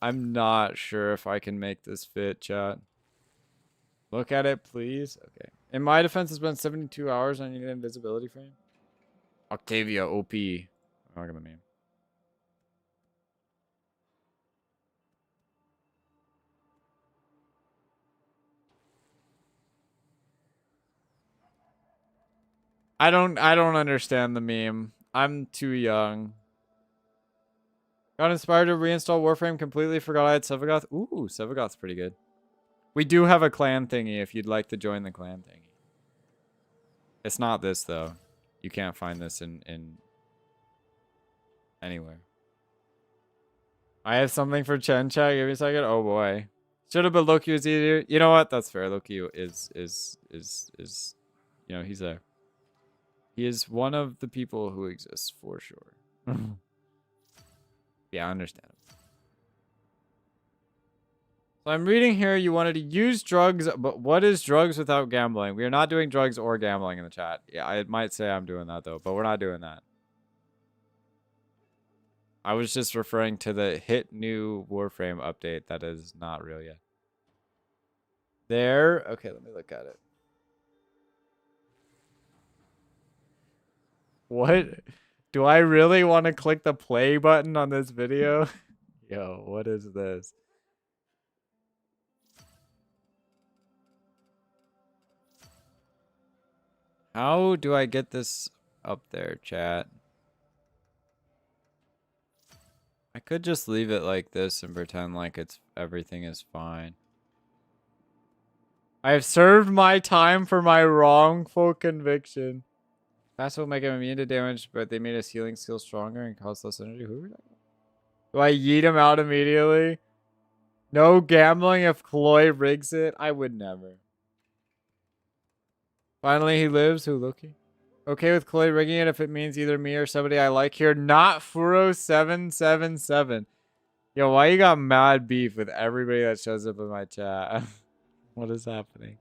I'm not sure if I can make this fit, chat. Look at it, please. Okay. In my defense, it's been 72 hours. I need an invisibility frame. Octavia OP. I'm not gonna meme. I don't understand the meme. I'm too young. Got inspired to reinstall Warframe. Completely forgot I had Sevagoth. Ooh, Sevagoth's pretty good. We do have a clan thingy if you'd like to join the clan thingy. It's not this though. You can't find this in anywhere. I have something for Chen chat. Give me a second. Oh boy. Should have been Loki was easier. You know what? That's fair. Loki is you know, he's there. He is one of the people who exists for sure. Yeah, I understand. So I'm reading here you wanted to use drugs, but what is drugs without gambling? We are not doing drugs or gambling in the chat. Yeah, I might say I'm doing that though, but we're not doing that. I was just referring to the hit new Warframe update that is not real yet. There. Okay, let me look at it. What? Do I really want to click the play button on this video? Yo, what is this? How do I get this up there, chat? I could just leave it like this and pretend like everything is fine. I have served my time for my wrongful conviction. Fast will make him immune to damage, but they made his healing skill stronger and cost less energy. Who are we talking about? Do I yeet him out immediately? No gambling if Chloe rigs it? I would never. Finally, he lives. Who, Loki? Okay with Chloe rigging it if it means either me or somebody I like here. Not Furo777. Yo, why you got mad beef with everybody that shows up in my chat? What is happening?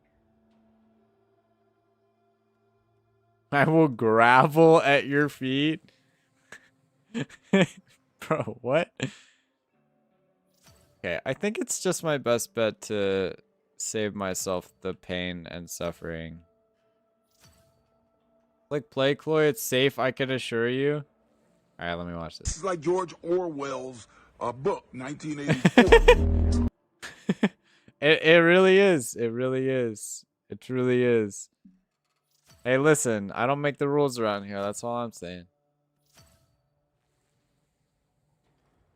I will gravel at your feet. Bro, what? Okay, I think it's just my best bet to save myself the pain and suffering. Like play, Chloe, it's safe, I can assure you. Alright, let me watch this. This is like George Orwell's book, 1984. It really is. It really is. It truly is. Hey, listen, I don't make the rules around here. That's all I'm saying.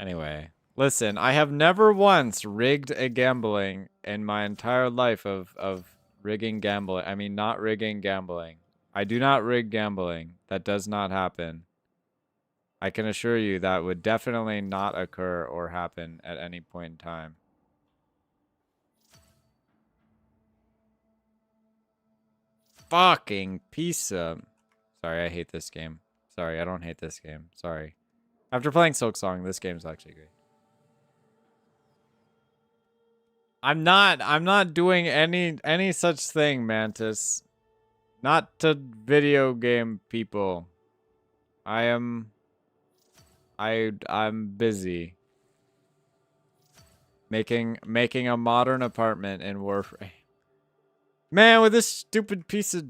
Anyway, listen, I have never once rigged a gambling in my entire life of rigging gambling. I mean, not rigging gambling. I do not rig gambling. That does not happen. I can assure you that would definitely not occur or happen at any point in time. Fucking piece of... Sorry, I hate this game. Sorry, I don't hate this game. Sorry. After playing Silksong, this game's actually great. I'm not doing any such thing, Mantis. Not to video game people. I'm busy. Making a modern apartment in Warframe. Man, with this stupid piece of...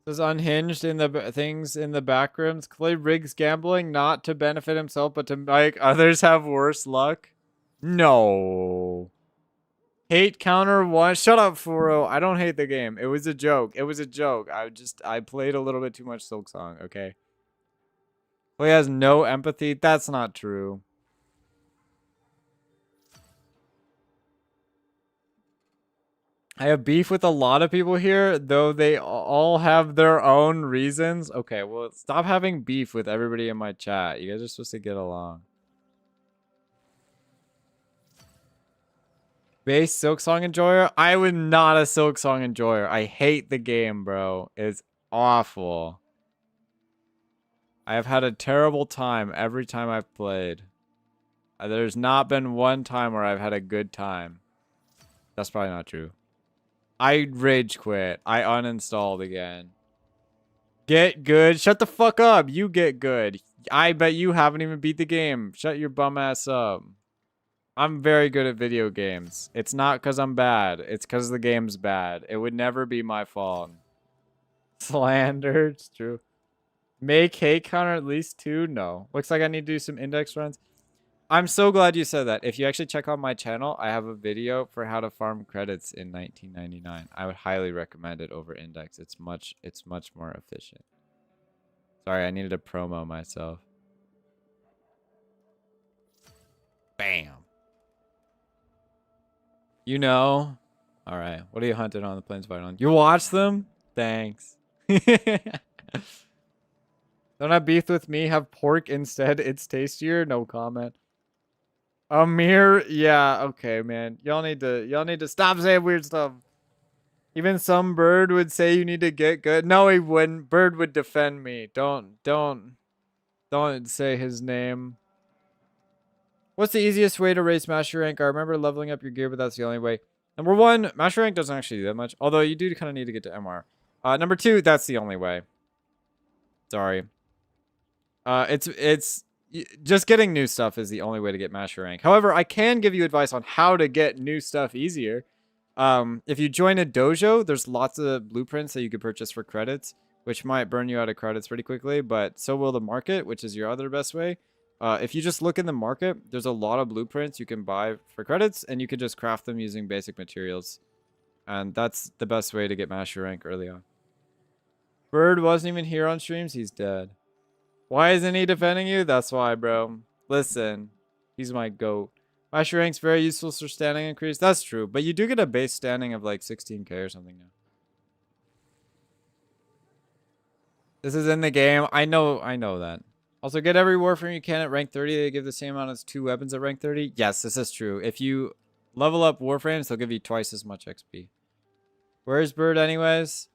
Says unhinged in the things in the backrooms. Clay rigs gambling not to benefit himself, but to make others have worse luck. No. Hate counter one. Shut up, Furo. I don't hate the game. It was a joke. It was a joke. I played a little bit too much Silksong, okay? Clay has no empathy. That's not true. I have beef with a lot of people here, though they all have their own reasons. Okay, well, stop having beef with everybody in my chat. You guys are supposed to get along. Base Silksong enjoyer? I was not a Silksong enjoyer. I hate the game, bro. It's awful. I have had a terrible time every time I've played. There's not been one time where I've had a good time. That's probably not true. I rage quit. I uninstalled again. Get good. Shut the fuck up. You get good. I bet you haven't even beat the game. Shut your bum ass up. I'm very good at video games. It's not because I'm bad. It's because the game's bad. It would never be my fault. Slander. It's true. Make hate counter at least 2? No. Looks like I need to do some index runs. I'm so glad you said that. If you actually check out my channel, I have a video for how to farm credits in 1999. I would highly recommend it over Index. It's much more efficient. Sorry, I needed to promo myself. Bam. You know. All right. What are you hunting on the Plains of Ireland? You watch them? Thanks. Don't have beef with me. Have pork instead. It's tastier. No comment. Amir, yeah, okay, man. Y'all need to stop saying weird stuff. Even some bird would say you need to get good. No, he wouldn't. Bird would defend me. Don't say his name. What's the easiest way to raise master rank? I remember leveling up your gear, but that's the only way. Number one, master rank doesn't actually do that much. Although you do kind of need to get to MR. Number two, that's the only way. Sorry. It's just getting new stuff is the only way to get master rank. However, I can give you advice on how to get new stuff easier. If you join a dojo, there's lots of blueprints that you could purchase for credits, which might burn you out of credits pretty quickly, but so will the market, which is your other best way. If you just look in the market, there's a lot of blueprints you can buy for credits, and you can just craft them using basic materials. And that's the best way to get master rank early on. Bird wasn't even here on streams. He's dead. Why isn't he defending you? That's why, bro. Listen, he's my goat. Master rank's very useful for standing increase. That's true, but you do get a base standing of like 16k or something now. This is in the game. I know that. Also, get every warframe you can at rank 30. They give the same amount as 2 weapons at rank 30. Yes, this is true. If you level up warframes, they'll give you twice as much XP. Where's Bird anyways?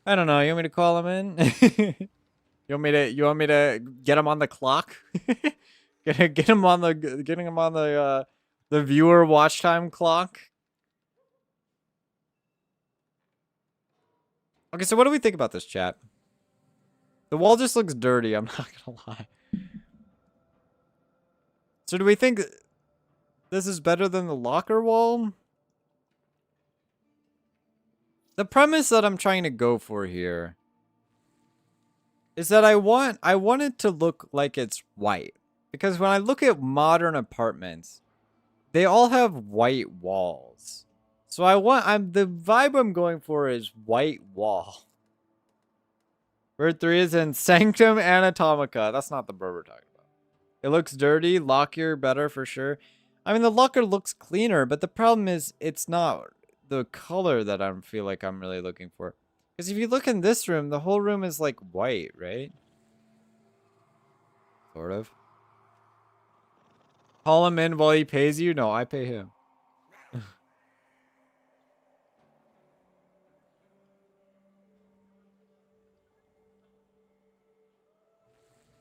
I don't know. You want me to call him in? You want me to get him on the clock? getting him on the viewer watch time clock? Okay, so what do we think about this, chat? The wall just looks dirty, I'm not gonna lie. So do we think this is better than the locker wall? The premise that I'm trying to go for here is that I want it to look like it's white. Because when I look at modern apartments, they all have white walls. So the vibe I'm going for is white wall. Bird 3 is in Sanctum Anatomica. That's not the bird we're talking about. It looks dirty. Locker better for sure. I mean, the locker looks cleaner, but the problem is it's not the color that I feel like I'm really looking for. Because if you look in this room, the whole room is like white, right? Sort of. Call him in while he pays you? No, I pay him.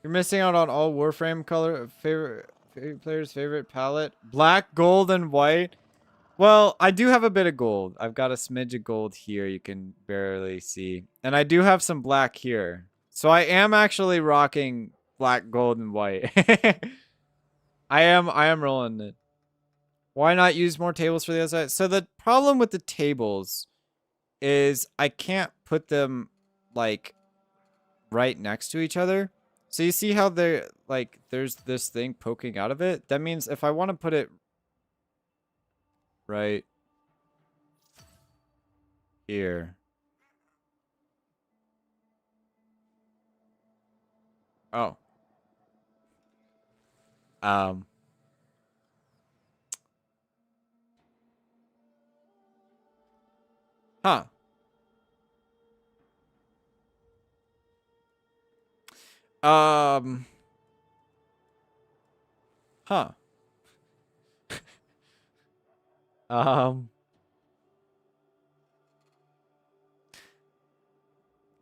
You're missing out on all Warframe color favorite player's favorite palette. Black, gold, and white. Well, I do have a bit of gold. I've got a smidge of gold here you can barely see. And I do have some black here. So I am actually rocking black, gold, and white. I am rolling it. Why not use more tables for the other side? So the problem with the tables is I can't put them like right next to each other. So you see how they're like there's this thing poking out of it? That means if I want to put it right here. Oh. Huh. Huh.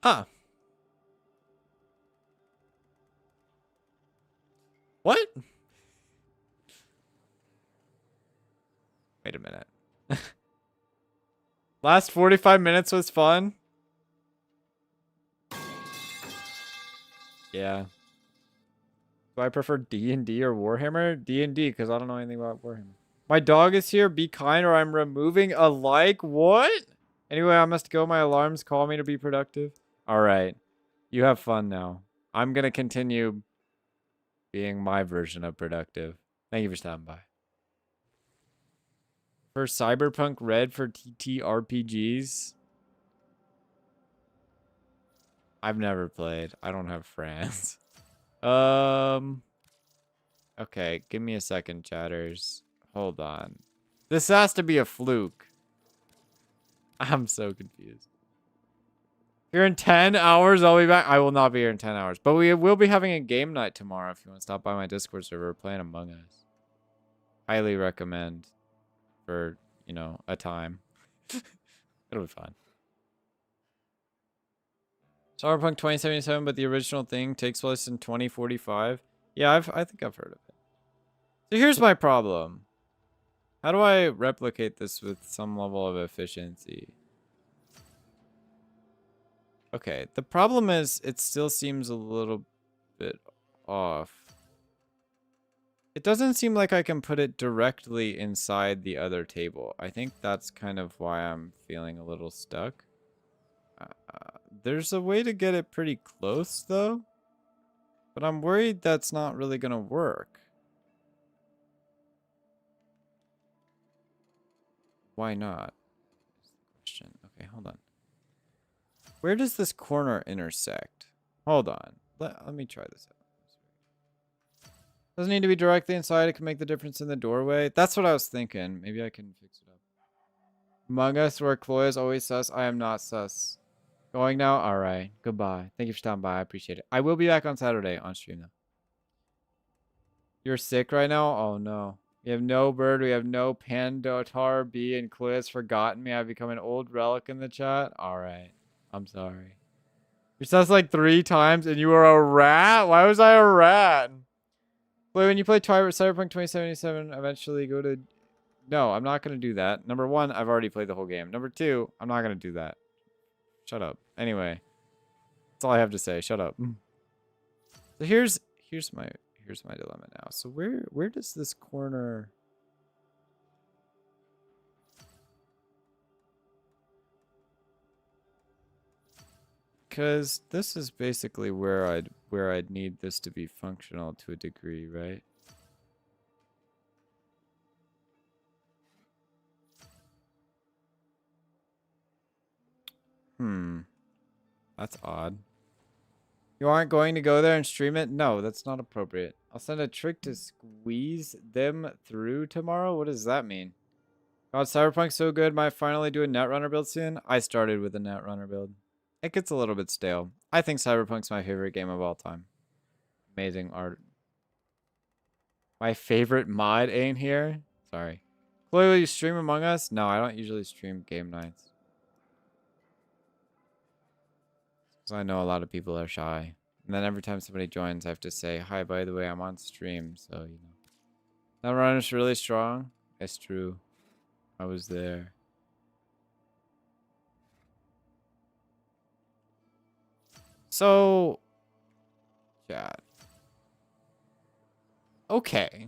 Huh. What? Wait a minute. Last 45 minutes was fun. Yeah. Do I prefer D&D or Warhammer? D&D, because I don't know anything about Warhammer. My dog is here. Be kind or I'm removing a like. What? Anyway, I must go. My alarms call me to be productive. All right. You have fun now. I'm going to continue being my version of productive. Thank you for stopping by. For Cyberpunk Red for TTRPGs? I've never played. I don't have friends. Okay, give me a second, chatters. Hold on. This has to be a fluke. I'm so confused. Here in 10 hours, I'll be back. I will not be here in 10 hours. But we will be having a game night tomorrow if you want to stop by my Discord server playing Among Us. Highly recommend for, you know, a time. It'll be fun. Cyberpunk 2077, but the original thing takes place in 2045. Yeah, I think I've heard of it. So here's my problem. How do I replicate this with some level of efficiency? Okay, the problem is it still seems a little bit off. It doesn't seem like I can put it directly inside the other table. I think that's kind of why I'm feeling a little stuck. There's a way to get it pretty close, though. But I'm worried that's not really going to work. Why not? Question. Okay, hold on. Where does this corner intersect? Hold on. Let me try this out. Doesn't need to be directly inside. It can make the difference in the doorway. That's what I was thinking. Maybe I can fix it up. Among Us, where Chloe is always sus. I am not sus. Going now? Alright. Goodbye. Thank you for stopping by. I appreciate it. I will be back on Saturday on stream, though. You're sick right now? Oh, no. We have no Bird. We have no Pandotar B. And Chloe has forgotten me. I've become an old relic in the chat. Alright. I'm sorry. You said like 3 times and you were a rat? Why was I a rat? Wait, when you play Cyberpunk 2077, eventually go to... No, I'm not going to do that. Number 1, I've already played the whole game. Number 2, I'm not going to do that. Shut up. Anyway. That's all I have to say. Shut up. So here's my dilemma now. So where does this corner... Because this is basically where I'd need this to be functional to a degree, right? That's odd. You aren't going to go there and stream it? No, that's not appropriate. I'll send a trick to squeeze them through tomorrow? What does that mean? God, Cyberpunk's so good, might finally do a Netrunner build soon? I started with a Netrunner build. It gets a little bit stale. I think Cyberpunk's my favorite game of all time. Amazing art. My favorite mod ain't here? Sorry. Chloe, will you stream Among Us? No, I don't usually stream game nights. Because I know a lot of people are shy. And then every time somebody joins, I have to say, hi, by the way, I'm on stream. So, you know. Netrunner's really strong. It's true. I was there. So, chat. Okay.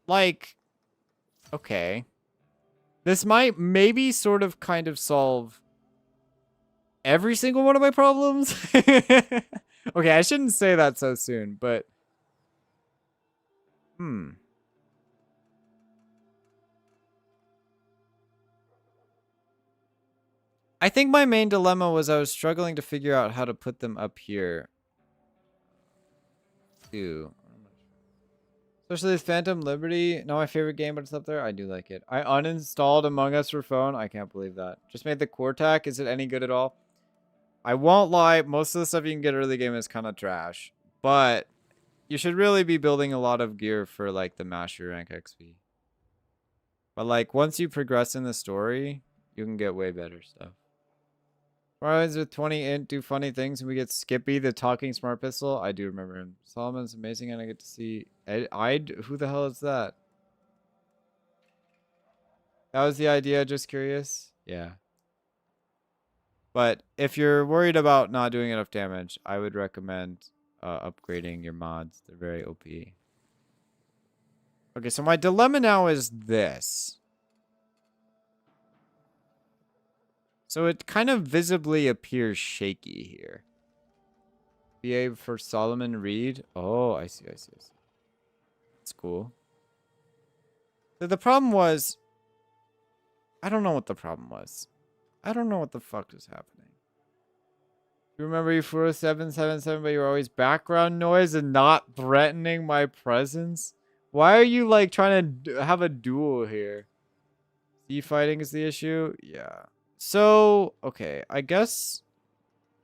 Like, okay. This might maybe sort of kind of solve every single one of my problems. Okay, I shouldn't say that so soon, but... I think my main dilemma was I was struggling to figure out how to put them up here. Too. Especially this Phantom Liberty. Not my favorite game, but it's up there. I do like it. I uninstalled Among Us for phone. I can't believe that. Just made the Cortac. Is it any good at all? I won't lie. Most of the stuff you can get early game is kind of trash. But you should really be building a lot of gear for like the Master Rank XP. But like once you progress in the story, you can get way better stuff. Marlins with 20 int do funny things and we get Skippy, the talking smart pistol. I do remember him. Solomon's amazing and I get to see who the hell is that? That was the idea, just curious. Yeah. But if you're worried about not doing enough damage, I would recommend upgrading your mods. They're very OP. Okay, so my dilemma now is this. So it kind of visibly appears shaky here. BA for Solomon Reed. Oh, I see. That's cool. So the problem was... I don't know what the problem was. I don't know what the fuck is happening. You remember you 4777, but you're always background noise and not threatening my presence? Why are you like trying to have a duel here? Sea fighting is the issue? Yeah. So, okay, I guess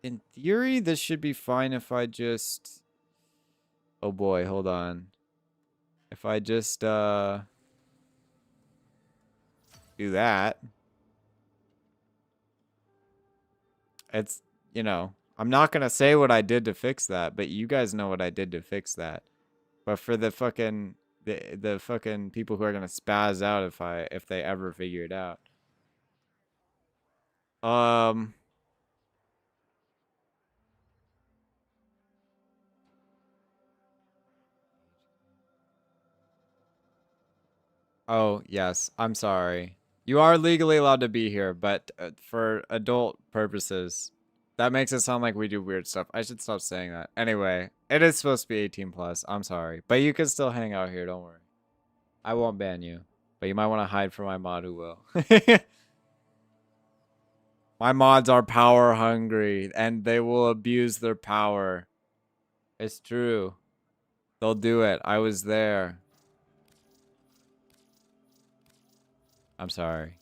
in theory this should be fine if I just... Oh boy, hold on. If I just, do that. It's, you know, I'm not gonna say what I did to fix that, but you guys know what I did to fix that. But for the fucking, the fucking people who are gonna spaz out if they ever figure it out. Um... Oh, yes. I'm sorry. You are legally allowed to be here, but for adult purposes, that makes it sound like we do weird stuff. I should stop saying that. Anyway, it is supposed to be 18 plus. I'm sorry. But you can still hang out here. Don't worry. I won't ban you. But you might want to hide from my mod who will. My mods are power hungry and they will abuse their power. It's true. They'll do it. I was there. I'm sorry.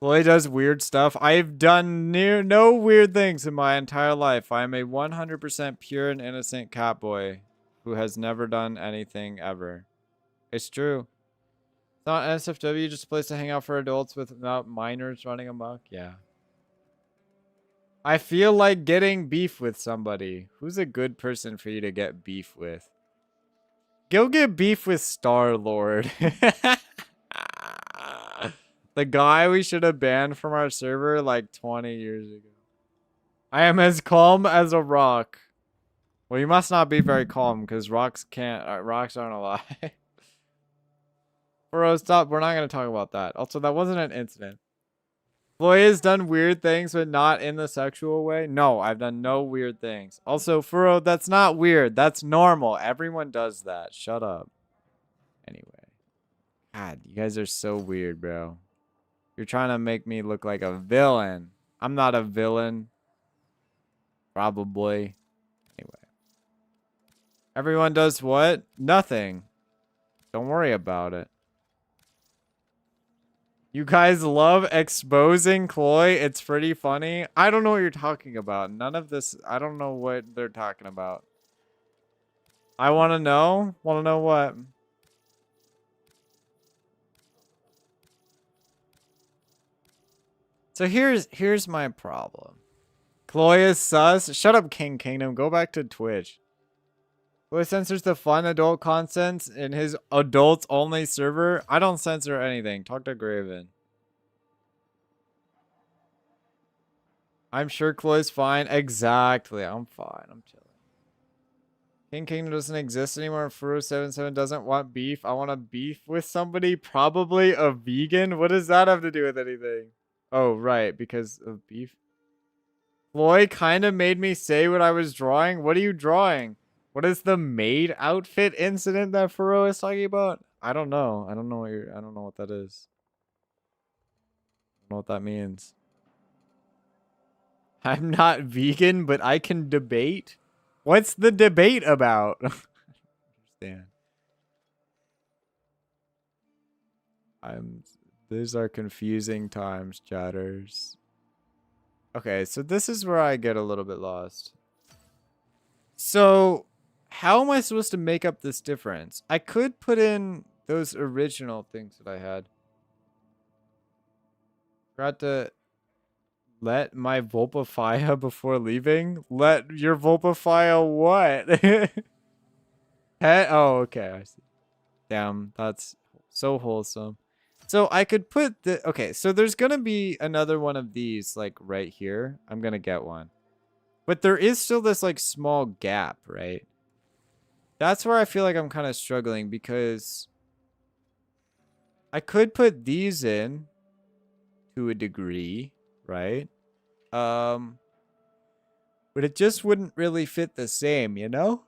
Chloe does weird stuff. I've done no weird things in my entire life. I am a 100% pure and innocent cat boy who has never done anything ever. It's true. It's not NSFW, just a place to hang out for adults without minors running amok. Yeah. I feel like getting beef with somebody. Who's a good person for you to get beef with? Go get beef with Star-Lord. The guy we should have banned from our server like 20 years ago. I am as calm as a rock. Well, you must not be very calm because rocks aren't alive. Bro, stop. We're not going to talk about that. Also, that wasn't an incident. Floyd has done weird things, but not in the sexual way. No, I've done no weird things. Also, Furo, that's not weird. That's normal. Everyone does that. Shut up. Anyway. God, you guys are so weird, bro. You're trying to make me look like a villain. I'm not a villain. Probably. Anyway. Everyone does what? Nothing. Don't worry about it. You guys love exposing Chloe. It's pretty funny. I don't know what you're talking about. None of this. I don't know what they're talking about. I want to know. Want to know what? So here's my problem. Chloe is sus. Shut up, King Kingdom. Go back to Twitch. Chloe censors the fun adult content in his adults only server. I don't censor anything. Talk to Graven. I'm sure Chloe's fine. Exactly. I'm fine. I'm chilling. King Kingdom doesn't exist anymore. Furo77 doesn't want beef. I want to beef with somebody. Probably a vegan. What does that have to do with anything? Oh, right. Because of beef. Chloe kind of made me say what I was drawing. What are you drawing? What is the maid outfit incident that Furo is talking about? I don't know. I don't know what that is. I don't know what that means. I'm not vegan, but I can debate. What's the debate about? I don't understand. These are confusing times, chatters. Okay, so this is where I get a little bit lost. So, how am I supposed to make up this difference? I could put in those original things that I had. Forgot to let my Volpifia before leaving? Let your Volpifia what? Pet? Oh, okay, I see. Damn, that's so wholesome. So I could put the... Okay, so there's going to be another one of these, like, right here. I'm going to get one. But there is still this, like, small gap, right? That's where I feel like I'm kind of struggling because I could put these in to a degree, right? But it just wouldn't really fit the same, you know?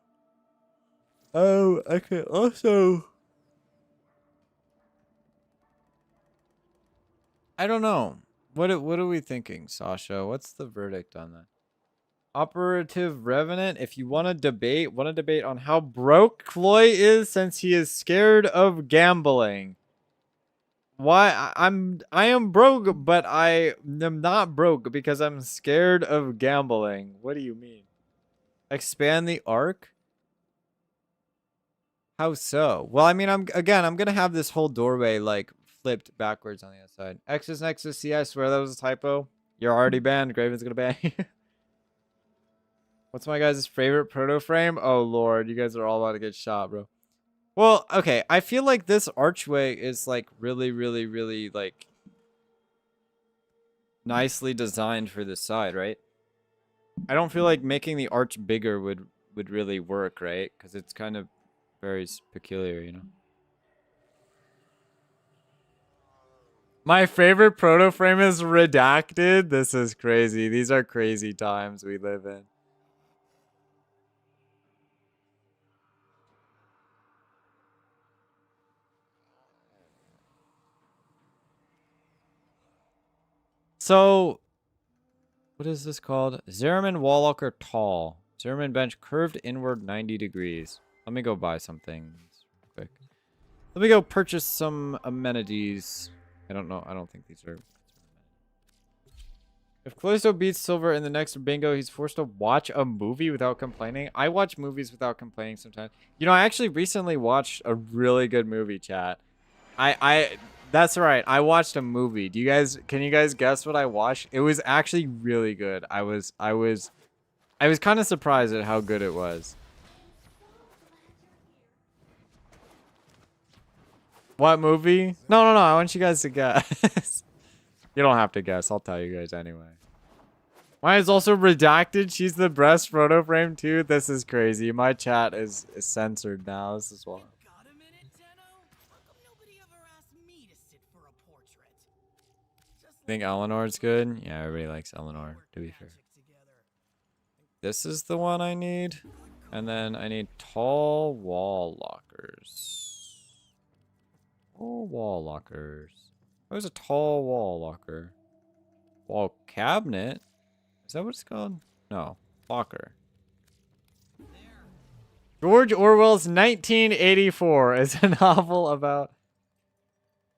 Oh, I could also... I don't know. What are we thinking, Sasha? What's the verdict on that? Operative Revenant, if you want to debate on how broke Chloe is since he is scared of gambling. Why I am broke, but I am not broke because I'm scared of gambling. What do you mean? Expand the arc? How so? Well, I mean, I'm gonna have this whole doorway like flipped backwards on the other side. X is next to C. I swear that was a typo. You're already banned. Graven's gonna ban you. What's my guys' favorite proto frame? Oh lord, you guys are all about to get shot, bro. Well, okay, I feel like this archway is like really like nicely designed for this side, right? I don't feel like making the arch bigger would really work, right? Because it's kind of very peculiar, you know. My favorite proto frame is redacted. This is crazy. These are crazy times we live in. So, what is this called? Zimmerman wall locker tall. Zimmerman bench curved inward 90 degrees. Let me go buy something quick. Let me go purchase some amenities. I don't know. I don't think these are. If Callisto beats Silver in the next bingo, he's forced to watch a movie without complaining. I watch movies without complaining sometimes. You know, I actually recently watched a really good movie, chat. That's right. I watched a movie. Can you guys guess what I watched? It was actually really good. I was kind of surprised at how good it was. What movie? No. I want you guys to guess. You don't have to guess. I'll tell you guys anyway. Mine is also redacted. She's the breast photo frame too. This is crazy. My chat is censored now. This is why. Got a minute, Tenno? How come nobody ever asked me to sit for a portrait? Just Think Eleanor's good? Yeah, everybody likes Eleanor, to be fair. This is the one I need. And then I need tall wall lockers. Tall wall lockers. Where's a tall wall locker? Wall cabinet? Is that what it's called? No. Locker. George Orwell's 1984 is a novel about...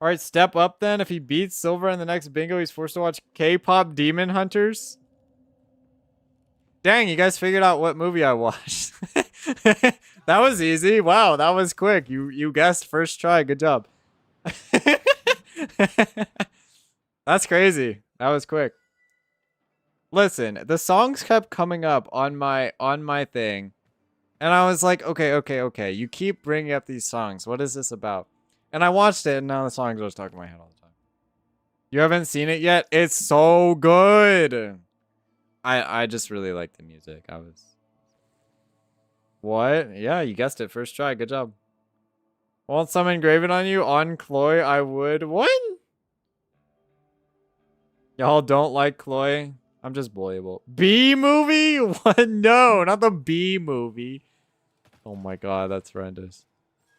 Alright, step up then. If he beats Silver in the next bingo, he's forced to watch K-pop Demon Hunters. Dang, you guys figured out what movie I watched. That was easy. Wow, that was quick. You guessed first try. Good job. That's crazy. That was quick. Listen, the songs kept coming up on my thing. And I was like, okay. You keep bringing up these songs. What is this about? And I watched it, and now the songs are stuck in my head all the time. You haven't seen it yet? It's so good. I just really like the music. What? Yeah, you guessed it. First try. Good job. Want some engraving on you? On Chloe, I would. What? Y'all don't like Chloe? I'm just bullyable. B movie? What? No, not the B movie. Oh my god, that's horrendous.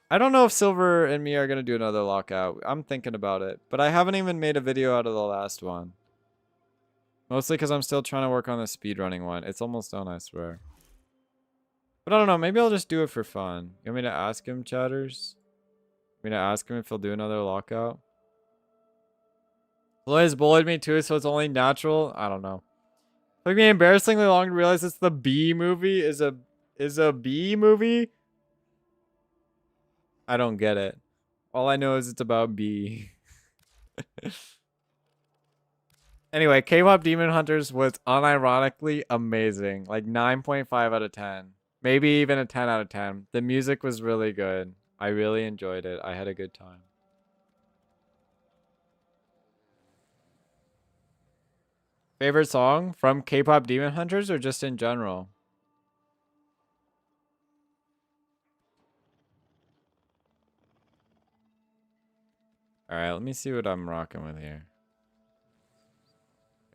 I don't know if Silver and me are going to do another lockout. I'm thinking about it. But I haven't even made a video out of the last one. Mostly because I'm still trying to work on the speedrunning one. It's almost done, I swear. But I don't know. Maybe I'll just do it for fun. You want me to ask him, chatters? You want me to ask him if he'll do another lockout? Chloe's bullied me too, so it's only natural. I don't know. It took me embarrassingly long to realize it's the B movie. Is a B movie? I don't get it. All I know is it's about B. Anyway, K-pop Demon Hunters was unironically amazing. Like 9.5 out of 10. Maybe even a 10 out of 10. The music was really good. I really enjoyed it. I had a good time. Favorite song from K-pop Demon Hunters or just in general? Alright, let me see what I'm rocking with here.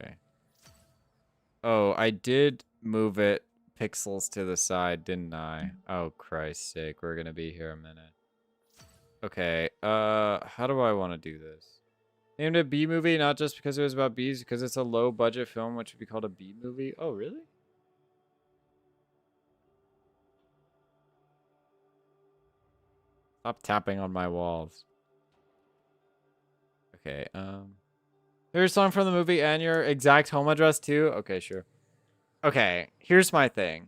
Okay. Oh, I did move it pixels to the side, didn't I? Oh, Christ's sake. We're gonna be here a minute. Okay, how do I want to do this? Named a B movie, not just because it was about bees, because it's a low budget film, which would be called a B movie. Oh, really? Stop tapping on my walls. Okay, here's a song from the movie and your exact home address too? Okay, sure. Okay, here's my thing.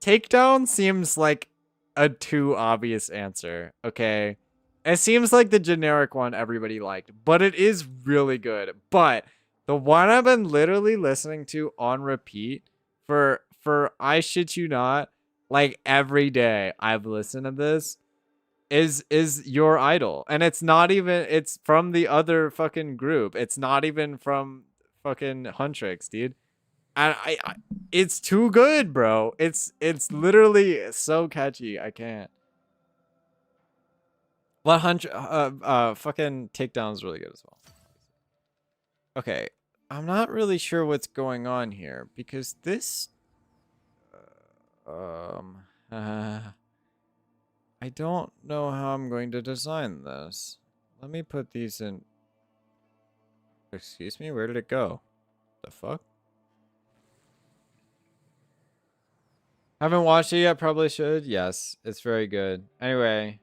Takedown seems like a too obvious answer, okay? It seems like the generic one everybody liked, but it is really good. But the one I've been literally listening to on repeat for I shit you not, like every day I've listened to this is Your Idol. And it's not even, it's from the other fucking group. It's not even from fucking Huntrix, dude. And I it's too good, bro. It's literally so catchy. I can't. What fucking Takedown's really good as well. Okay, I'm not really sure what's going on here because this, I don't know how I'm going to design this. Let me put these in. Excuse me, where did it go? The fuck? Haven't watched it yet, probably should. Yes, it's very good. Anyway.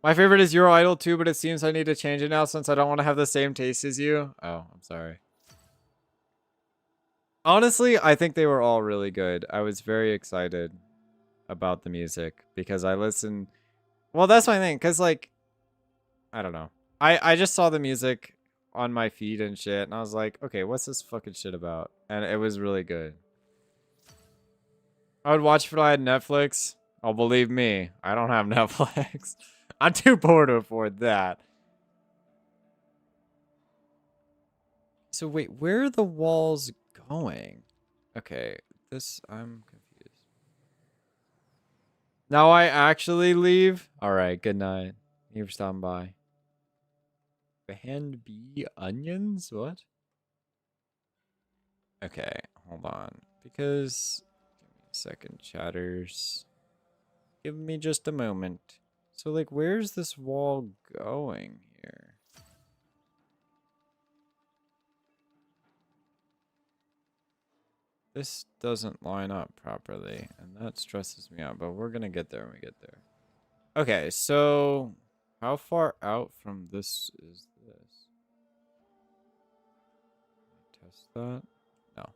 My favorite is Your Idol too, but it seems I need to change it now since I don't want to have the same taste as you. Oh, I'm sorry. Honestly, I think they were all really good. I was very excited about the music because I listened. Well, that's my thing, because, like, I don't know. I just saw the music on my feed and shit, and I was like, okay, what's this fucking shit about? And it was really good. I would watch if I had Netflix. Oh, believe me, I don't have Netflix. I'm too poor to afford that. So wait, where are the walls going? Okay, this, I'm confused. Now I actually leave? Alright, good night. Thank you for stopping by. Hand bee onions? What? Okay, hold on. Because, give me a second, chatters. Give me just a moment. So, like, where's this wall going here? This doesn't line up properly, and that stresses me out, but we're gonna get there when we get there. Okay, so how far out from this is this? Test that? No.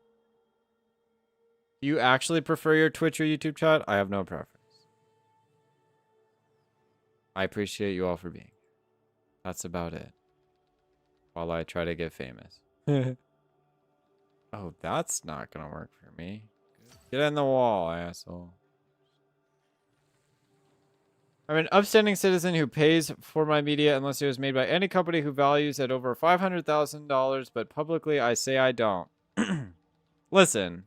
Do you actually prefer your Twitch or YouTube chat? I have no preference. I appreciate you all for being here. That's about it. While I try to get famous. Oh, that's not gonna work for me. Get in the wall, asshole. I'm an upstanding citizen who pays for my media unless it was made by any company who values it over $500,000, but publicly I say I don't. Listen,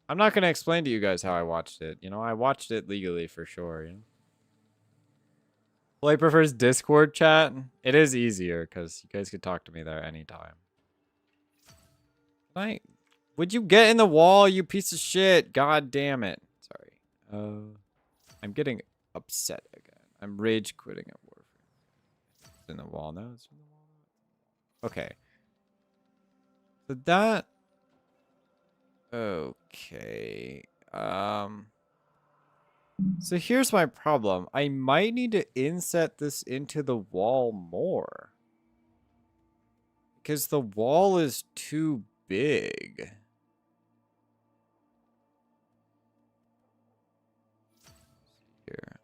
I'm not gonna explain to you guys how I watched it. You know, I watched it legally for sure, you know? Blake prefers Discord chat. It is easier because you guys could talk to me there anytime. Would you get in the wall, you piece of shit? God damn it. Sorry. I'm getting upset again. I'm rage quitting at Warfare. It's in the wall now. It's in the wall. Okay. So that. Okay. So here's my problem. I might need to inset this into the wall more. Because the wall is too big. Here.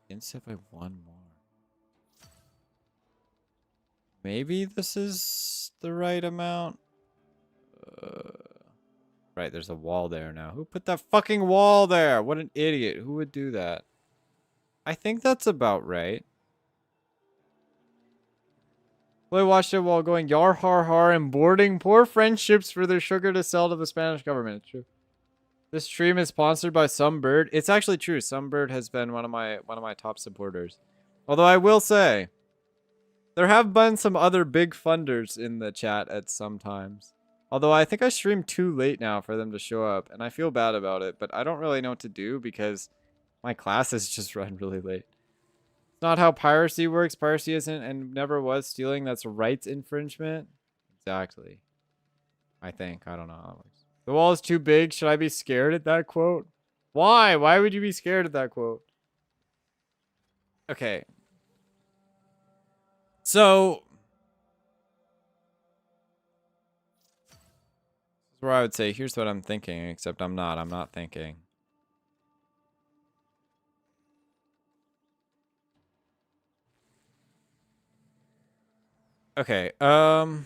Inset by one more. Maybe this is the right amount. Right, there's a wall there now. Who put that fucking wall there? What an idiot. Who would do that? I think that's about right. Well, I watched it while going yar har har and boarding poor friendships for their sugar to sell to the Spanish government. It's true. This stream is sponsored by Some Bird. It's actually true. Some Bird has been one of my top supporters. Although I will say, there have been some other big funders in the chat at some times. Although I think I streamed too late now for them to show up, and I feel bad about it, but I don't really know what to do because my classes just run really late. It's not how piracy works. Piracy isn't and never was stealing. That's rights infringement. Exactly. I think. I don't know how it works. The wall is too big. Should I be scared at that quote? Why? Why would you be scared of that quote? Okay. So, this is where I would say, here's what I'm thinking, except I'm not. I'm not thinking. Okay, we're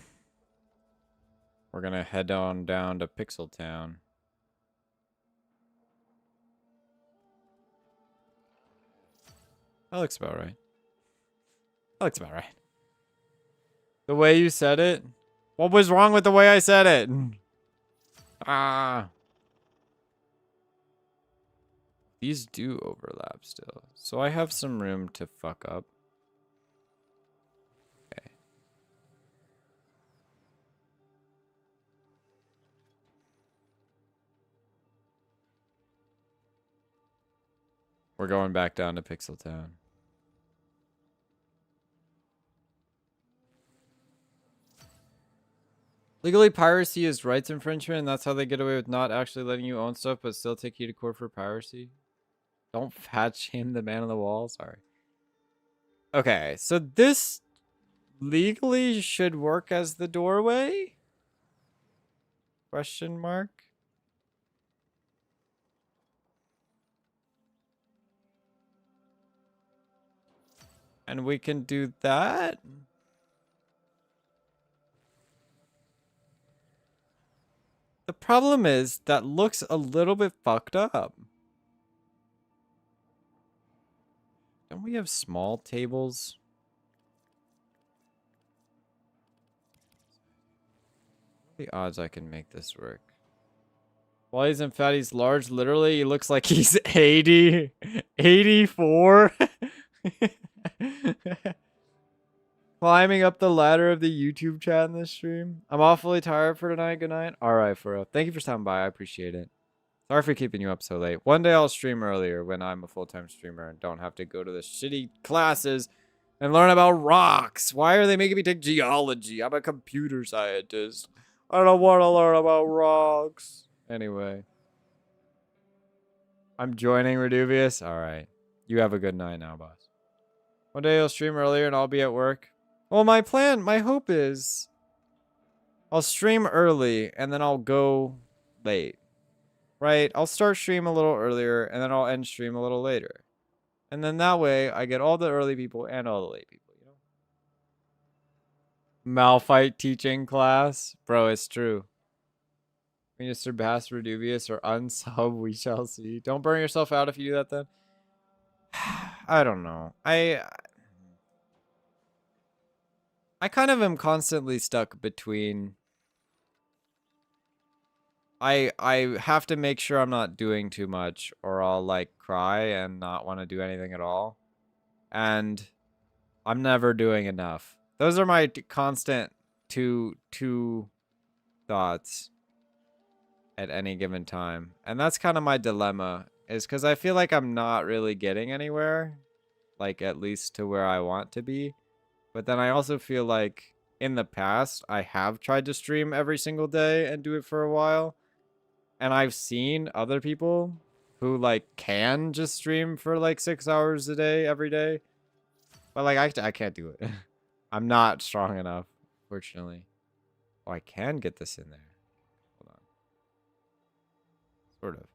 gonna head on down to Pixel Town. That looks about right. That looks about right. The way you said it? What was wrong with the way I said it? Ah. These do overlap still. So I have some room to fuck up. Okay. We're going back down to Pixel Town. Legally, piracy is rights infringement, and that's how they get away with not actually letting you own stuff, but still take you to court for piracy. Don't fat shame the man on the wall. Sorry. Okay, so this legally should work as the doorway? Question mark? And we can do that? The problem is that looks a little bit fucked up. Don't we have small tables? What are the odds I can make this work? While he's in fat, he's large. Literally, he looks like he's 80, 84. Climbing up the ladder of the YouTube chat in this stream. I'm awfully tired for tonight. Good night. All right, for real. Thank you for stopping by. I appreciate it. Sorry for keeping you up so late. One day I'll stream earlier when I'm a full-time streamer and don't have to go to the shitty classes and learn about rocks. Why are they making me take geology? I'm a computer scientist. I don't want to learn about rocks. Anyway. I'm joining Reduvius. All right. You have a good night now, boss. One day I'll stream earlier and I'll be at work. Well, my hope is I'll stream early and then I'll go late. Right? I'll start stream a little earlier and then I'll end stream a little later. And then that way I get all the early people and all the late people, you know? Malphite teaching class? Bro, it's true. We need to surpass Reduvius or unsub, we shall see. Don't burn yourself out if you do that then. I don't know. I kind of am constantly stuck between I have to make sure I'm not doing too much or I'll like cry and not want to do anything at all. And I'm never doing enough. Those are my constant two thoughts at any given time. And that's kind of my dilemma is cuz I feel like I'm not really getting anywhere, like at least to where I want to be. But then I also feel like in the past I have tried to stream every single day and do it for a while. And I've seen other people who like can just stream for like 6 hours a day every day. But like I can't do it. I'm not strong enough, fortunately. Oh, I can get this in there. Hold on. Sort of.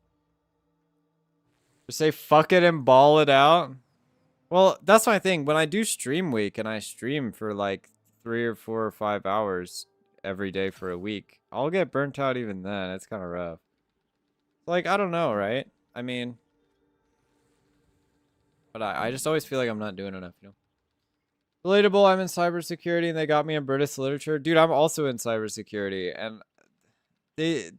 Just say fuck it and ball it out. Well, that's my thing. When I do stream week and I stream for like 3 or 4 or 5 hours every day for a week, I'll get burnt out even then. It's kind of rough. Like, I don't know, right? I mean, but I just always feel like I'm not doing enough, you know? Relatable, I'm in cybersecurity and they got me in British literature. Dude, I'm also in cybersecurity and they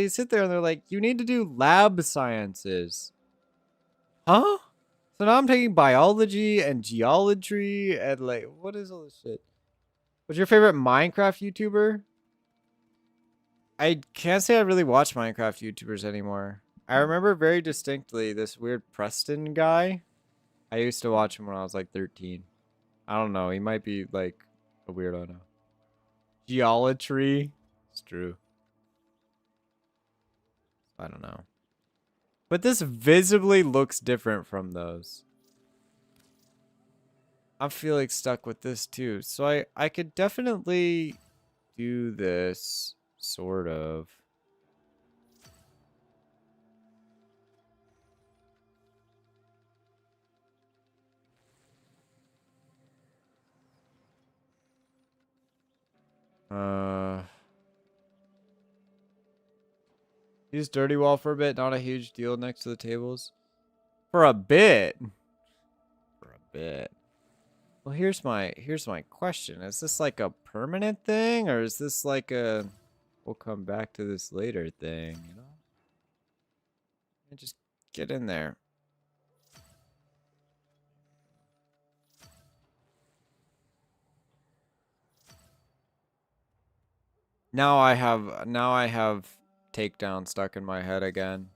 sit there and they're like, you need to do lab sciences. Huh? So now I'm taking biology and geology and like, what is all this shit? What's your favorite Minecraft YouTuber? I can't say I really watch Minecraft YouTubers anymore. I remember very distinctly this weird Preston guy. I used to watch him when I was like 13. I don't know. He might be like a weirdo now. Geometry. It's true. I don't know. But this visibly looks different from those. I'm feeling stuck with this too. So I could definitely do this, sort of. Use dirty wall for a bit, not a huge deal next to the tables. For a bit. For a bit. Well, here's my question. Is this like a permanent thing, or is this like a we'll come back to this later thing, you know? And just get in there. Now I have takedown stuck in my head again.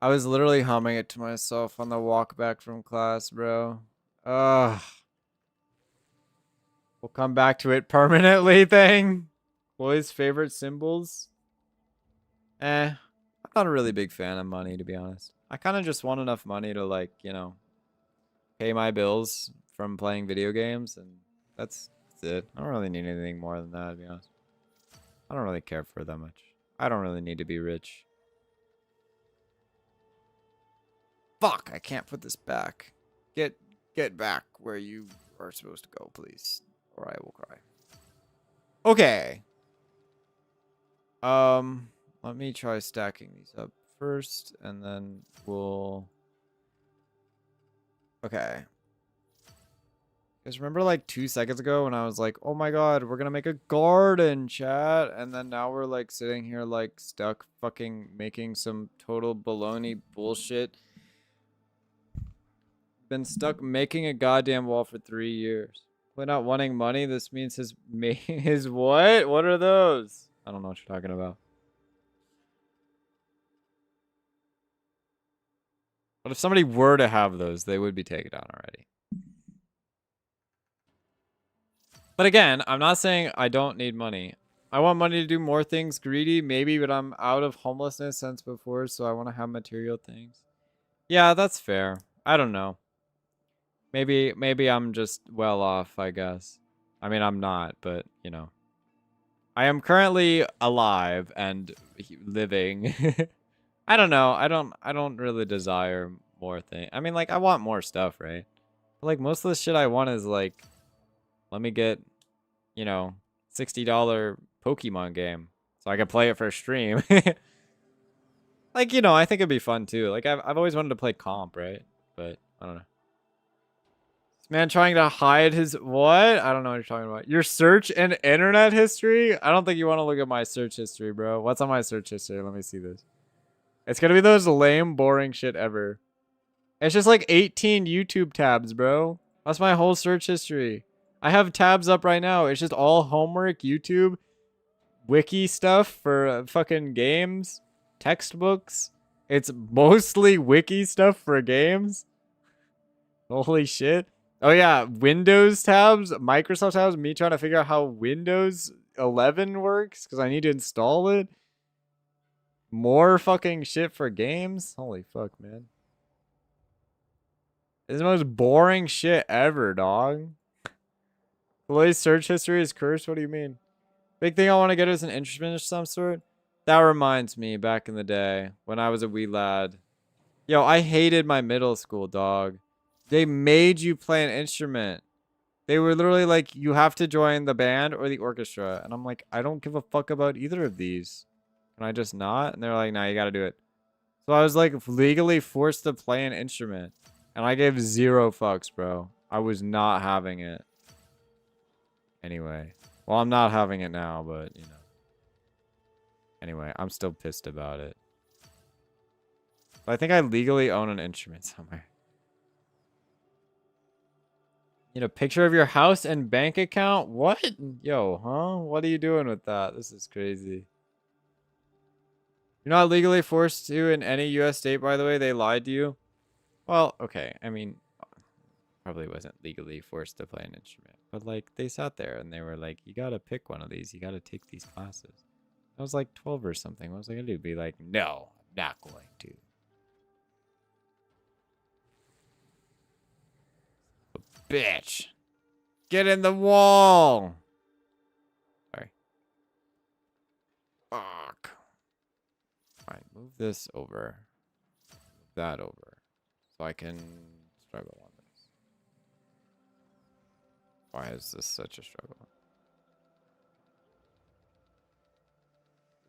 I was literally humming it to myself on the walk back from class, bro. Ugh. We'll come back to it permanently thing. Boys' favorite symbols. I'm not a really big fan of money, to be honest. I kind of just want enough money to, like, you know, pay my bills from playing video games, and that's it. I don't really need anything more than that, to be honest. I don't really care for that much. I don't really need to be rich. Fuck, I can't put this back. Get back where you are supposed to go, please. Or I will cry. Okay. Let me try stacking these up first, and then we'll... Okay. Guys, remember like 2 seconds ago when I was like, oh my god, we're gonna make a garden, chat, and then now we're like sitting here like stuck fucking making some total baloney bullshit. Been stuck making a goddamn wall for 3 years. We're not wanting money. This means his what? What are those? I don't know what you're talking about. But if somebody were to have those, they would be taken down already. But again, I'm not saying I don't need money. I want money to do more things. Greedy, maybe, but I'm out of homelessness since before, so I want to have material things. Yeah, that's fair. I don't know. Maybe I'm just well off, I guess. I mean, I'm not, but, you know. I am currently alive and living. I don't know. I don't really desire more things. I mean, like, I want more stuff, right? But, like, most of the shit I want is, like, let me get, you know, $60 Pokemon game so I can play it for a stream. Like, you know, I think it'd be fun, too. Like, I've always wanted to play comp, right? But, I don't know. Man trying to hide his what? I don't know what you're talking about. Your search and internet history? I don't think you want to look at my search history, bro. What's on my search history? Let me see this. It's gonna be those lame, boring shit ever. It's just like 18 YouTube tabs, bro. That's my whole search history. I have tabs up right now. It's just all homework, YouTube, wiki stuff for fucking games, textbooks. It's mostly wiki stuff for games. Holy shit. Oh yeah, Windows tabs, Microsoft tabs, me trying to figure out how Windows 11 works because I need to install it. More fucking shit for games. Holy fuck, man. This is the most boring shit ever, dog. Chloe's search history is cursed? What do you mean? Big thing I want to get is an instrument of some sort. That reminds me back in the day when I was a wee lad. Yo, I hated my middle school, dog. They made you play an instrument. They were literally like, you have to join the band or the orchestra. And I'm like, I don't give a fuck about either of these. Can I just not? And they're like, nah, you gotta do it. So I was like legally forced to play an instrument. And I gave 0 fucks, bro. I was not having it. Anyway. Well, I'm not having it now, but, you know. Anyway, I'm still pissed about it. But I think I legally own an instrument somewhere. You know, picture of your house and bank account? What? Yo, huh? What are you doing with that? This is crazy. You're not legally forced to in any U.S. state, by the way. They lied to you. Well, okay. I mean, probably wasn't legally forced to play an instrument. But, like, they sat there and they were like, you gotta pick one of these. You gotta take these classes. I was like 12 or something. What was I gonna do? Be like, no, I'm not going to. bitch. Get in the wall. Sorry. Fuck. Alright, move this over. Move that over. So I can struggle on this. Why is this such a struggle?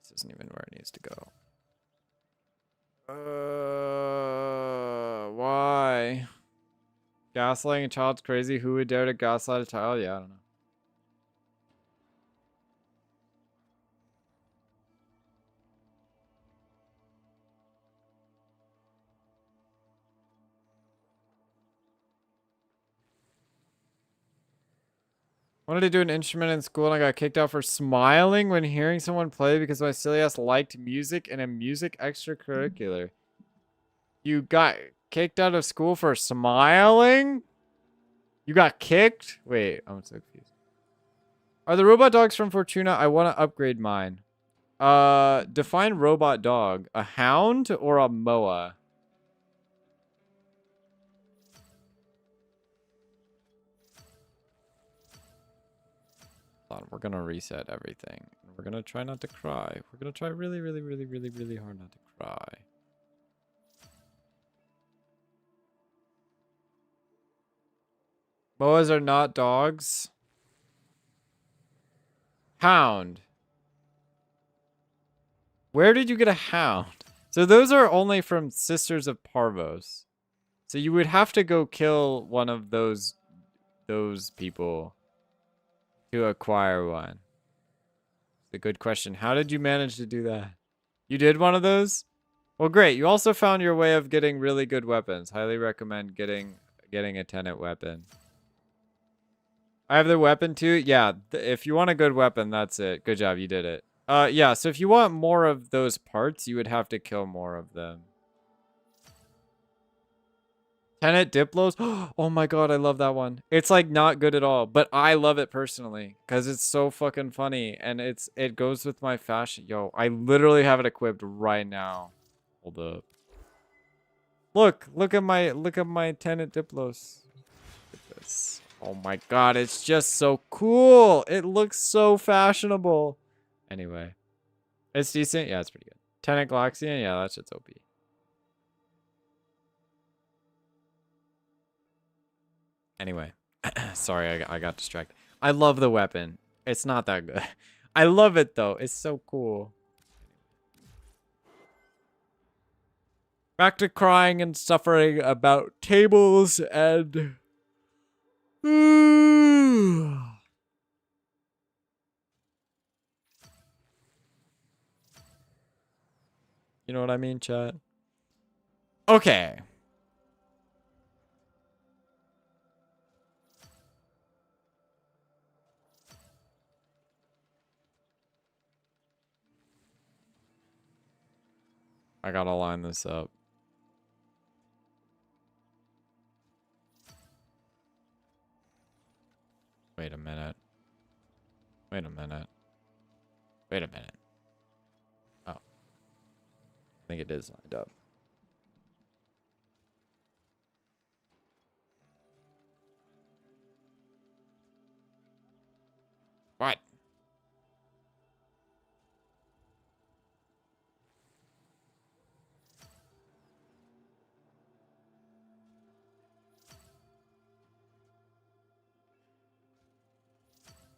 This isn't even where it needs to go. Why? Gaslighting a child's crazy. Who would dare to gaslight a child? Yeah, I don't know. Wanted to do an instrument in school and I got kicked out for smiling when hearing someone play because my silly ass liked music and a music extracurricular. You got kicked out of school for smiling? You got kicked? Wait, I'm so confused. Are the robot dogs from Fortuna? I want to upgrade mine. Define robot dog. A hound or a moa? Hold on, we're gonna reset everything. We're gonna try not to cry. We're gonna try really, really, really, really, really hard not to cry. Moas are not dogs. Hound. Where did you get a hound? So those are only from Sisters of Parvos. So you would have to go kill one of those people to acquire one. It's a good question. How did you manage to do that? You did one of those? Well, great. You also found your way of getting really good weapons. Highly recommend getting a tenant weapon. I have the weapon too. Yeah, if you want a good weapon, that's it. Good job, you did it. Yeah, so if you want more of those parts, you would have to kill more of them. Tenet Diplos? Oh my god, I love that one. It's like not good at all, but I love it personally because it's so fucking funny and it goes with my fashion. Yo, I literally have it equipped right now. Hold up. Look at my Tenet Diplos. Look at this. Oh my god, it's just so cool. It looks so fashionable. Anyway, it's decent. Yeah, it's pretty good. Tenet Galaxian, yeah, that shit's OP. Anyway, sorry, I got distracted. I love the weapon. It's not that good. I love it though. It's so cool. Back to crying and suffering about tables and... You know what I mean, chat? Okay. I gotta line this up. Wait a minute. Wait a minute. Wait a minute. Oh. I think it is lined up. What?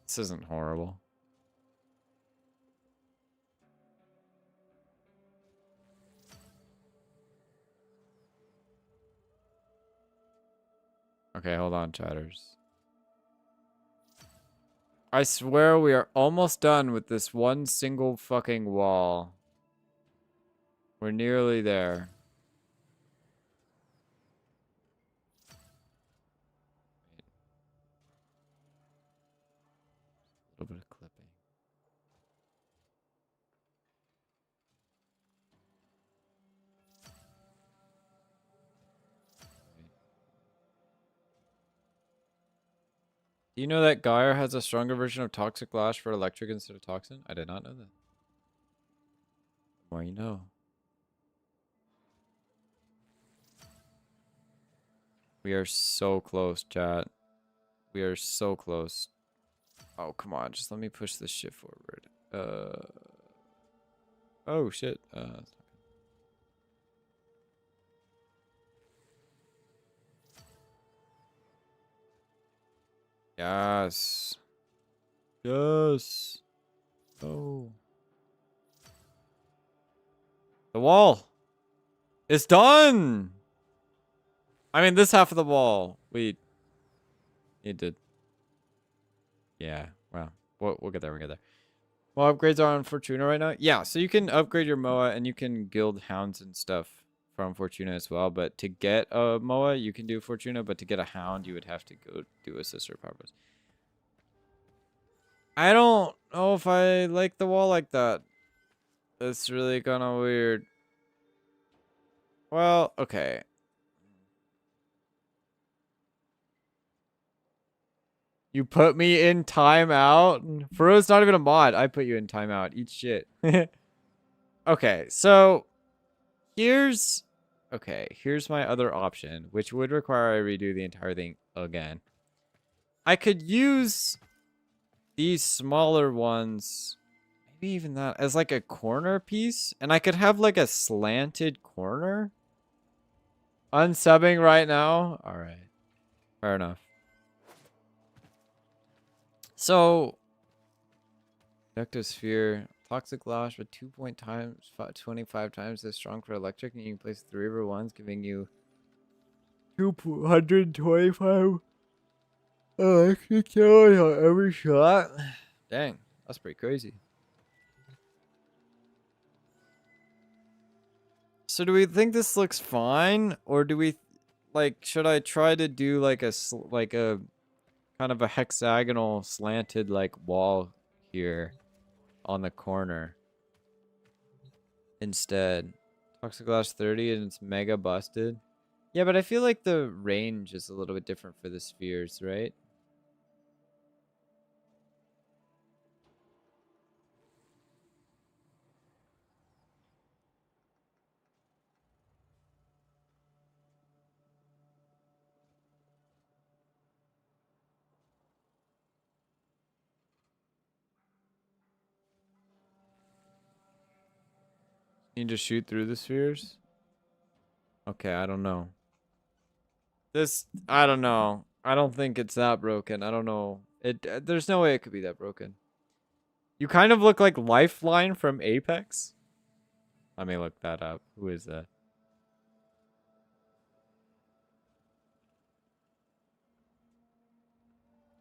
This isn't horrible. Okay, hold on, chatters. I swear we are almost done with this one single fucking wall. We're nearly there. A little bit of clipping. Do you know that Geyer has a stronger version of Toxic Lash for electric instead of Toxin? I did not know that. The more you know. We are so close, chat. We are so close. Oh, come on. Just let me push this shit forward. Oh, shit. Yes. Yes. Oh. The wall. It's done. I mean, this half of the wall. It did. Yeah. Well, we'll get there. We'll get there. Well, upgrades are on Fortuna right now. Yeah, so you can upgrade your MOA and you can guild hounds and stuff from Fortuna as well. But to get a MOA, you can do Fortuna. But to get a hound, you would have to go do a sister powers. I don't know if I like the wall like that. It's really kind of weird. Well, okay. You put me in timeout? Faro's not even a mod. I put you in timeout. Eat shit. Okay, so here's my other option, which would require I redo the entire thing again. I could use these smaller ones, maybe even that, as like a corner piece, and I could have like a slanted corner. Unsubbing right now? Alright. Fair enough. So, conductive sphere, toxic lash, but 25 times as strong for electric, and you can place 3 over 1s, giving you 225 electric damage on every shot. Dang, that's pretty crazy. So do we think this looks fine, or do we, like, should I try to do like a kind of a hexagonal slanted like wall here on the corner instead? Toxic glass 30 and it's mega busted. Yeah, but I feel like the range is a little bit different for the spheres, right? You just shoot through the spheres? Okay, I don't know. I don't know. I don't think it's that broken. I don't know. There's no way it could be that broken. You kind of look like Lifeline from Apex. Let me look that up. Who is that?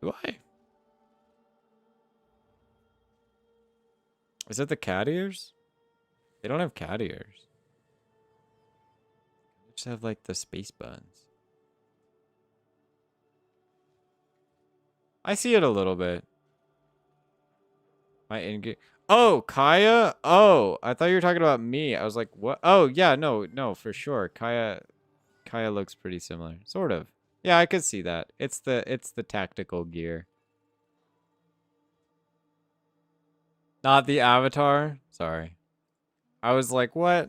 Do I? Is it the cat ears? They don't have cat ears. They just have like the space buns. I see it a little bit. My in-game. Oh, Kaya? Oh, I thought you were talking about me. I was like, what? Oh, yeah, no, for sure. Kaya looks pretty similar. Sort of. Yeah, I could see that. It's the tactical gear. Not the avatar? Sorry. I was like, what?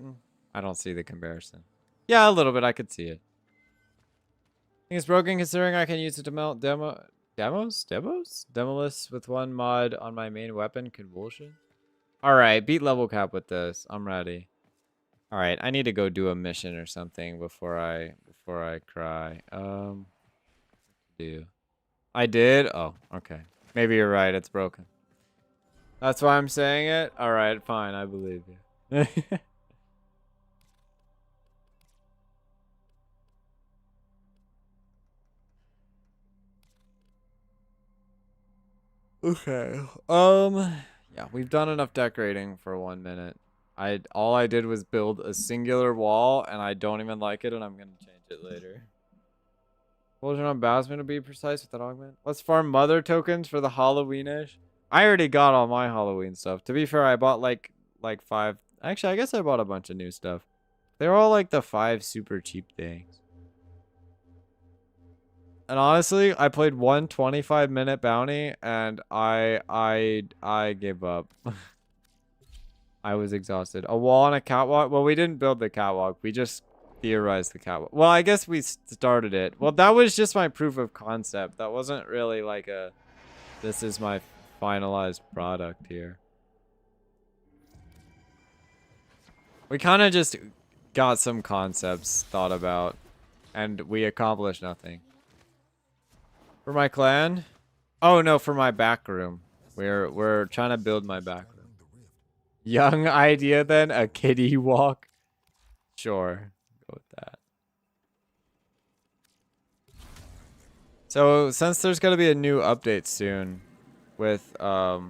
I don't see the comparison. Yeah, a little bit. I could see it. I think it's broken considering I can use it to melt demos? Demolist with one mod on my main weapon. Convulsion. Alright, beat level cap with this. I'm ready. Alright, I need to go do a mission or something before I cry. Do. I did? Oh, okay. Maybe you're right, it's broken. That's why I'm saying it? Alright, fine, I believe you. Okay. Yeah, we've done enough decorating for 1 minute. All I did was build a singular wall, and I don't even like it, and I'm gonna change it later. Explosion on Basement to be precise with that augment. Let's farm mother tokens for the Halloweenish. I already got all my Halloween stuff. To be fair, I bought like 5. Actually, I guess I bought a bunch of new stuff. They're all like the 5 super cheap things. And honestly, I played one 25-minute bounty and I gave up. I was exhausted. A wall and a catwalk. Well, we didn't build the catwalk. We just theorize the catwalk. Well, I guess we started it. Well, that was just my proof of concept. That wasn't really like a, this is my finalized product here. We kind of just got some concepts thought about, and we accomplished nothing. For my clan? Oh no, for my back room. We're trying to build my back room. Young idea then? A kiddie walk? Sure. Go with that. So since there's gonna be a new update soon with a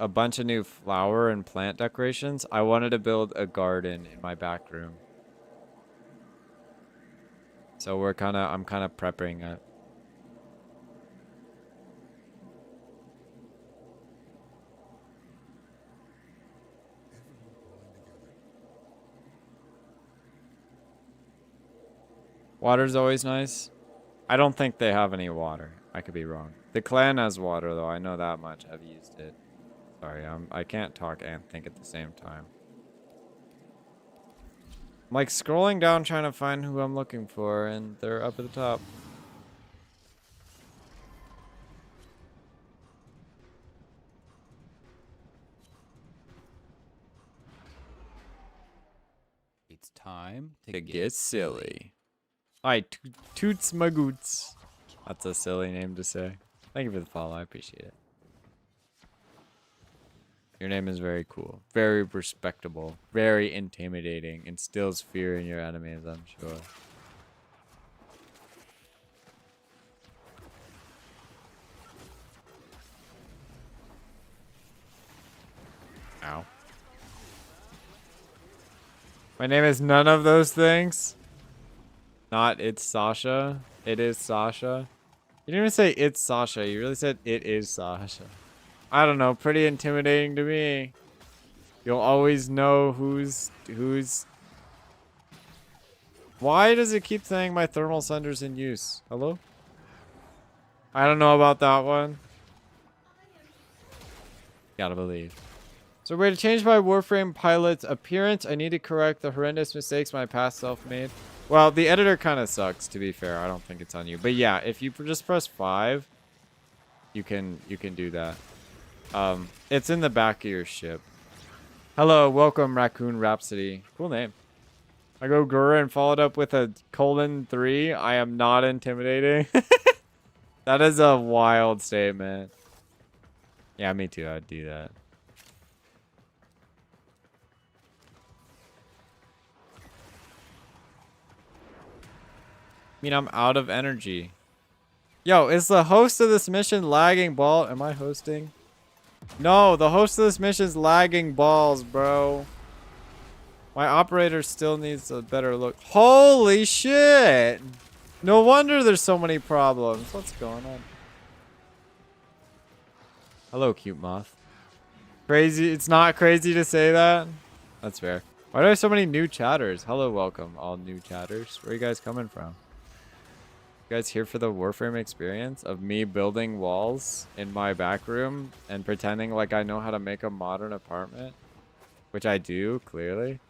bunch of new flower and plant decorations, I wanted to build a garden in my back room. So I'm kind of prepping it. Water's always nice. I don't think they have any water. I could be wrong. The clan has water though. I know that much. I've used it. Sorry, I can't talk and think at the same time. I'm like scrolling down trying to find who I'm looking for, and they're up at the top. It's time To get silly. Hi, Toots Magoots. That's a silly name to say. Thank you for the follow. I appreciate it. Your name is very cool. Very respectable. Very intimidating. Instills fear in your enemies, I'm sure. Ow. My name is none of those things. Not it's Sasha. It is Sasha. You didn't even say it's Sasha. You really said it is Sasha. I don't know. Pretty intimidating to me. You'll always know who's... Why does it keep saying my thermal sender's in use? Hello? I don't know about that one. Gotta believe. So way to change my Warframe pilot's appearance, I need to correct the horrendous mistakes my past self made. Well, the editor kind of sucks, to be fair. I don't think it's on you. But yeah, if you just press 5, you can do that. It's in the back of your ship. Hello, welcome Raccoon Rhapsody. Cool name. I go Gura and followed up with a :3. I am not intimidating. That is a wild statement. Yeah, me too. I'd do that. I mean, I'm out of energy. Yo, is the host of this mission lagging ball? Am I hosting? No, the host of this mission's lagging balls, bro. My operator still needs a better look. Holy shit! No wonder there's so many problems. What's going on? Hello, cute moth. Crazy. It's not crazy to say that. That's fair. Why do I have so many new chatters? Hello, welcome, all new chatters. Where are you guys coming from? You guys here for the Warframe experience of me building walls in my back room and pretending like I know how to make a modern apartment? Which I do, clearly.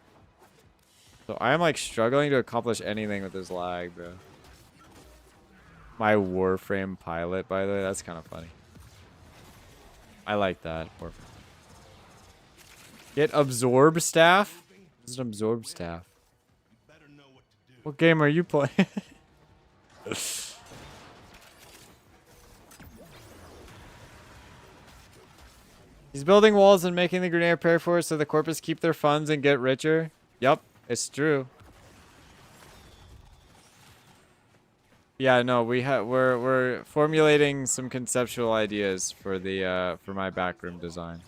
So I am like struggling to accomplish anything with this lag, bro. My Warframe pilot, by the way, that's kind of funny. I like that. Warframe. Get absorb staff? What is an absorb staff? What game are you playing? He's building walls and making the Grenadier Pair Force so the corpus keep their funds and get richer. Yup, it's true. Yeah, no, we're formulating some conceptual ideas for the for my backroom design.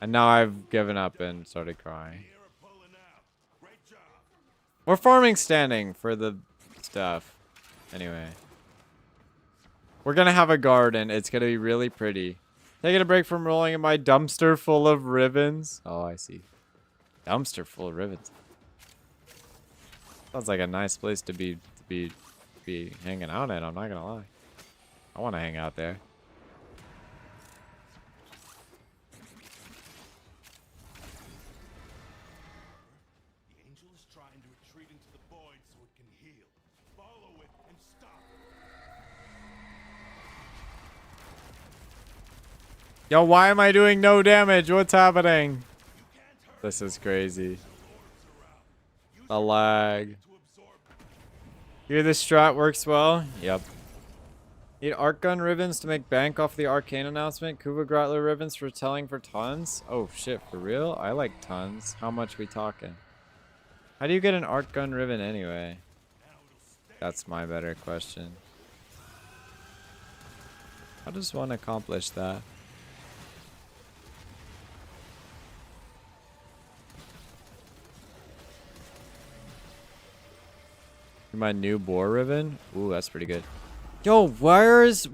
And now I've given up and started crying. We're farming standing for the stuff. Anyway. We're gonna have a garden. It's gonna be really pretty. Taking a break from rolling in my dumpster full of ribbons. Oh, I see. Dumpster full of ribbons. Sounds like a nice place to be hanging out at, I'm not gonna lie. I wanna hang out there. Yo, why am I doing no damage? What's happening? This is crazy. The lag. Here, this strat works well. Yep. Need arc gun ribbons to make bank off the arcane announcement. Kuva Grotler ribbons for telling for tons. Oh shit, for real? I like tons. How much we talking? How do you get an arc gun ribbon anyway? That's my better question. How does one accomplish that? My new boar ribbon? Ooh, that's pretty good. Yo, where's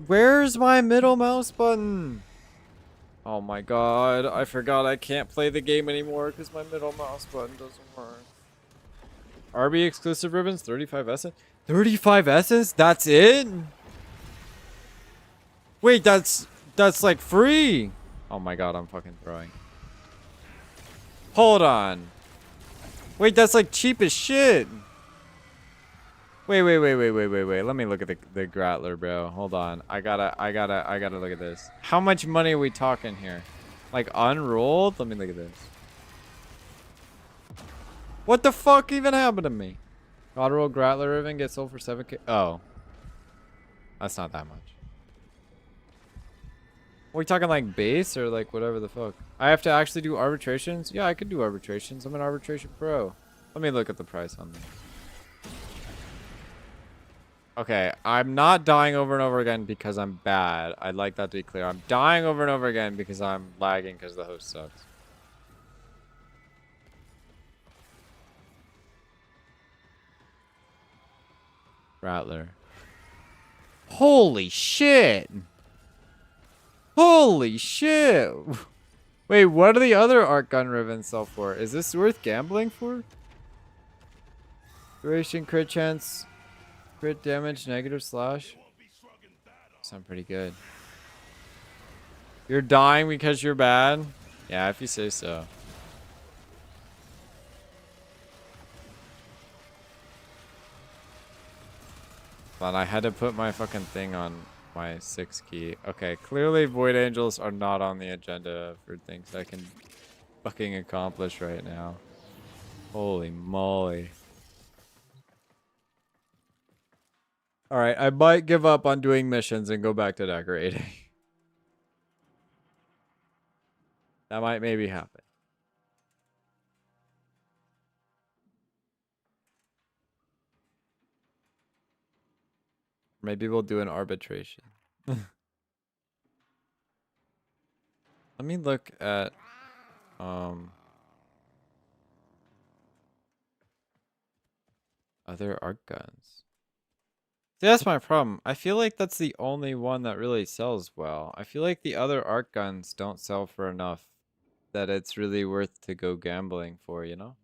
my middle mouse button? Oh my god, I forgot I can't play the game anymore because my middle mouse button doesn't work. RB exclusive ribbons, 35 essence? 35 essence? That's it? Wait, that's like free. Oh my god, I'm fucking throwing. Hold on. Wait, that's like cheap as shit. Wait. Let me look at the Grotler, bro. Hold on. I gotta look at this. How much money are we talking here? Like unrolled? Let me look at this. What the fuck even happened to me? God roll Grotler ribbon gets sold for 7K. Oh. That's not that much. Are we talking like base or like whatever the fuck? I have to actually do arbitrations? Yeah, I could do arbitrations. I'm an arbitration pro. Let me look at the price on this. Okay, I'm not dying over and over again because I'm bad. I'd like that to be clear. I'm dying over and over again because I'm lagging because the host sucks. Rattler. Holy shit! Holy shit! Wait, what do the other arc gun ribbons sell for? Is this worth gambling for? Duration, crit chance, crit damage, negative slash. Sound pretty good. You're dying because you're bad? Yeah, if you say so. But I had to put my fucking thing on my 6 key. Okay, clearly Void Angels are not on the agenda for things I can fucking accomplish right now. Holy moly. Alright, I might give up on doing missions and go back to decorating. That might maybe happen. Maybe we'll do an arbitration. Let me look at other arc guns. See, that's my problem. I feel like that's the only one that really sells well. I feel like the other arc guns don't sell for enough that it's really worth to go gambling for, you know?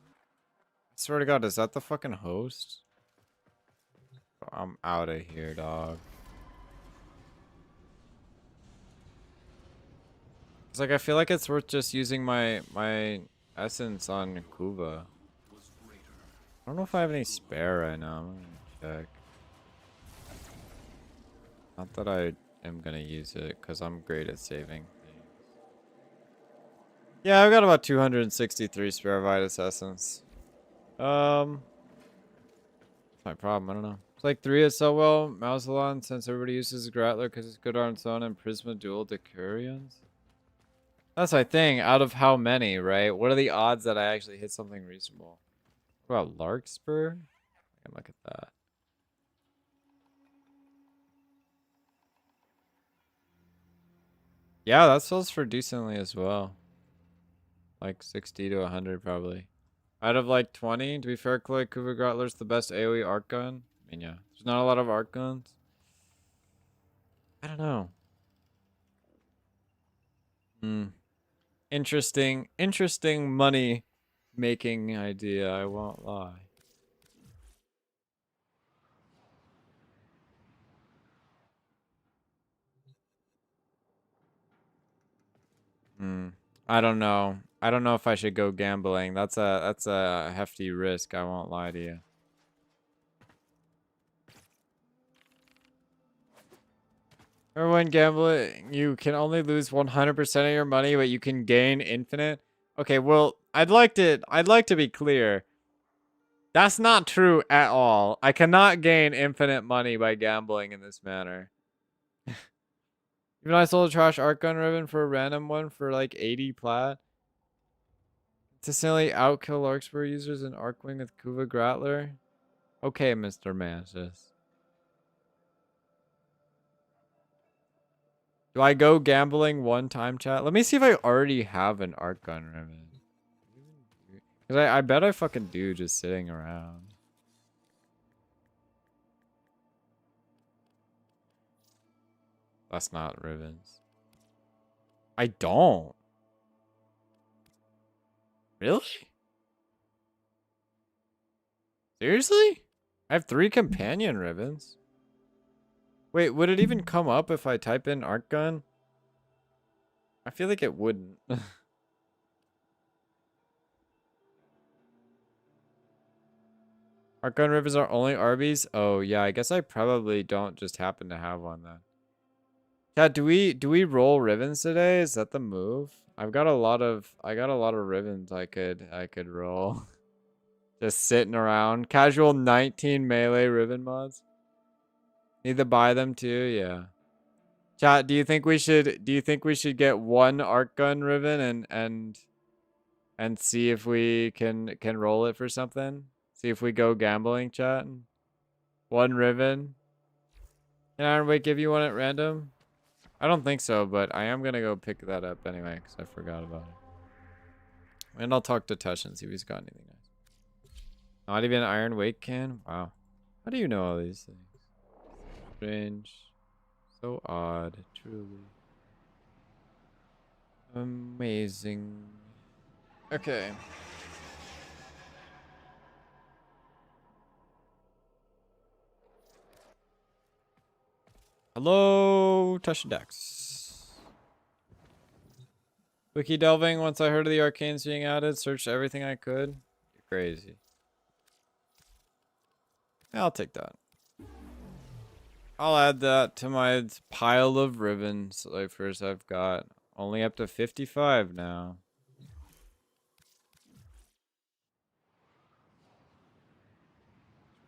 I swear to God, is that the fucking host? I'm out of here, dog. It's like I feel like it's worth just using my essence on Kuva. I don't know if I have any spare right now. I'm gonna check. Not that I am gonna use it because I'm great at saving things. Yeah, I've got about 263 spare Vitus essence. That's my problem. I don't know. It's like 3 is so well. Mausolon, since everybody uses Grattler because it's good on its own, and Prisma dual Decurions. That's my thing. Out of how many, right? What are the odds that I actually hit something reasonable? What about Larkspur? I can look at that. Yeah, that sells for decently as well. Like 60 to 100 probably. Out of like 20, to be fair, Chloe Kuva Grottler's the best AoE arc gun. I mean, yeah. There's not a lot of arc guns. I don't know. Interesting money making idea, I won't lie. I don't know. I don't know if I should go gambling. That's a hefty risk, I won't lie to you. Remember when gambling, you can only lose 100% of your money, but you can gain infinite? Okay, well, I'd like to be clear. That's not true at all. I cannot gain infinite money by gambling in this manner. Even I sold a trash art gun ribbon for a random one for like 80 plat. Consistently outkill Larkspur users in Arcwing with Kuva Gratler. Okay, Mr. Mantis. Do I go gambling one time, chat? Let me see if I already have an art gun ribbon. Because I bet I fucking do just sitting around. That's not ribbons. I don't. Really? Seriously? I have 3 companion ribbons. Wait, would it even come up if I type in art gun? I feel like it wouldn't. Art gun ribbons are only Arby's? Oh yeah, I guess I probably don't just happen to have one then. Yeah, do we roll ribbons today? Is that the move? I got a lot of ribbons I could roll. Just sitting around. Casual 19 melee ribbon mods. Need to buy them too, yeah. Chat, do you think we should get one art gun ribbon and see if we can roll it for something? See if we go gambling, chat. One ribbon. Can Ironway give you one at random? I don't think so, but I am gonna go pick that up anyway because I forgot about it. And I'll talk to Tush and see if he's got anything nice. Not even Iron Wake can? Wow. How do you know all these things? Strange. So odd, truly. Amazing. Okay. Hello, Tush and Dex. Wiki delving, once I heard of the arcanes being added, searched everything I could. You're crazy. Yeah, I'll take that. I'll add that to my pile of ribbons. Like first I've got only up to 55 now.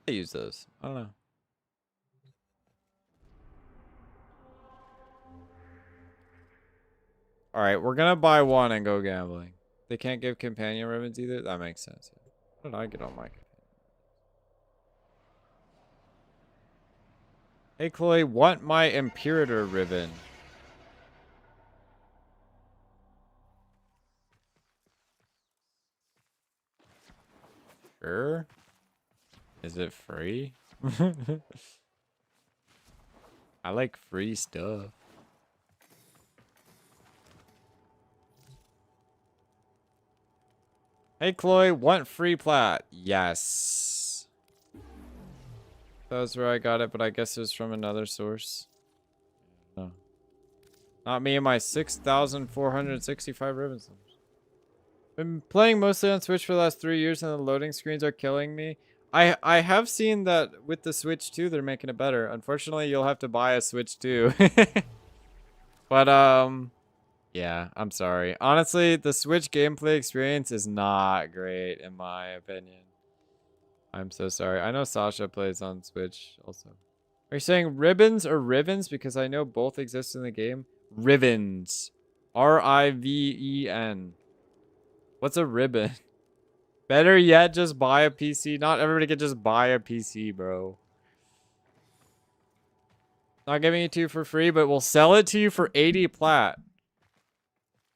I use those. I don't know. Alright, we're gonna buy one and go gambling. They can't give companion ribbons either? That makes sense. How did I get on my companion? Hey Chloe, want my Imperator ribbon? Sure. Is it free? I like free stuff. Hey Chloe, want free plat? Yes. That was where I got it, but I guess it was from another source. No. Not me and my 6,465 ribbons. Been playing mostly on Switch for the last 3 years and the loading screens are killing me. I have seen that with the Switch 2, they're making it better. Unfortunately, you'll have to buy a Switch 2. But, yeah, I'm sorry. Honestly, the Switch gameplay experience is not great, in my opinion. I'm so sorry. I know Sasha plays on Switch also. Are you saying ribbons or rivens? Because I know both exist in the game. Rivens. R-I-V-E-N. What's a ribbon? Better yet, just buy a PC. Not everybody can just buy a PC, bro. Not giving it to you for free, but we'll sell it to you for 80 plat.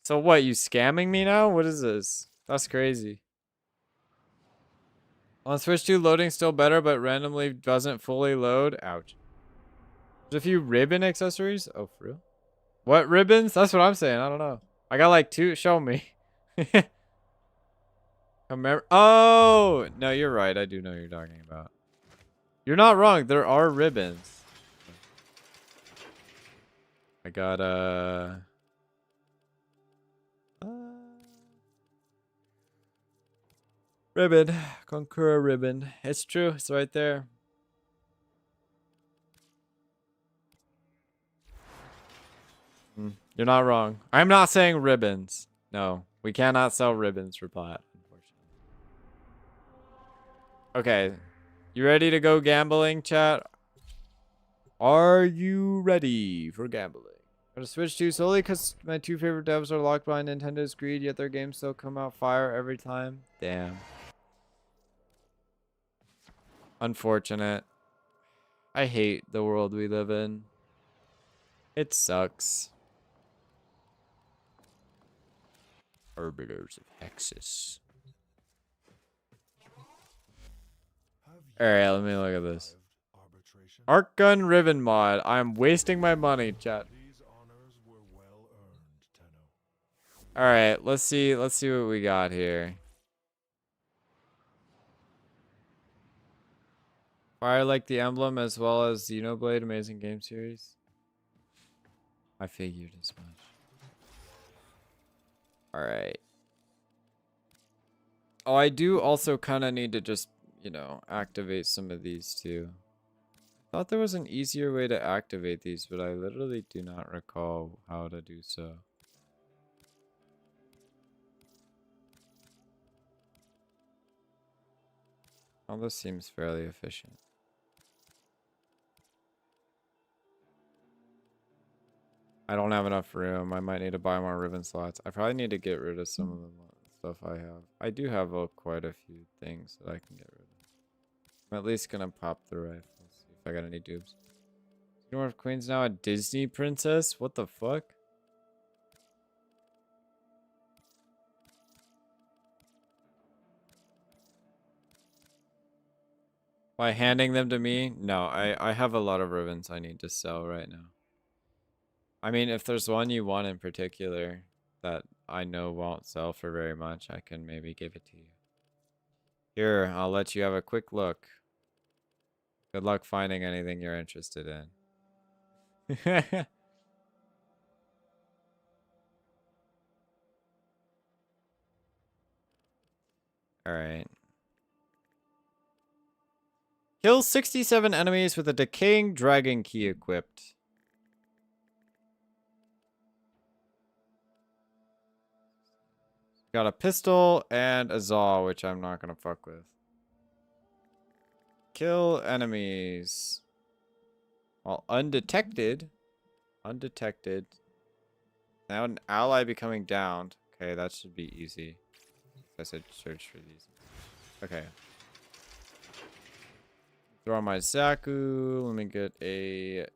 So what, you scamming me now? What is this? That's crazy. On Switch 2, loading still better, but randomly doesn't fully load. Ouch. There's a few ribbon accessories. Oh, for real? What ribbons? That's what I'm saying. I don't know. I got like 2. Show me. Oh, no, you're right. I do know what you're talking about. You're not wrong. There are ribbons. I got ribbon. Concura ribbon. It's true. It's right there. You're not wrong. I'm not saying ribbons. No, we cannot sell ribbons for plat, unfortunately. Okay, you ready to go gambling, chat? Are you ready for gambling? I'm gonna switch to solely because my two favorite devs are locked by Nintendo's greed, yet their games still come out fire every time. Damn. Unfortunate. I hate the world we live in. It sucks. Arbiters of Hexus. Alright, let me look at this. Arc gun ribbon mod. I'm wasting my money, chat. Alright, let's see what we got here. Fire like the emblem as well as Xenoblade Amazing Game Series. I figured as much. Alright. Oh, I do also kind of need to just, you know, activate some of these too. I thought there was an easier way to activate these, but I literally do not recall how to do so. All this seems fairly efficient. I don't have enough room. I might need to buy more ribbon slots. I probably need to get rid of some of the stuff I have. I do have quite a few things that I can get rid of. I'm at least gonna pop the rifle. See if I got any dupes. North Queen's now a Disney princess? What the fuck? By handing them to me? No, I have a lot of ribbons I need to sell right now. I mean, if there's one you want in particular that I know won't sell for very much, I can maybe give it to you. Here, I'll let you have a quick look. Good luck finding anything you're interested in. Alright. Kill 67 enemies with a decaying dragon key equipped. Got a pistol and a Zaw, which I'm not gonna fuck with. Kill enemies. While undetected. Undetected. Now an ally becoming downed. Okay, that should be easy. I said search for these. Okay. Throw on my Zaku. Let me get a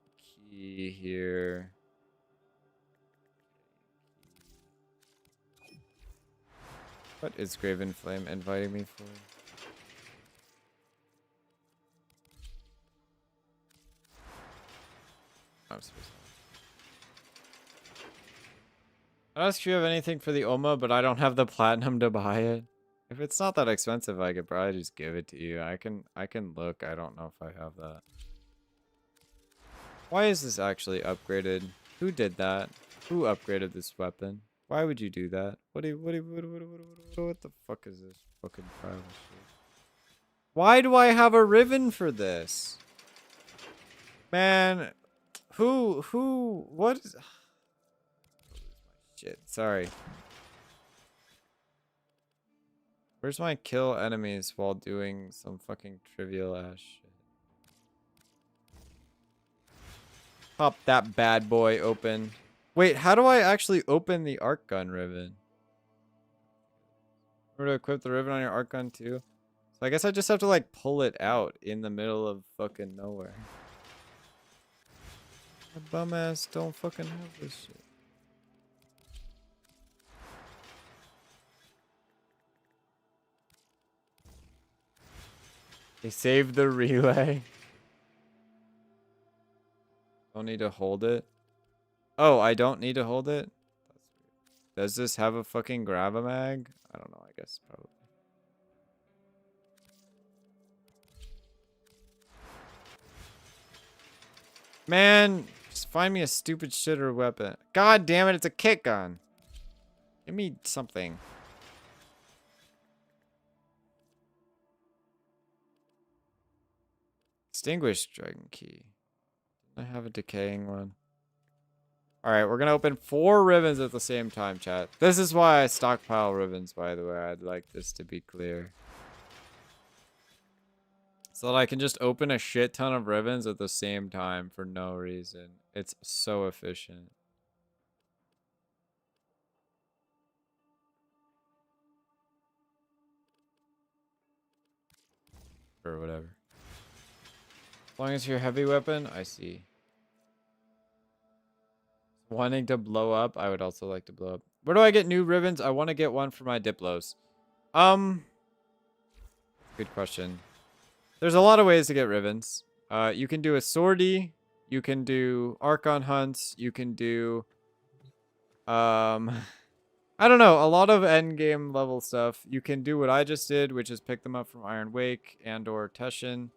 key here. What is Graven Flame inviting me for? I'm supposed to. I asked if you have anything for the Oma, but I don't have the platinum to buy it. If it's not that expensive, I could probably just give it to you. I can look. I don't know if I have that. Why is this actually upgraded? Who did that? Who upgraded this weapon? Why would you do that? What the fuck is this fucking pile of shit? Why do I have a ribbon for this? Man, what is... Shit, sorry. Where's my kill enemies while doing some fucking trivial ass shit? Pop that bad boy open. Wait, how do I actually open the arc gun ribbon? Remember to equip the ribbon on your arc gun too? So I guess I just have to like pull it out in the middle of fucking nowhere. My bum ass don't fucking have this shit. They saved the relay. Don't need to hold it. Oh, I don't need to hold it? That's weird. Does this have a fucking grab-a-mag? I don't know, I guess probably. Man, just find me a stupid shitter weapon. God damn it, it's a kick gun. Give me something. Extinguished dragon key. I have a decaying one. Alright, we're gonna open 4 ribbons at the same time, chat. This is why I stockpile ribbons, by the way. I'd like this to be clear. So that I can just open a shit ton of ribbons at the same time for no reason. It's so efficient. Or whatever. As long as you're heavy weapon, I see. Wanting to blow up, I would also like to blow up. Where do I get new ribbons? I want to get one for my Diplos. Good question. There's a lot of ways to get ribbons. You can do a sortie. You can do Archon hunts. You can do, I don't know, a lot of end game level stuff. You can do what I just did, which is pick them up from Iron Wake and or Teshin.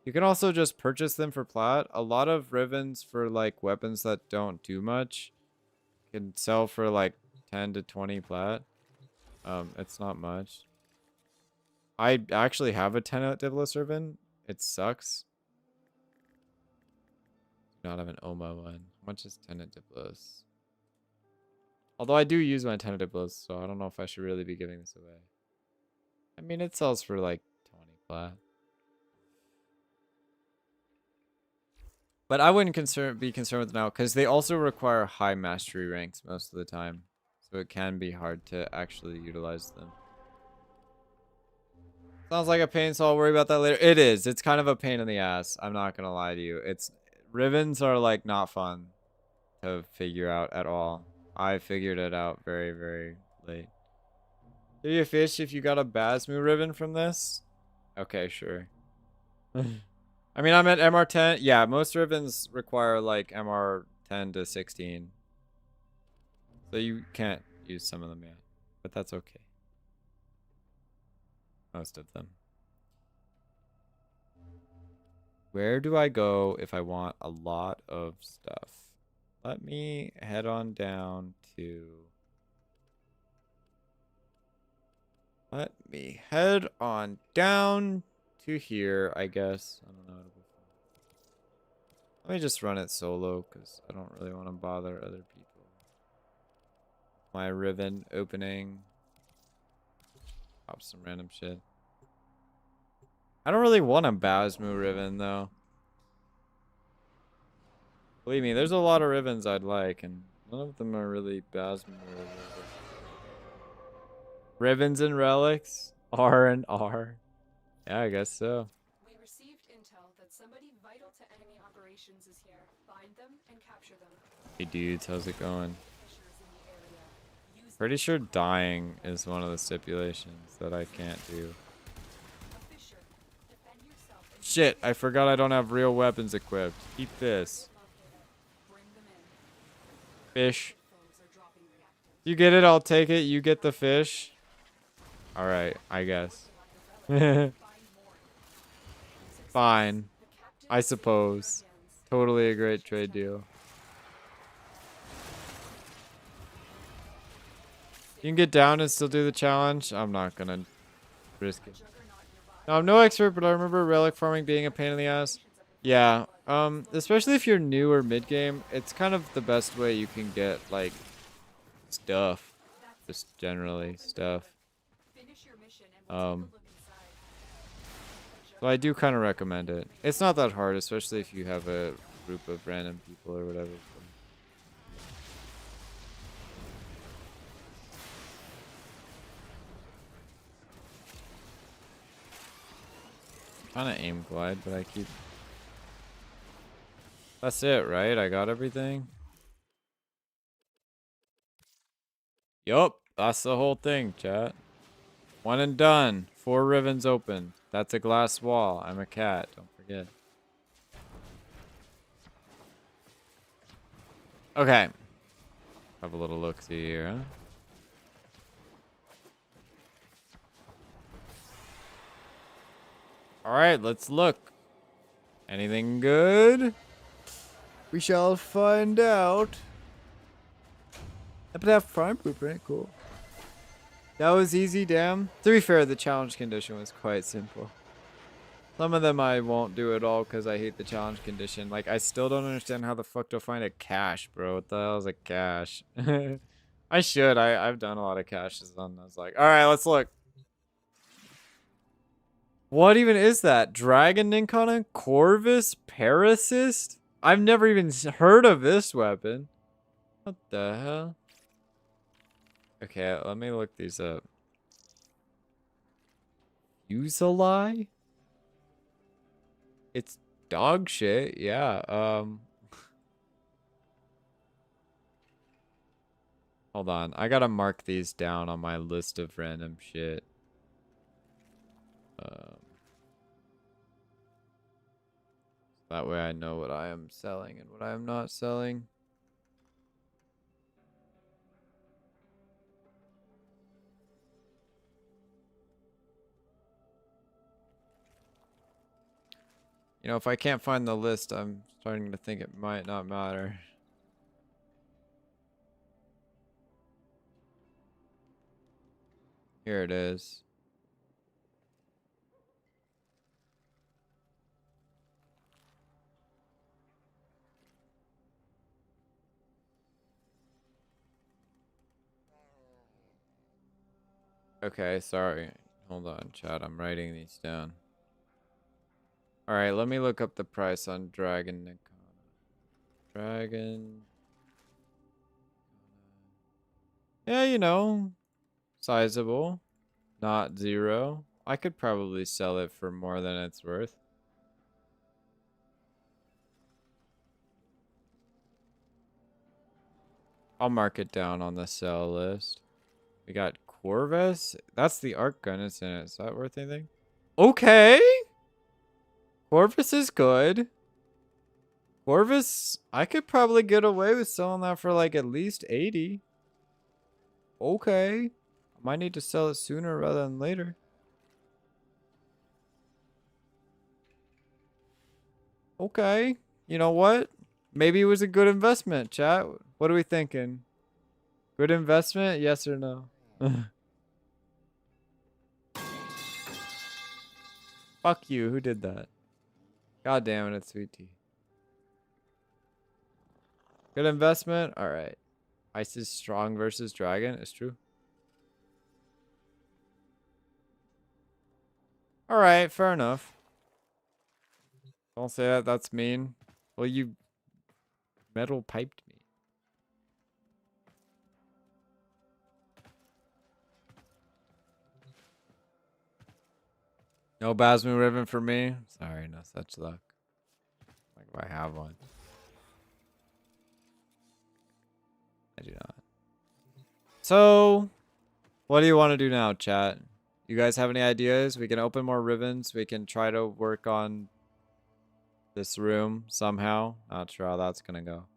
You can also just purchase them for plat. A lot of ribbons for like weapons that don't do much can sell for like 10 to 20 plat. It's not much. I actually have a 10 Diplos ribbon. It sucks. Do not have an Oma one. How much is 10 Diplos? Although I do use my 10 Diplos, so I don't know if I should really be giving this away. I mean, it sells for like 20 plat. But I wouldn't be concerned with it now, because they also require high mastery ranks most of the time. So it can be hard to actually utilize them. Sounds like a pain, so I'll worry about that later. It is. It's kind of a pain in the ass. I'm not going to lie to you. Ribbons are like not fun to figure out at all. I figured it out very, very late. Do you fish if you got a Basmu ribbon from this? Okay, sure. I mean, I'm at MR10. Yeah, most ribbons require like MR10 to 16. So you can't use some of them yet. But that's okay. Most of them. Where do I go if I want a lot of stuff? Let me head on down to... Let me head on down to here, I guess. I don't know. Let me just run it solo, because I don't really want to bother other people. My ribbon opening. Pop some random shit. I don't really want a Basmu ribbon, though. Believe me, there's a lot of ribbons I'd like, and none of them are really Basmu ribbons. Ribbons and relics? R and R. Yeah, I guess so. We received intel that somebody vital to enemy operations is here. Find them and capture them. Hey dudes, how's it going? Fishers in the area. Use Pretty sure dying is one of the stipulations that I can't do. a fisher. Defend yourself and Shit, I forgot I don't have real weapons equipped. Keep this. bring them in. Fish. Foes are dropping reactants. You get it, I'll take it. You get the fish. Alright, I guess. Fine. I suppose. Totally a great trade deal. You can get down and still do the challenge. I'm not gonna risk it. Now, I'm no expert, but I remember relic farming being a pain in the ass. Yeah, especially if you're new or mid-game, it's kind of the best way you can get, like, stuff. Just generally, stuff. Finish your mission and we'll take a look inside. So I do kind of recommend it. It's not that hard, especially if you have a group of random people or whatever. Kind of aim glide, but I keep... That's it, right? I got everything? Yup, that's the whole thing, chat. One and done. 4 ribbons open. That's a glass wall. I'm a cat, don't forget. Okay. Have a little look-see here, huh? Alright, let's look. Anything good? We shall find out. Epitaph Prime Blueprint, cool. That was easy, damn. To be fair, the challenge condition was quite simple. Some of them I won't do at all because I hate the challenge condition. Like, I still don't understand how the fuck to find a cache, bro. What the hell is a cache? I should. I've done a lot of caches on those. Like, all right, let's look. What even is that? Dragon Ninkana? Corvus Parasist? I've never even heard of this weapon. What the hell? Okay, let me look these up. Fuseli? It's dog shit, yeah. Hold on. I gotta mark these down on my list of random shit. That way I know what I am selling and what I am not selling. You know, if I can't find the list, I'm starting to think it might not matter. Here it is. Okay, sorry. Hold on, chat. I'm writing these down. Alright, let me look up the price on Dragon Ninkana. Dragon. Yeah, you know, sizable. Not zero. I could probably sell it for more than it's worth. I'll mark it down on the sell list. We got Corvus. That's the arc gun, isn't it? Is that worth anything? Okay. Corvus is good. Corvus, I could probably get away with selling that for like at least 80. Okay. I might need to sell it sooner rather than later. Okay. You know what? Maybe it was a good investment, chat. What are we thinking? Good investment? Yes or no? Fuck you. Who did that? God damn it, it's Sweet Tea. Good investment? Alright. Ice is strong versus dragon. It's true. Alright, fair enough. Don't say that. That's mean. Well, you metal piped me. No Basmu Ribbon for me. Sorry, no such luck. Like if I have one. I do not. So, what do you want to do now, chat? You guys have any ideas? We can open more ribbons. We can try to work on this room somehow. Not sure how that's gonna go.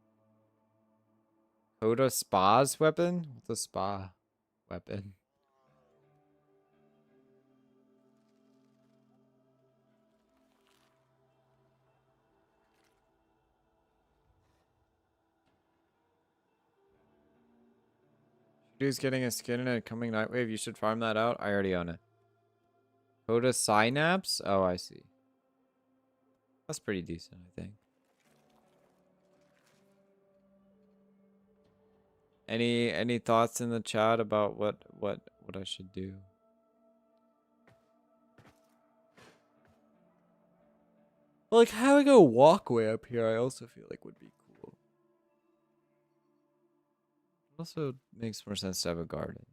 Coda Spa's weapon? What's a spa weapon? Dude's getting a skin in a coming Nightwave. You should farm that out. I already own it. Coda Synapse? Oh, I see. That's pretty decent, I think. Any thoughts in the chat about what I should do? Well, like having a walkway up here, I also feel like would be cool. Also makes more sense to have a garden.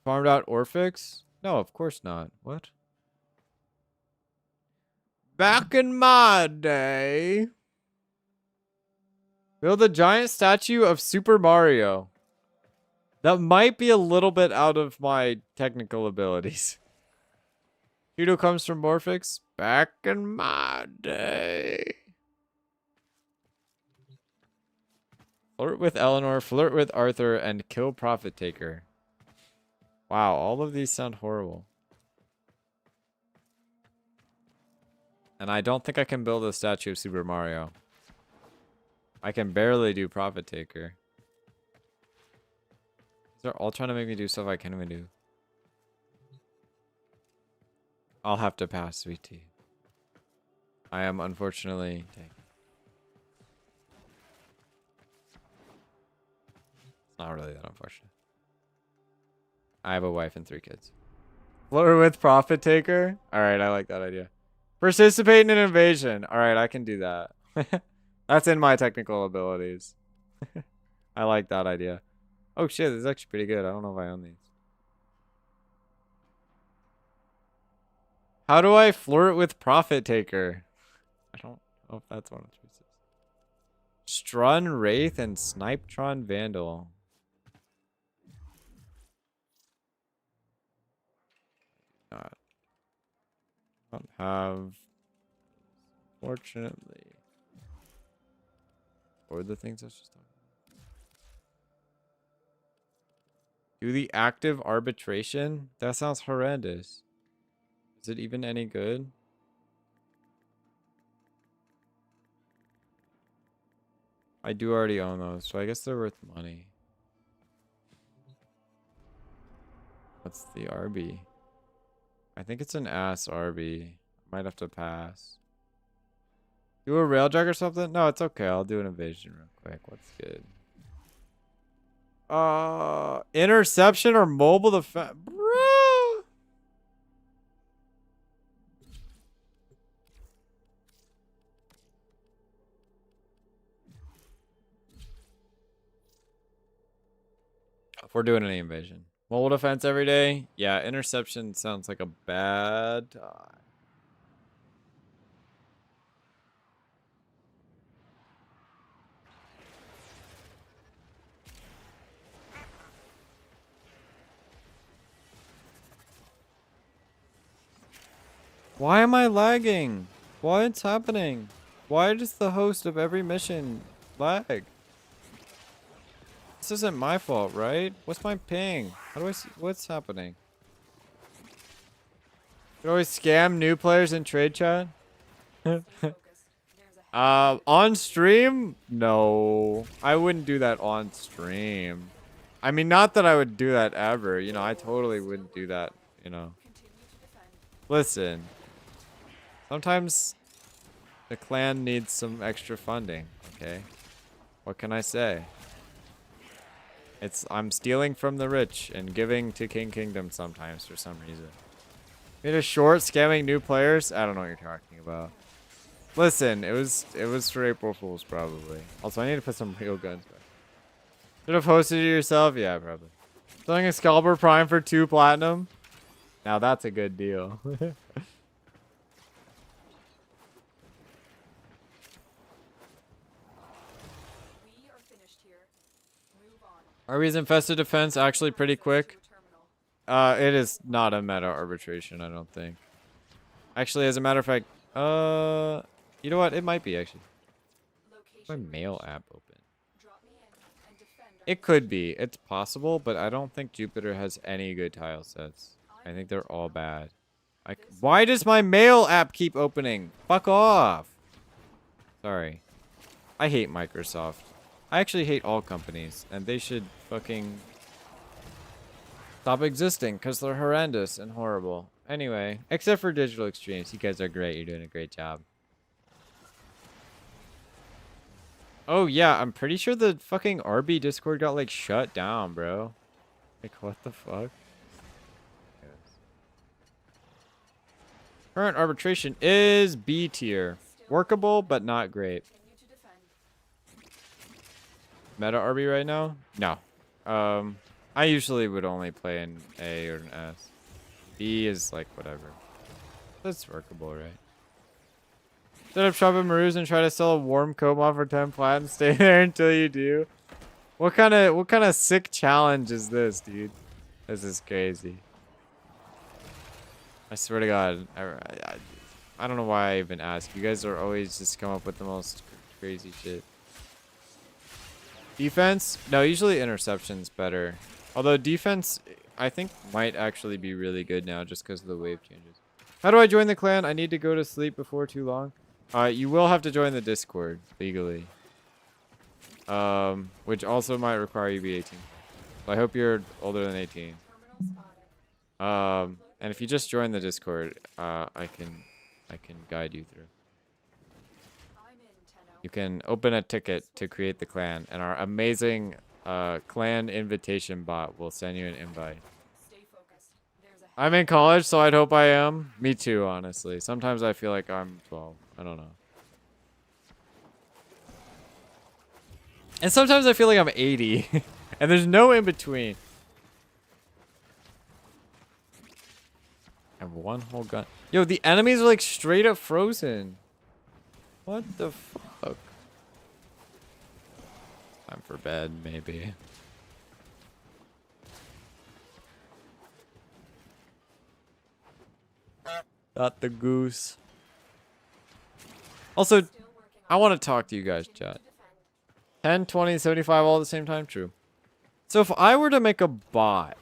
Farmed out Orphix? No, of course not. What? Back in my day. Build a giant statue of Super Mario. That might be a little bit out of my technical abilities. Judo comes from Morphix. Back in my day. Flirt with Eleanor, flirt with Arthur, and kill Profit Taker. Wow, all of these sound horrible. And I don't think I can build a statue of Super Mario. I can barely do Profit Taker. They're all trying to make me do stuff I can't even do. I'll have to pass, sweet tea. I am unfortunately taken. It's not really that unfortunate. I have a wife and 3 kids. Flirt with profit taker? Alright, I like that idea. Participate in an invasion. Alright, I can do that. That's in my technical abilities. I like that idea. Oh shit, this is actually pretty good. I don't know if I own these. How do I flirt with profit taker? I don't know if that's one of the choices. Strun Wraith and Snipetron Vandal. Don't have, fortunately, or the things I was just talking about. Do the active arbitration? That sounds horrendous. Is it even any good? I do already own those, so I guess they're worth money. What's the RB? I think it's an ass RB. Might have to pass. Do a rail drag or something? No, it's okay. I'll do an invasion real quick. What's good? Interception or mobile defense? Bro! If we're doing any invasion. Mobile defense every day? Yeah, interception sounds like a bad time. Why am I lagging? What's happening? Why does the host of every mission lag? This isn't my fault, right? What's my ping? How do I see? What's happening? You always scam new players in trade chat? On stream? No. I wouldn't do that on stream. I mean, not that I would do that ever. You know, I totally wouldn't do that, you know. Listen. Sometimes the clan needs some extra funding, okay? What can I say? I'm stealing from the rich and giving to King Kingdom sometimes for some reason. Made a short scamming new players? I don't know what you're talking about. Listen, it was for April Fools probably. Also, I need to put some real guns back. Should have hosted it yourself? Yeah, probably. Selling Excalibur Prime for 2 platinum? Now that's a good deal. Arby's infested defense actually pretty quick. It is not a meta arbitration, I don't think. Actually, as a matter of fact, you know what? It might be actually. My mail app open. It could be. It's possible, but I don't think Jupiter has any good tile sets. I think they're all bad. Why does my mail app keep opening? Fuck off. Sorry. I hate Microsoft. I actually hate all companies, and they should fucking stop existing because they're horrendous and horrible. Anyway, except for Digital Extremes. You guys are great. You're doing a great job. Oh, yeah. I'm pretty sure the fucking RB Discord got, like, shut down, bro. Like, what the fuck? Current arbitration is B tier. Workable, but not great. Meta RB right now? No. I usually would only play an A or an S. B is like whatever. That's workable, right? Set up shop at Maru's and try to sell a warm coma for 10 plat and stay there until you do. What kind of sick challenge is this, dude? This is crazy. I swear to God, I don't know why I even ask. You guys are always just come up with the most crazy shit. Defense? No, usually interception's better. Although defense, I think, might actually be really good now just because of the wave changes. How do I join the clan? I need to go to sleep before too long. You will have to join the Discord legally. Which also might require you to be 18. So I hope you're older than 18. And And if you just join the Discord, I can guide you through. I'm in, Tenno. You can open a ticket to create the clan, and our amazing clan invitation bot will send you an invite. Stay focused. There's a I'm in college, so I'd hope I am. Me too, honestly. Sometimes I feel like I'm 12. I don't know. And sometimes I feel like I'm 80. And there's no in between. I have one whole gun. Yo, the enemies are like straight up frozen. What the fuck? Time for bed, maybe. Got the goose. Also, still working I want to talk to you guys, chat. 10, 20, 75 all at the same time? True. So if I were to make a bot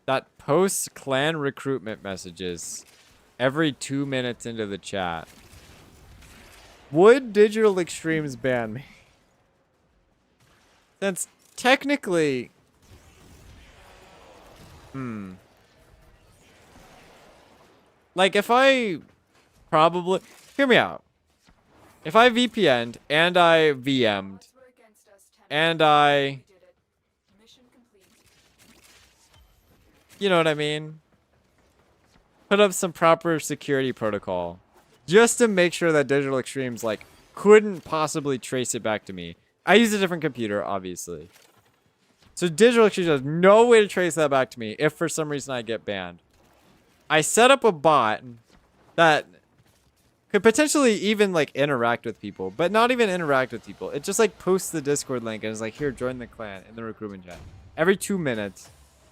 that posts clan recruitment messages every 2 minutes into the chat, would Digital Extremes ban me? Since technically... Like if I probably... Hear me out. If I VPN'd and I VM'd Odds were against us, Tenno. and I... We did it. Mission complete. You know what I mean? Put up some proper security protocol. Just to make sure that Digital Extremes, like, couldn't possibly trace it back to me. I use a different computer, obviously. So Digital Extremes has no way to trace that back to me if for some reason I get banned. I set up a bot that could potentially even, like, interact with people. But not even interact with people. It just, like, posts the Discord link and is like, here, join the clan in the recruitment chat. Every 2 minutes.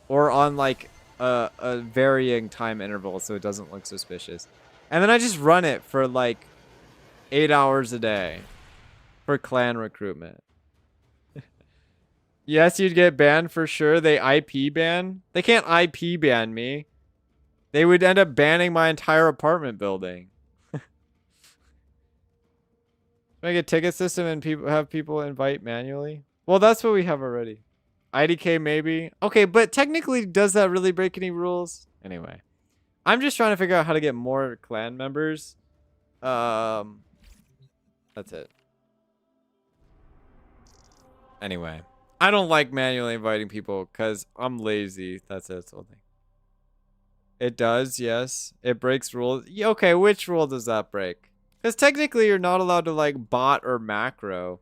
Or on, like, a varying time interval so it doesn't look suspicious. And then I just run it for, like, 8 hours a day. For clan recruitment. Yes, you'd get banned for sure. They IP ban. They can't IP ban me. They would end up banning my entire apartment building. Make a ticket system and have people invite manually. Well, that's what we have already. IDK maybe. Okay, but technically, does that really break any rules? Anyway, I'm just trying to figure out how to get more clan members. That's it. Anyway, I don't like manually inviting people because I'm lazy. That's it. That's the whole thing. It does, yes. It breaks rules. Yeah, okay, which rule does that break? Because technically you're not allowed to like bot or macro.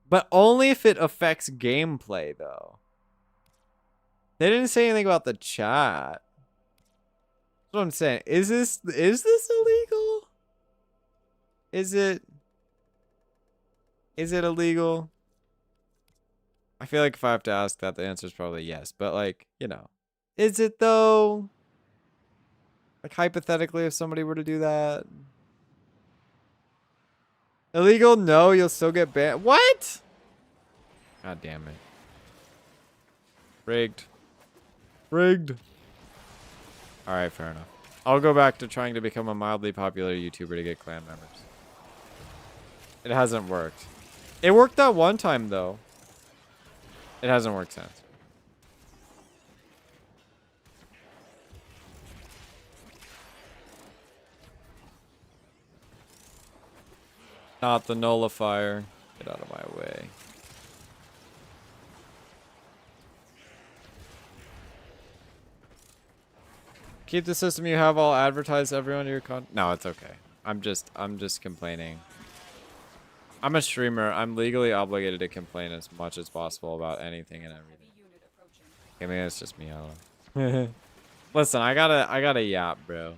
But only if it affects gameplay though. They didn't say anything about the chat. That's what I'm saying. Is this illegal? Is it illegal? I feel like if I have to ask that, the answer is probably yes. But like, you know, is it though? Like hypothetically, if somebody were to do that. Illegal? No, you'll still get banned. What? God damn it. Rigged. Rigged. Alright, fair enough. I'll go back to trying to become a mildly popular YouTuber to get clan members. It hasn't worked. It worked that one time, though. It hasn't worked since. Not the nullifier. Get out of my way. Keep the system you have all advertise everyone to your content. No, it's okay. I'm just complaining. I'm a streamer. I'm legally obligated to complain as much as possible about anything and everything. Heavy unit approaching. I mean, it's just me. I don't know. Listen, I gotta yap, bro.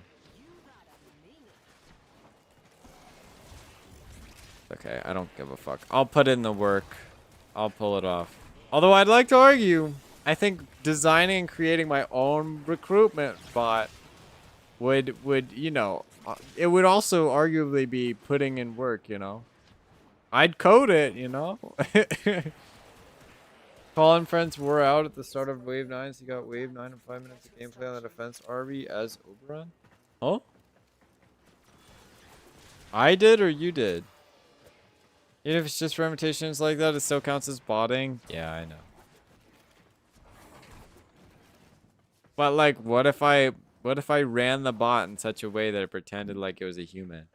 Okay, I don't give a fuck. I'll put in the work. I'll pull it off. Although I'd like to argue, I think designing and creating my own recruitment bot would, you know, it would also arguably be putting in work, you know. I'd code it, you know. Colin friends were out at the start of Wave 9, so you got Wave 9 and 5 minutes of gameplay on the defense RV as Oberon? Oh? I did or you did? Even if it's just for imitations like that, it still counts as botting? Yeah, I know. But like, what if I What if I ran the bot in such a way that it pretended like it was a human?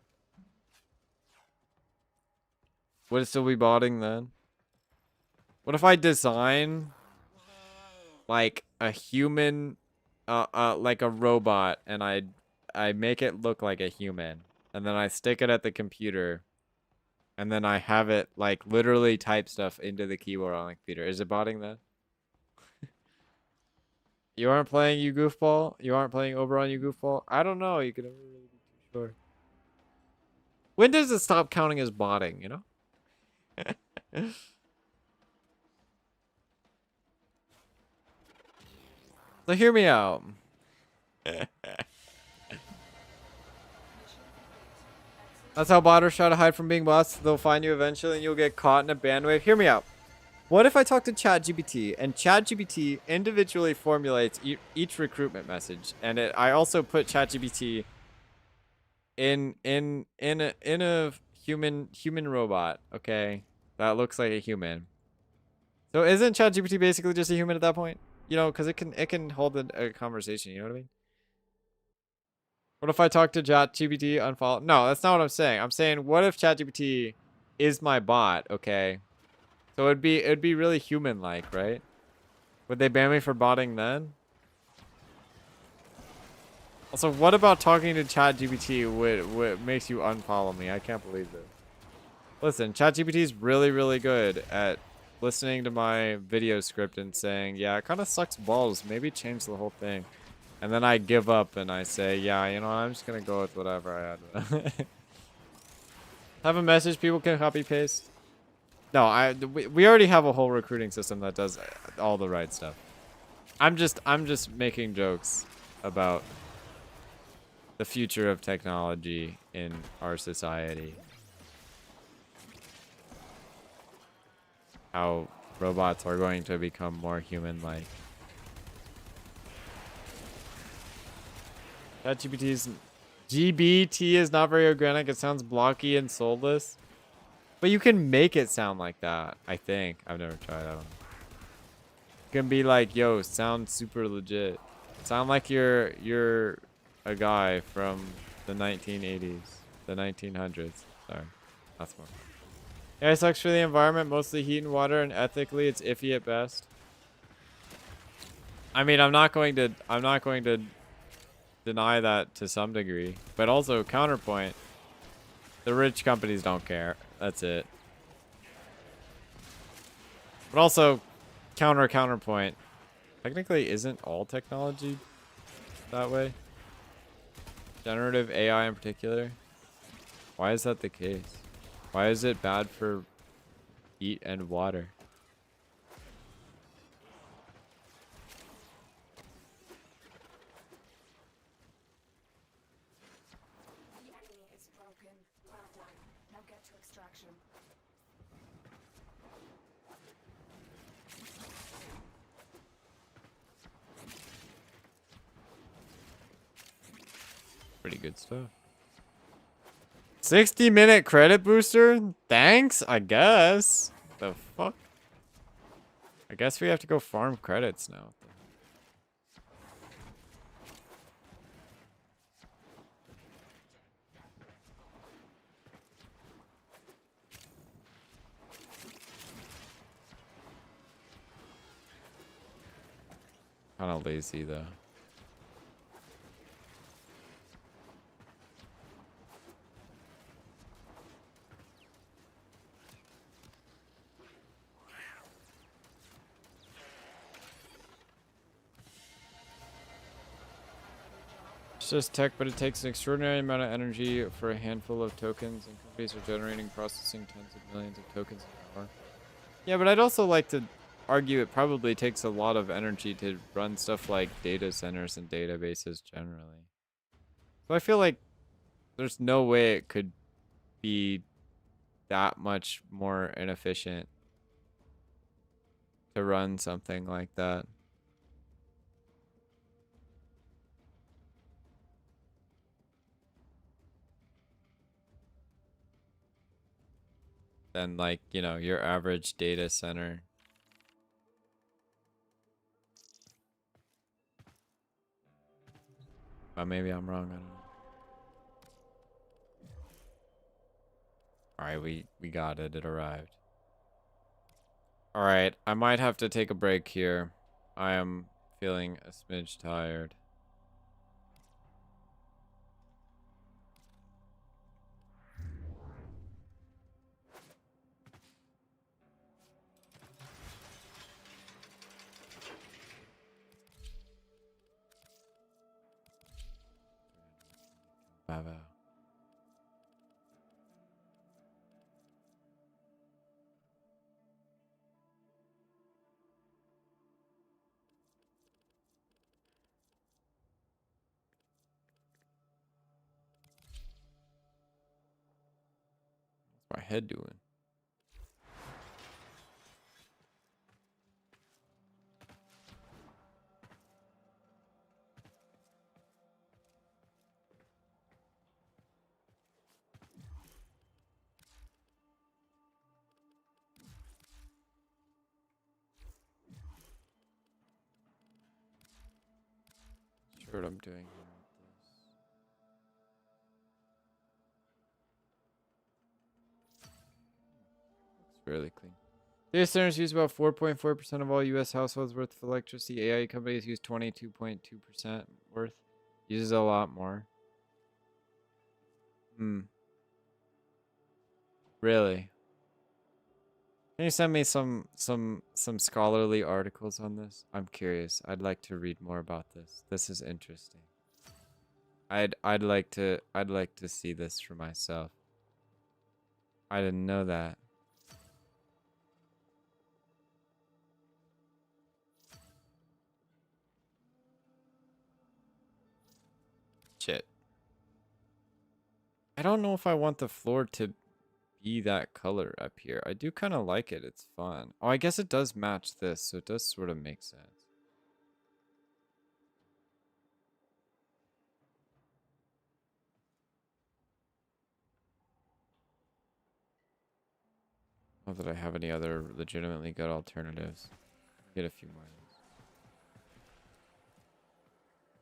Would it still be botting then? What if I design like a human, like a robot, and I make it look like a human, and then I stick it at the computer, and then I have it like literally type stuff into the keyboard on the computer. Is it botting that? You aren't playing, you goofball? You aren't playing Oberon, you goofball? I don't know. You can never really be too sure. When does it stop counting as botting, you know? So hear me out. That's how botters try to hide from being bots. They'll find you eventually and you'll get caught in a bandwave. Hear me out. What if I talk to ChatGPT and ChatGPT individually formulates each recruitment message, and I also put ChatGPT in a human robot, okay, that looks like a human. So isn't ChatGPT basically just a human at that point? You know, because it can hold a conversation. You know what I mean? What if I talk to ChatGPT unfollow? No, that's not what I'm saying. I'm saying, what if ChatGPT is my bot? Okay. So it'd be really human-like, right? Would they ban me for botting then? Also, what about talking to ChatGPT what makes you unfollow me? I can't believe this. Listen, ChatGPT is really, really good at listening to my video script and saying, yeah, it kind of sucks balls. Maybe change the whole thing. And then I give up and I say, yeah, you know, I'm just going to go with whatever I had. Have a message people can copy paste. No, we already have a whole recruiting system that does all the right stuff. I'm just making jokes about the future of technology in our society. How robots are going to become more human-like. ChatGPT's GBT is not very organic. It sounds blocky and soulless. But you can make it sound like that, I think. I've never tried that one. You can be like, yo, sound super legit. Sound like you're a guy from the 1980s. The 1900s. Sorry. That's more. Yeah, it sucks for the environment. Mostly heat and water, and ethically it's iffy at best. I mean, I'm not going to deny that to some degree. But also, counterpoint. The rich companies don't care. That's it. But also, counterpoint. Technically, isn't all technology that way? Generative AI in particular? Why is that the case? Why is it bad for heat and water? The enemy is broken. Well done. Now get to extraction. Pretty good stuff. 60-minute credit booster? Thanks, I guess. The fuck? I guess we have to go farm credits now. Kind of lazy though. It's just tech, but it takes an extraordinary amount of energy for a handful of tokens, and companies are generating, processing tens of millions of tokens an hour. Yeah, but I'd also like to argue it probably takes a lot of energy to run stuff like data centers and databases generally. So I feel like there's no way it could be that much more inefficient to run something like that. Than like, you know, your average data center. Maybe I'm wrong. I don't know. Alright, we got it. It arrived. Alright, I might have to take a break here. I am feeling a smidge tired. Wow. What's my head doing? Sure what I'm doing here with this. Looks fairly clean. Data centers use about 4.4% of all U.S. households worth of electricity. AI companies use 22.2% worth. Uses a lot more. Really? Can you send me some scholarly articles on this? I'm curious. I'd like to read more about this. This is interesting. I'd like to see this for myself. I didn't know that. Shit. I don't know if I want the floor to be that color up here. I do kind of like it. It's fun. Oh, I guess it does match this, so it does sort of make sense. Not that I have any other legitimately good alternatives. Get a few more of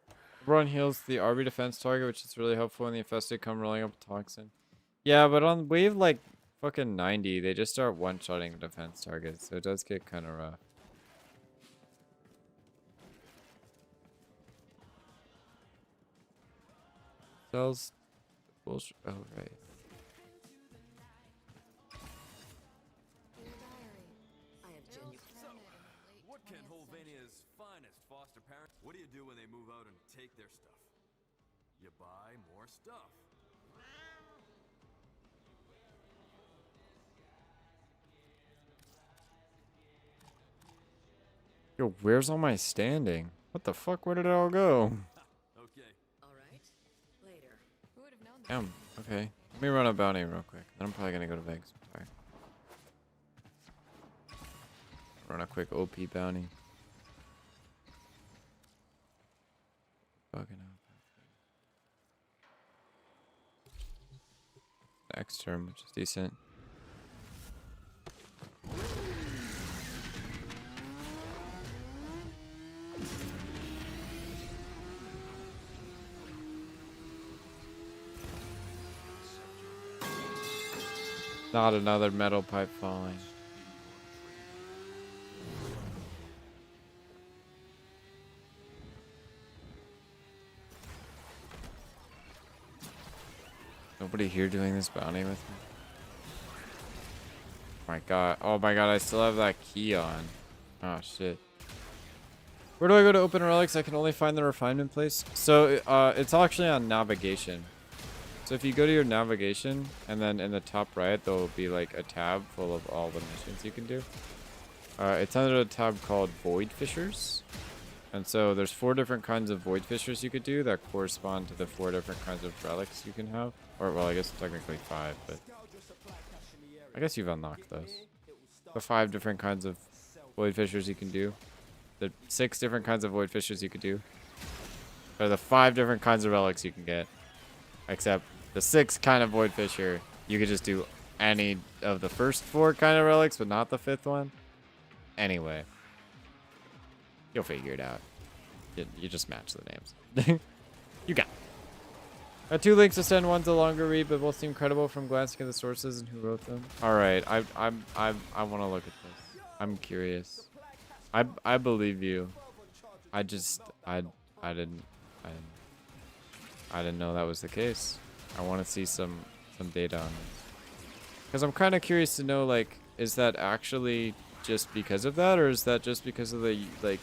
these. LeBron heals the RB defense target, which is really helpful when the infested come rolling up a toxin. Yeah, but on wave like fucking 90, they just start one-shotting defense targets, so it does get kind of rough. Cells bullshit. Oh, right. What can Holvania's finest foster parents? What do you do when they move out and take their stuff? You buy more stuff. Yo, where's all my standing? What the fuck? Where did it all go? Okay. All right. Later. Who would have known that? Damn. Okay. Let me run a bounty real quick. Then I'm probably gonna go to Vegas. Sorry. Run a quick OP bounty. Fucking hell. Next term, which is decent. Not another metal pipe falling. Nobody here doing this bounty with me? My god. Oh my god, I still have that key on. Oh shit. Where do I go to open relics? I can only find the refinement place. So it's actually on navigation. So if you go to your navigation, and then in the top right, there will be like a tab full of all the missions you can do. It's under a tab called Void Fissures. And so there's 4 different kinds of Void Fissures you could do that correspond to the 4 different kinds of relics you can have. Or, well, I guess technically 5, but I guess you've unlocked those. The 5 different kinds of Void Fissures you can do. The 6 different kinds of Void Fissures you could do. Or the 5 different kinds of relics you can get. Except the 6th kind of Void Fissure, you could just do any of the first 4 kind of relics, but not the 5th one. Anyway, you'll figure it out. You just match the names. You got it. Two links to send. One's a longer read, but both seem credible from glancing at the sources and who wrote them. All right, I want to look at this. I'm curious. I believe you. I didn't know that was the case. I want to see some data on it. Because I'm kind of curious to know, like, is that actually just because of that, or is that just because of the, like,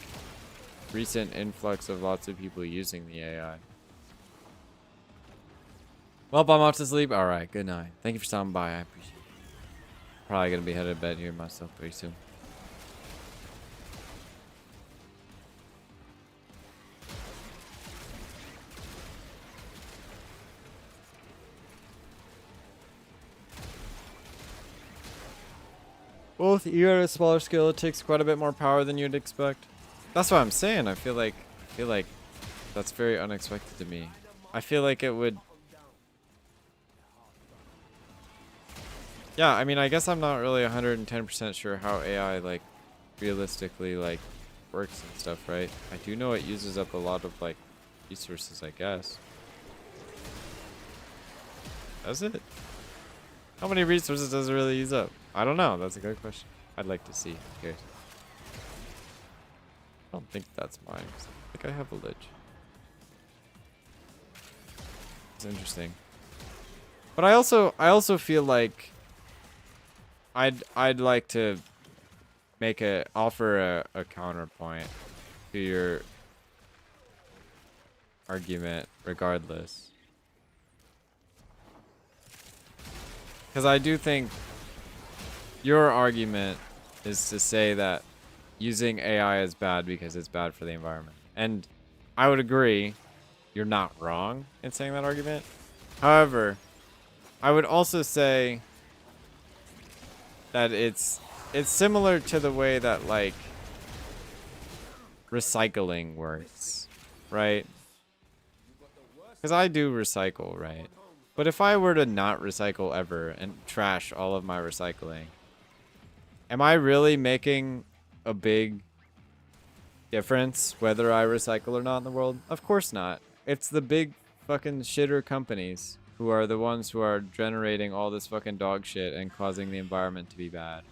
recent influx of lots of people using the AI? Well, I'm off to sleep. All right, good night. Thank you for stopping by. I appreciate it. Probably going to be headed to bed here myself pretty soon. Both even at a smaller scale, it takes quite a bit more power than you'd expect. That's what I'm saying. I feel like that's very unexpected to me. I feel like it would. Yeah, I mean, I guess I'm not really 110% sure how AI like realistically like works and stuff, right? I do know it uses up a lot of like resources, I guess. Does it? How many resources does it really use up? I don't know. That's a good question. I'd like to see. Here. I don't think that's mine. I think I have a lich. It's interesting. But I also feel like I'd like to offer a counterpoint to your argument regardless. Because I do think your argument is to say that using AI is bad because it's bad for the environment. And I would agree you're not wrong in saying that argument. However, I would also say that it's similar to the way that like recycling works, right? Because I do recycle, right? But if I were to not recycle ever and trash all of my recycling, am I really making a big difference whether I recycle or not in the world? Of course not. It's the big fucking shitter companies who are the ones who are generating all this fucking dog shit and causing the environment to be bad.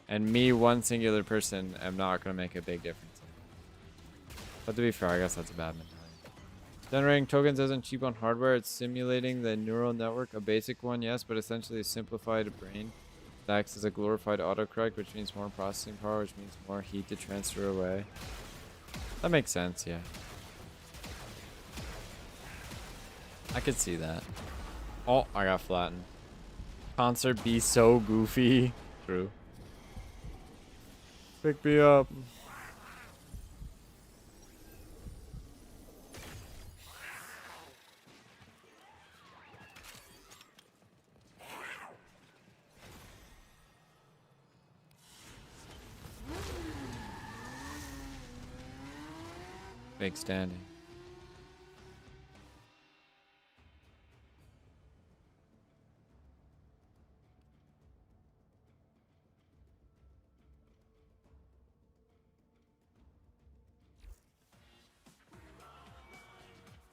And me, one singular person, am not going to make a big difference. But to be fair, I guess that's a bad mentality. Generating tokens isn't cheap on hardware. It's simulating the neural network. A basic one, yes, but essentially a simplified brain that acts as a glorified autocorrect, which means more processing power, which means more heat to transfer away. That makes sense, yeah. I could see that. Oh, I got flattened. Concert be so goofy. True. Pick me up. Big standing.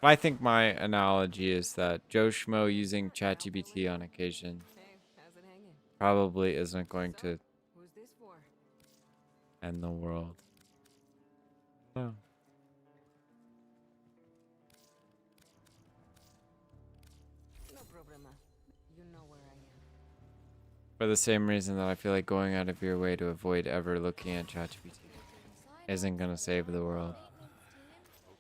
I think my analogy is that Joe Schmo using ChatGPT on occasion probably isn't going to end the world. No. For the same reason that I feel like going out of your way to avoid ever looking at ChatGPT isn't gonna save the world.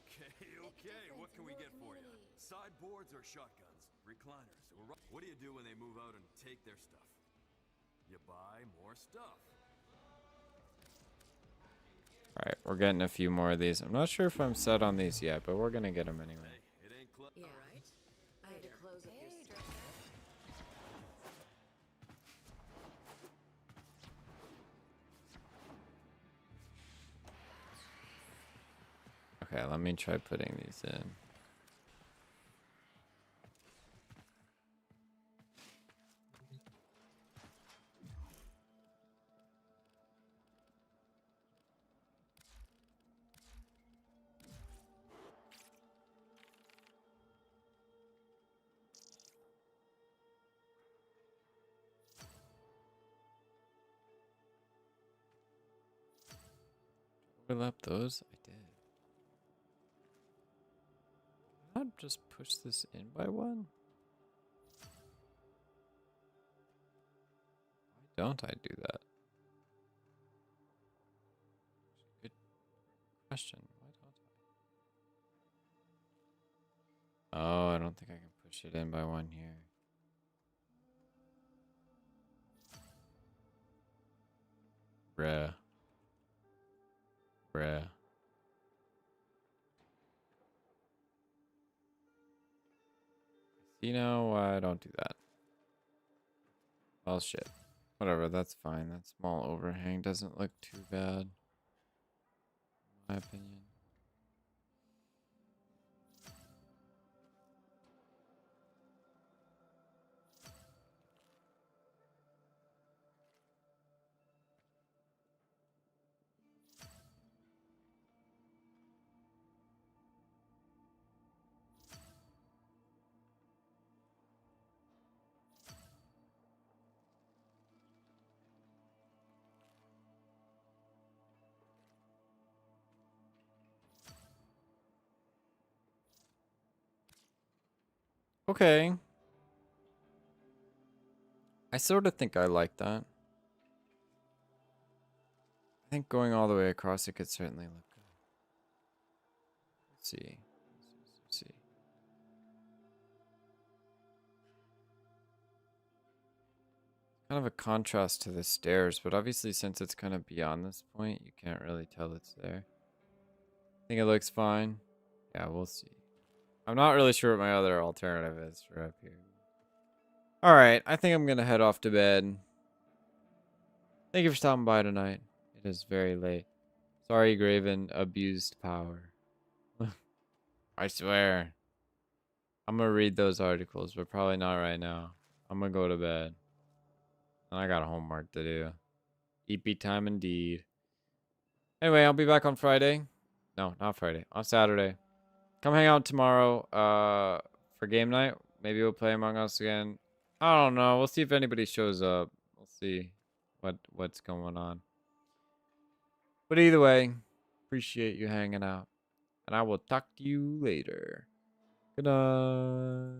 Okay, what can we get for you? Sideboards or shotguns? Recliners? What do you do when they move out and take their stuff? You buy more stuff. Alright, we're getting a few more of these. I'm not sure if I'm set on these yet, but we're gonna get them anyway. It ain't Yeah, right. I had to close up your store. Okay, let me try putting these in. Overlap those? I did. Can I not just push this in by one? Why don't I do that? Good question. Why don't I? Oh, I don't think I can push it in by one here. Bruh. Bruh. You know, I don't do that. Well, shit. Whatever, that's fine. That small overhang doesn't look too bad, in my opinion. Okay. I sort of think I like that. I think going all the way across it could certainly look good. Let's see. Let's see. Kind of a contrast to the stairs, but obviously since it's kind of beyond this point, you can't really tell it's there. I think it looks fine. Yeah, we'll see. I'm not really sure what my other alternative is for up here. Alright, I think I'm gonna head off to bed. Thank you for stopping by tonight. It is very late. Sorry, Graven abused power. I swear. I'm gonna read those articles, but probably not right now. I'm gonna go to bed. And I got homework to do. EP time indeed. Anyway, I'll be back on Friday. No, not Friday. On Saturday. Come hang out tomorrow for game night. Maybe we'll play Among Us again. I don't know. We'll see if anybody shows up. We'll see what's going on. But either way, appreciate you hanging out. And I will talk to you later. Good night.